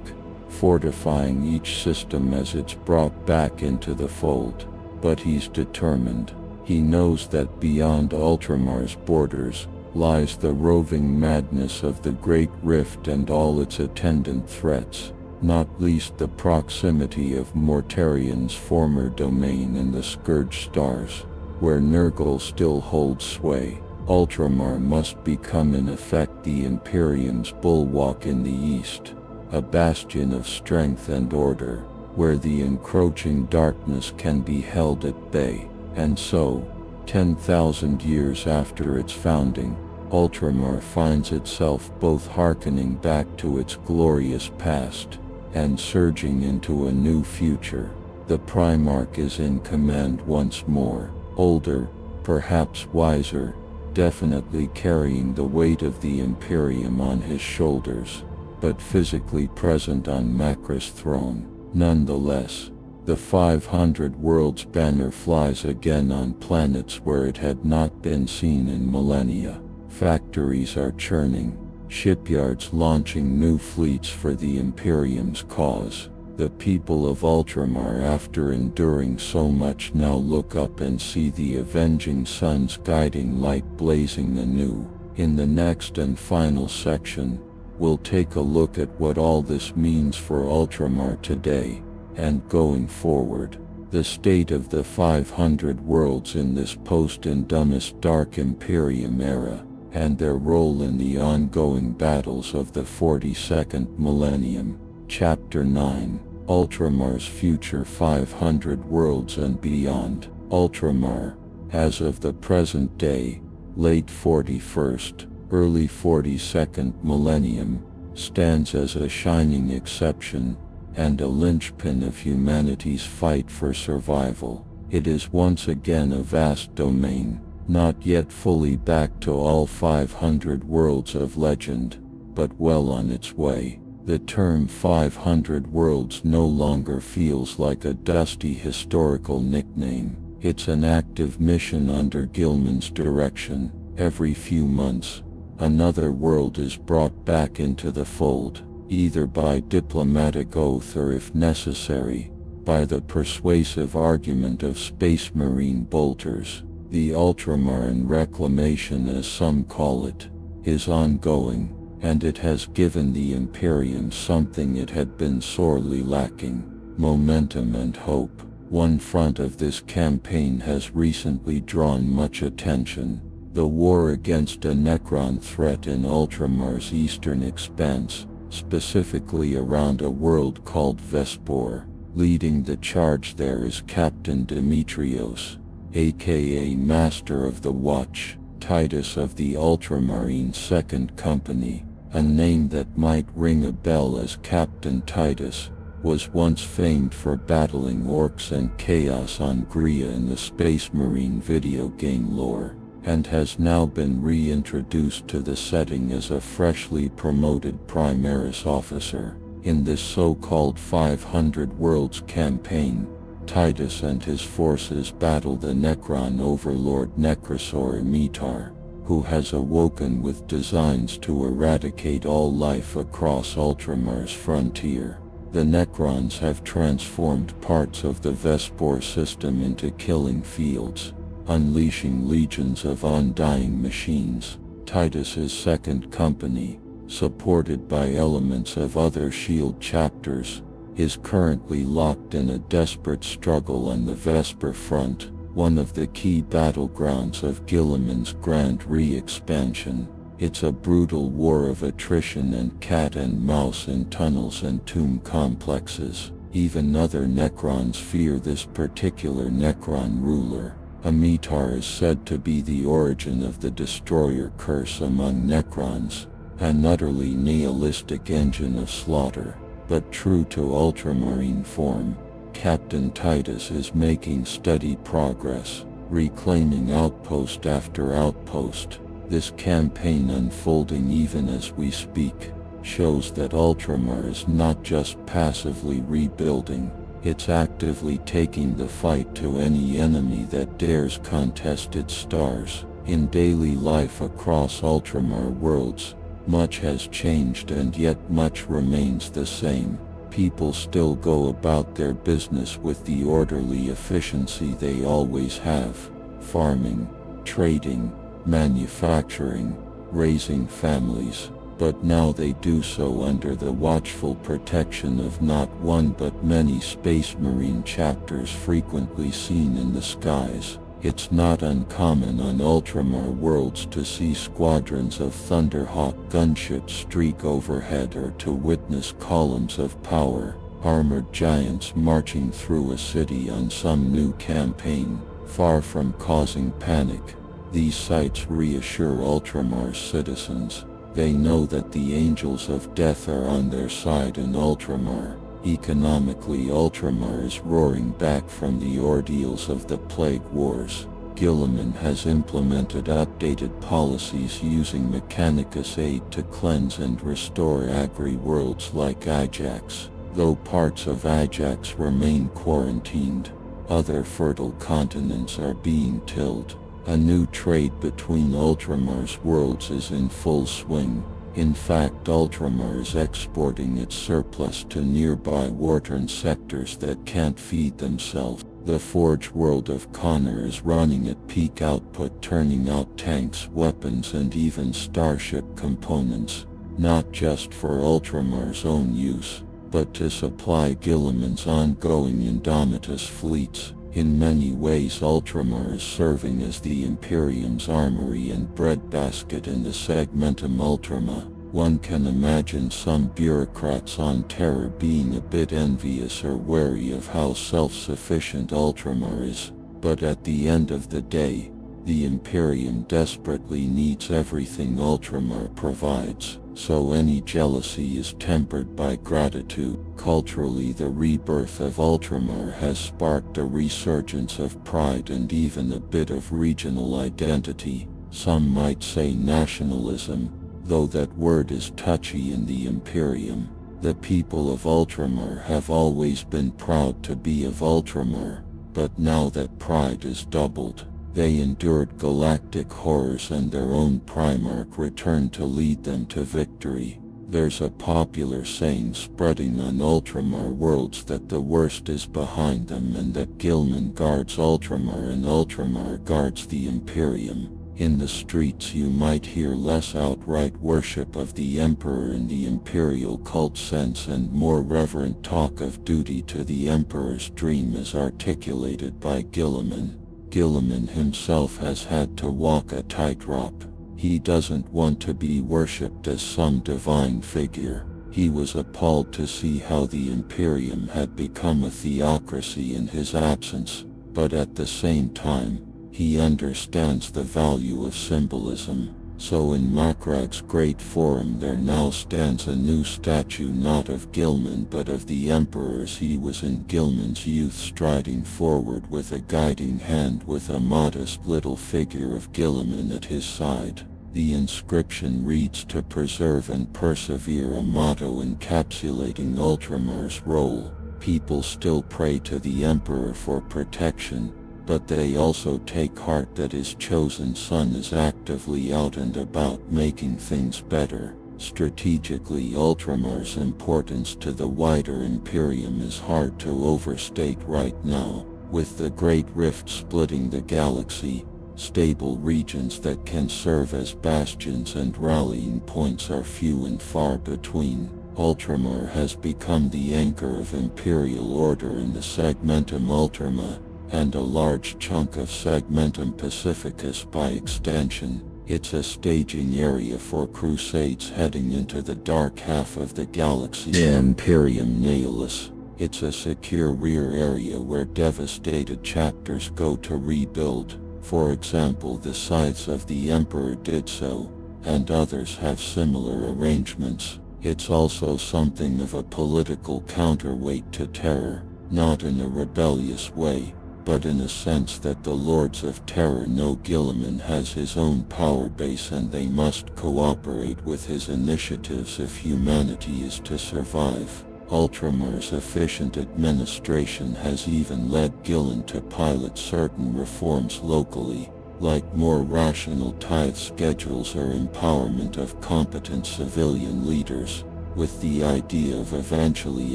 fortifying each system as it's brought back into the fold. But he's determined. He knows that beyond Ultramar's borders lies the roving madness of the Great Rift and all its attendant threats, not least the proximity of Mortarian's former domain in the Scourge Stars, where Nurgle still holds sway. Ultramar must become in effect the Imperium's bulwark in the east, a bastion of strength and order, where the encroaching darkness can be held at bay. And so, 10,000 years after its founding, Ultramar finds itself both hearkening back to its glorious past and surging into a new future. The Primarch is in command once more, older, perhaps wiser, definitely carrying the weight of the Imperium on his shoulders, but physically present on Makra's throne. Nonetheless, the 500 Worlds banner flies again on planets where it had not been seen in millennia. Factories are churning, shipyards launching new fleets for the Imperium's cause. The people of Ultramar, after enduring so much, now look up and see the avenging sun's guiding light blazing anew. In the next and final section, we'll take a look at what all this means for Ultramar today and going forward. The state of the 500 worlds in this post-Indumus Dark Imperium era, and their role in the ongoing battles of the 42nd millennium. Chapter 9. Ultramar's future 500 worlds and beyond. Ultramar, as of the present day, late 41st, early 42nd millennium, stands as a shining exception and a linchpin of humanity's fight for survival. It is once again a vast domain, not yet fully back to all 500 worlds of legend, but well on its way. The term 500 worlds no longer feels like a dusty historical nickname. It's an active mission under Guilliman's direction. Every few months, another world is brought back into the fold, either by diplomatic oath or, if necessary, by the persuasive argument of Space Marine bolters. The Ultramaran reclamation, as some call it, is ongoing, and it has given the Imperium something it had been sorely lacking: momentum and hope. One front of this campaign has recently drawn much attention: the war against a Necron threat in Ultramar's eastern expanse, specifically around a world called Vespor. Leading the charge there is Captain Demetrios, aka Master of the Watch, Titus of the Ultramarine Second Company. A name that might ring a bell, as Captain Titus was once famed for battling orcs and chaos on Gria in the Space Marine video game lore, and has now been reintroduced to the setting as a freshly promoted Primaris officer. In this so-called 500 Worlds campaign, Titus and his forces battle the Necron overlord Necrosor Imitar, who has awoken with designs to eradicate all life across Ultramar's frontier. The Necrons have transformed parts of the Vespor system into killing fields, unleashing legions of undying machines. Titus's Second Company, supported by elements of other SHIELD chapters, is currently locked in a desperate struggle on the Vesper front, one of the key battlegrounds of Guilliman's grand re-expansion. It's a brutal war of attrition and cat and mouse in tunnels and tomb complexes. Even other Necrons fear this particular Necron ruler,
A meteor is said to be the origin of the destroyer curse among Necrons, an utterly nihilistic engine of slaughter. But true to ultramarine form, Captain Titus is making steady progress, reclaiming outpost after outpost. This campaign, unfolding even as we speak, shows that Ultramar is not just passively rebuilding, it's actively taking the fight to any enemy that dares contest its stars. In daily life across Ultramar worlds, much has changed and yet much remains the same. People still go about their business with the orderly efficiency they always have, farming, trading, manufacturing, raising families, but now they do so under the watchful protection of not one but many space marine chapters frequently seen in the skies. It's not uncommon on Ultramar worlds to see squadrons of Thunderhawk gunships streak overhead, or to witness columns of power, armored giants marching through a city on some new campaign. Far from causing panic, these sights reassure Ultramar's citizens. They know that the angels of death are on their side in Ultramar. Economically, Ultramar is roaring back from the ordeals of the Plague Wars. Guilliman has implemented updated policies using Mechanicus aid to cleanse and restore agri-worlds like Ajax. Though parts of Ajax remain quarantined, other fertile continents are being tilled. A new trade between Ultramar's worlds is in full swing. In fact, Ultramar is exporting its surplus to nearby Wartorn sectors that can't feed themselves. The Forge world of Connor is running at peak output, turning out tanks, weapons, and even starship components, not just for Ultramar's own use, but to supply Guilliman's ongoing Indomitus fleets. In many ways, Ultramar is serving as the Imperium's armory and breadbasket in the Segmentum Ultima. One can imagine some bureaucrats on Terra being a bit envious or wary of how self-sufficient Ultramar is, but at the end of the day, the Imperium desperately needs everything Ultramar provides, so any jealousy is tempered by gratitude. Culturally, the rebirth of Ultramar has sparked a resurgence of pride and even a bit of regional identity. Some might say nationalism, though that word is touchy in the Imperium. The people of Ultramar have always been proud to be of Ultramar, but now that pride is doubled. They endured galactic horrors and their own Primarch returned to lead them to victory. There's a popular saying spreading on Ultramar worlds that the worst is behind them and that Guilliman guards Ultramar and Ultramar guards the Imperium. In the streets you might hear less outright worship of the Emperor in the Imperial cult sense and more reverent talk of duty to the Emperor's dream as articulated by Guilliman. Guilliman himself has had to walk a tightrope. He doesn't want to be worshipped as some divine figure. He was appalled to see how the Imperium had become a theocracy in his absence, but at the same time, he understands the value of symbolism. So in Makrag's Great Forum there now stands a new statue not of Guilliman but of the Emperor as he was in Guilliman's youth, striding forward with a guiding hand with a modest little figure of Guilliman at his side. The inscription reads "To preserve and persevere," a motto encapsulating Ultramar's role. People still pray to the Emperor for protection, but they also take heart that his chosen son is actively out and about making things better. Strategically, Ultramar's importance to the wider Imperium is hard to overstate right now. With the Great Rift splitting the galaxy, stable regions that can serve as bastions and rallying points are few and far between. Ultramar has become the anchor of Imperial order in the Segmentum Ultima, and a large chunk of Segmentum Pacificus by extension. It's a staging area for crusades heading into the dark half of the galaxy. The Imperium Nihilus, It's a secure rear area where devastated chapters go to rebuild. For example, the Scythes of the Emperor did so, and others have similar arrangements. It's also something of a political counterweight to Terra, not in a rebellious way, but in a sense that the Lords of Terra know Guilliman has his own power base and they must cooperate with his initiatives if humanity is to survive. Ultramar's efficient administration has even led Guilliman to pilot certain reforms locally, like more rational tithe schedules or empowerment of competent civilian leaders, with the idea of eventually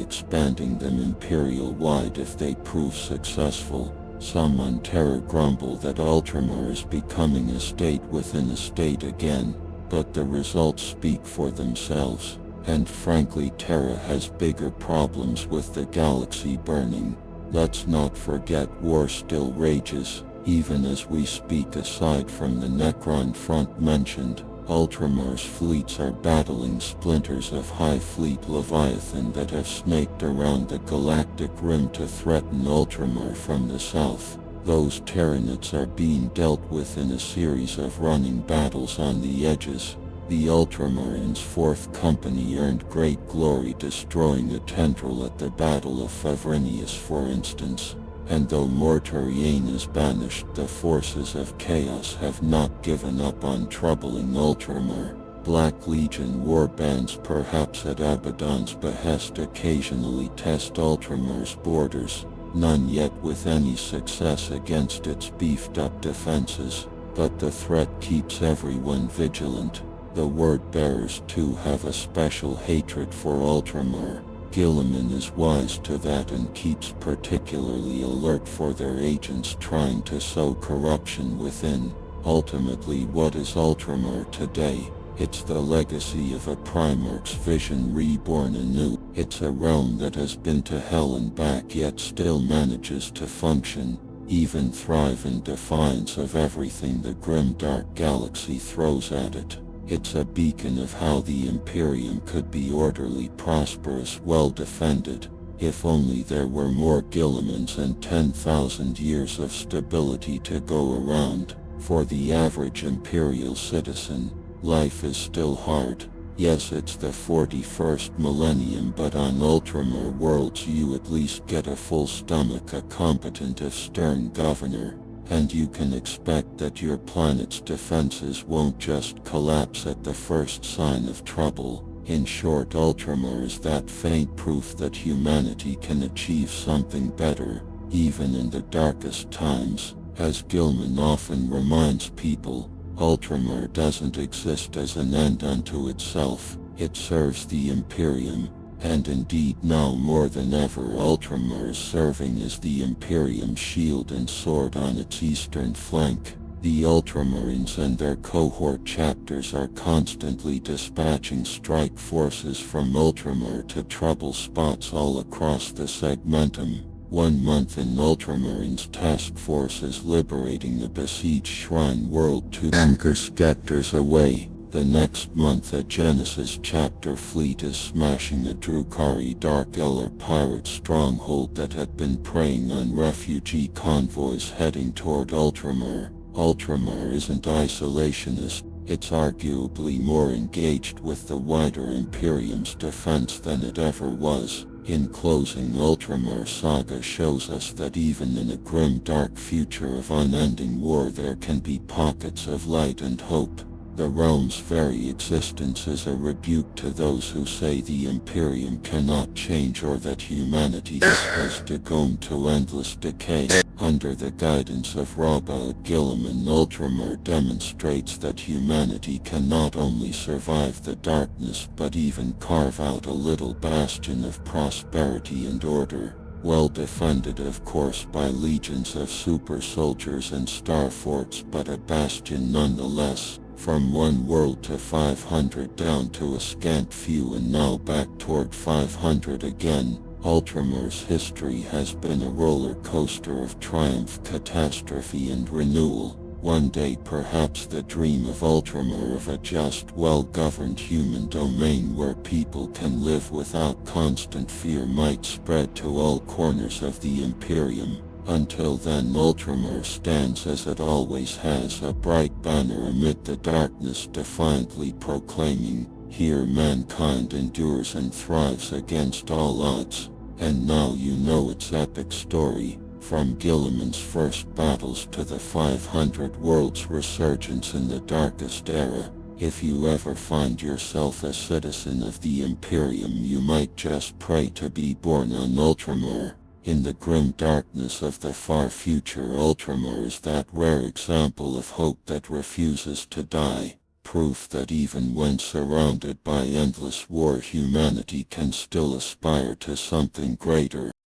expanding them imperial-wide if they prove successful. Some on Terra grumble that Ultramar is becoming a state within a state again, but the results speak for themselves, and frankly Terra has bigger problems with the galaxy burning. Let's not forget war still rages, even as we speak. Aside from the Necron front mentioned, Ultramar's fleets are battling splinters of High Fleet Leviathan that have snaked around the galactic rim to threaten Ultramar from the south. Those Terranids are being dealt with in a series of running battles on the edges. The Ultramarines' 4th Company earned great glory destroying a tendril at the Battle of Favrinius, for instance. And though Mortariane is banished, the forces of Chaos have not given up on troubling Ultramar. Black Legion warbands, perhaps at Abaddon's behest, occasionally test Ultramar's borders, none yet with any success against its beefed-up defenses, but the threat keeps everyone vigilant. The Word-bearers too have a special hatred for Ultramar. Guilliman is wise to that and keeps particularly alert for their agents trying to sow corruption within. Ultimately, what is Ultramar today? It's the legacy of a Primarch's vision reborn anew. It's a realm that has been to hell and back yet still manages to function, even thrive in defiance of everything the grimdark galaxy throws at it. It's a beacon of how the Imperium could be orderly, prosperous, well defended, if only there were more Guillimans and 10,000 years of stability to go around. For the average Imperial citizen, life is still hard. Yes, it's the 41st millennium, but on Ultramar worlds you at least get a full stomach, a competent if stern governor, and you can expect that your planet's defenses won't just collapse at the first sign of trouble. In short, Ultramar is that faint proof that humanity can achieve something better, even in the darkest times. As Guilliman often reminds people, Ultramar doesn't exist as an end unto itself. It serves the Imperium, and indeed now more than ever Ultramar is serving as the Imperium's shield and sword on its eastern flank. The Ultramarines and their cohort chapters are constantly dispatching strike forces from Ultramar to trouble spots all across the segmentum. 1 month in Ultramarines task forces liberating the besieged Shrine World to anchor Skectors away. The next month a Genesis chapter fleet is smashing a Drukhari Dark Elder pirate stronghold that had been preying on refugee convoys heading toward Ultramar. Ultramar isn't isolationist, it's arguably more engaged with the wider Imperium's defense than it ever was. In closing, Ultramar Saga shows us that even in a grim dark future of unending war there can be pockets of light and hope. The realm's very existence is a rebuke to those who say the Imperium cannot change or that humanity is doomed to endless decay. Under the guidance of Roboute Guilliman, Ultramar demonstrates that humanity can not only survive the darkness but even carve out a little bastion of prosperity and order. Well defended of course by legions of super soldiers and star forts, but a bastion nonetheless. From 1 world to 500 down to a scant few and now back toward 500 again. Ultramar's history has been a roller coaster of triumph, catastrophe and renewal. One day perhaps the dream of Ultramar of a just, well-governed human domain where people can live without constant fear might spread to all corners of the Imperium. Until then, Ultramar stands as it always has, a bright banner amid the darkness, defiantly proclaiming, "Here mankind endures and thrives against all odds." And now you know its epic story, from Guilliman's first battles to the 500 worlds resurgence in the darkest era. If you ever find yourself a citizen of the Imperium, you might just pray to be born on Ultramar. In the grim darkness of the far future, Ultramar is that rare example of hope that refuses to die, proof that even when surrounded by endless war, humanity can still aspire to something greater.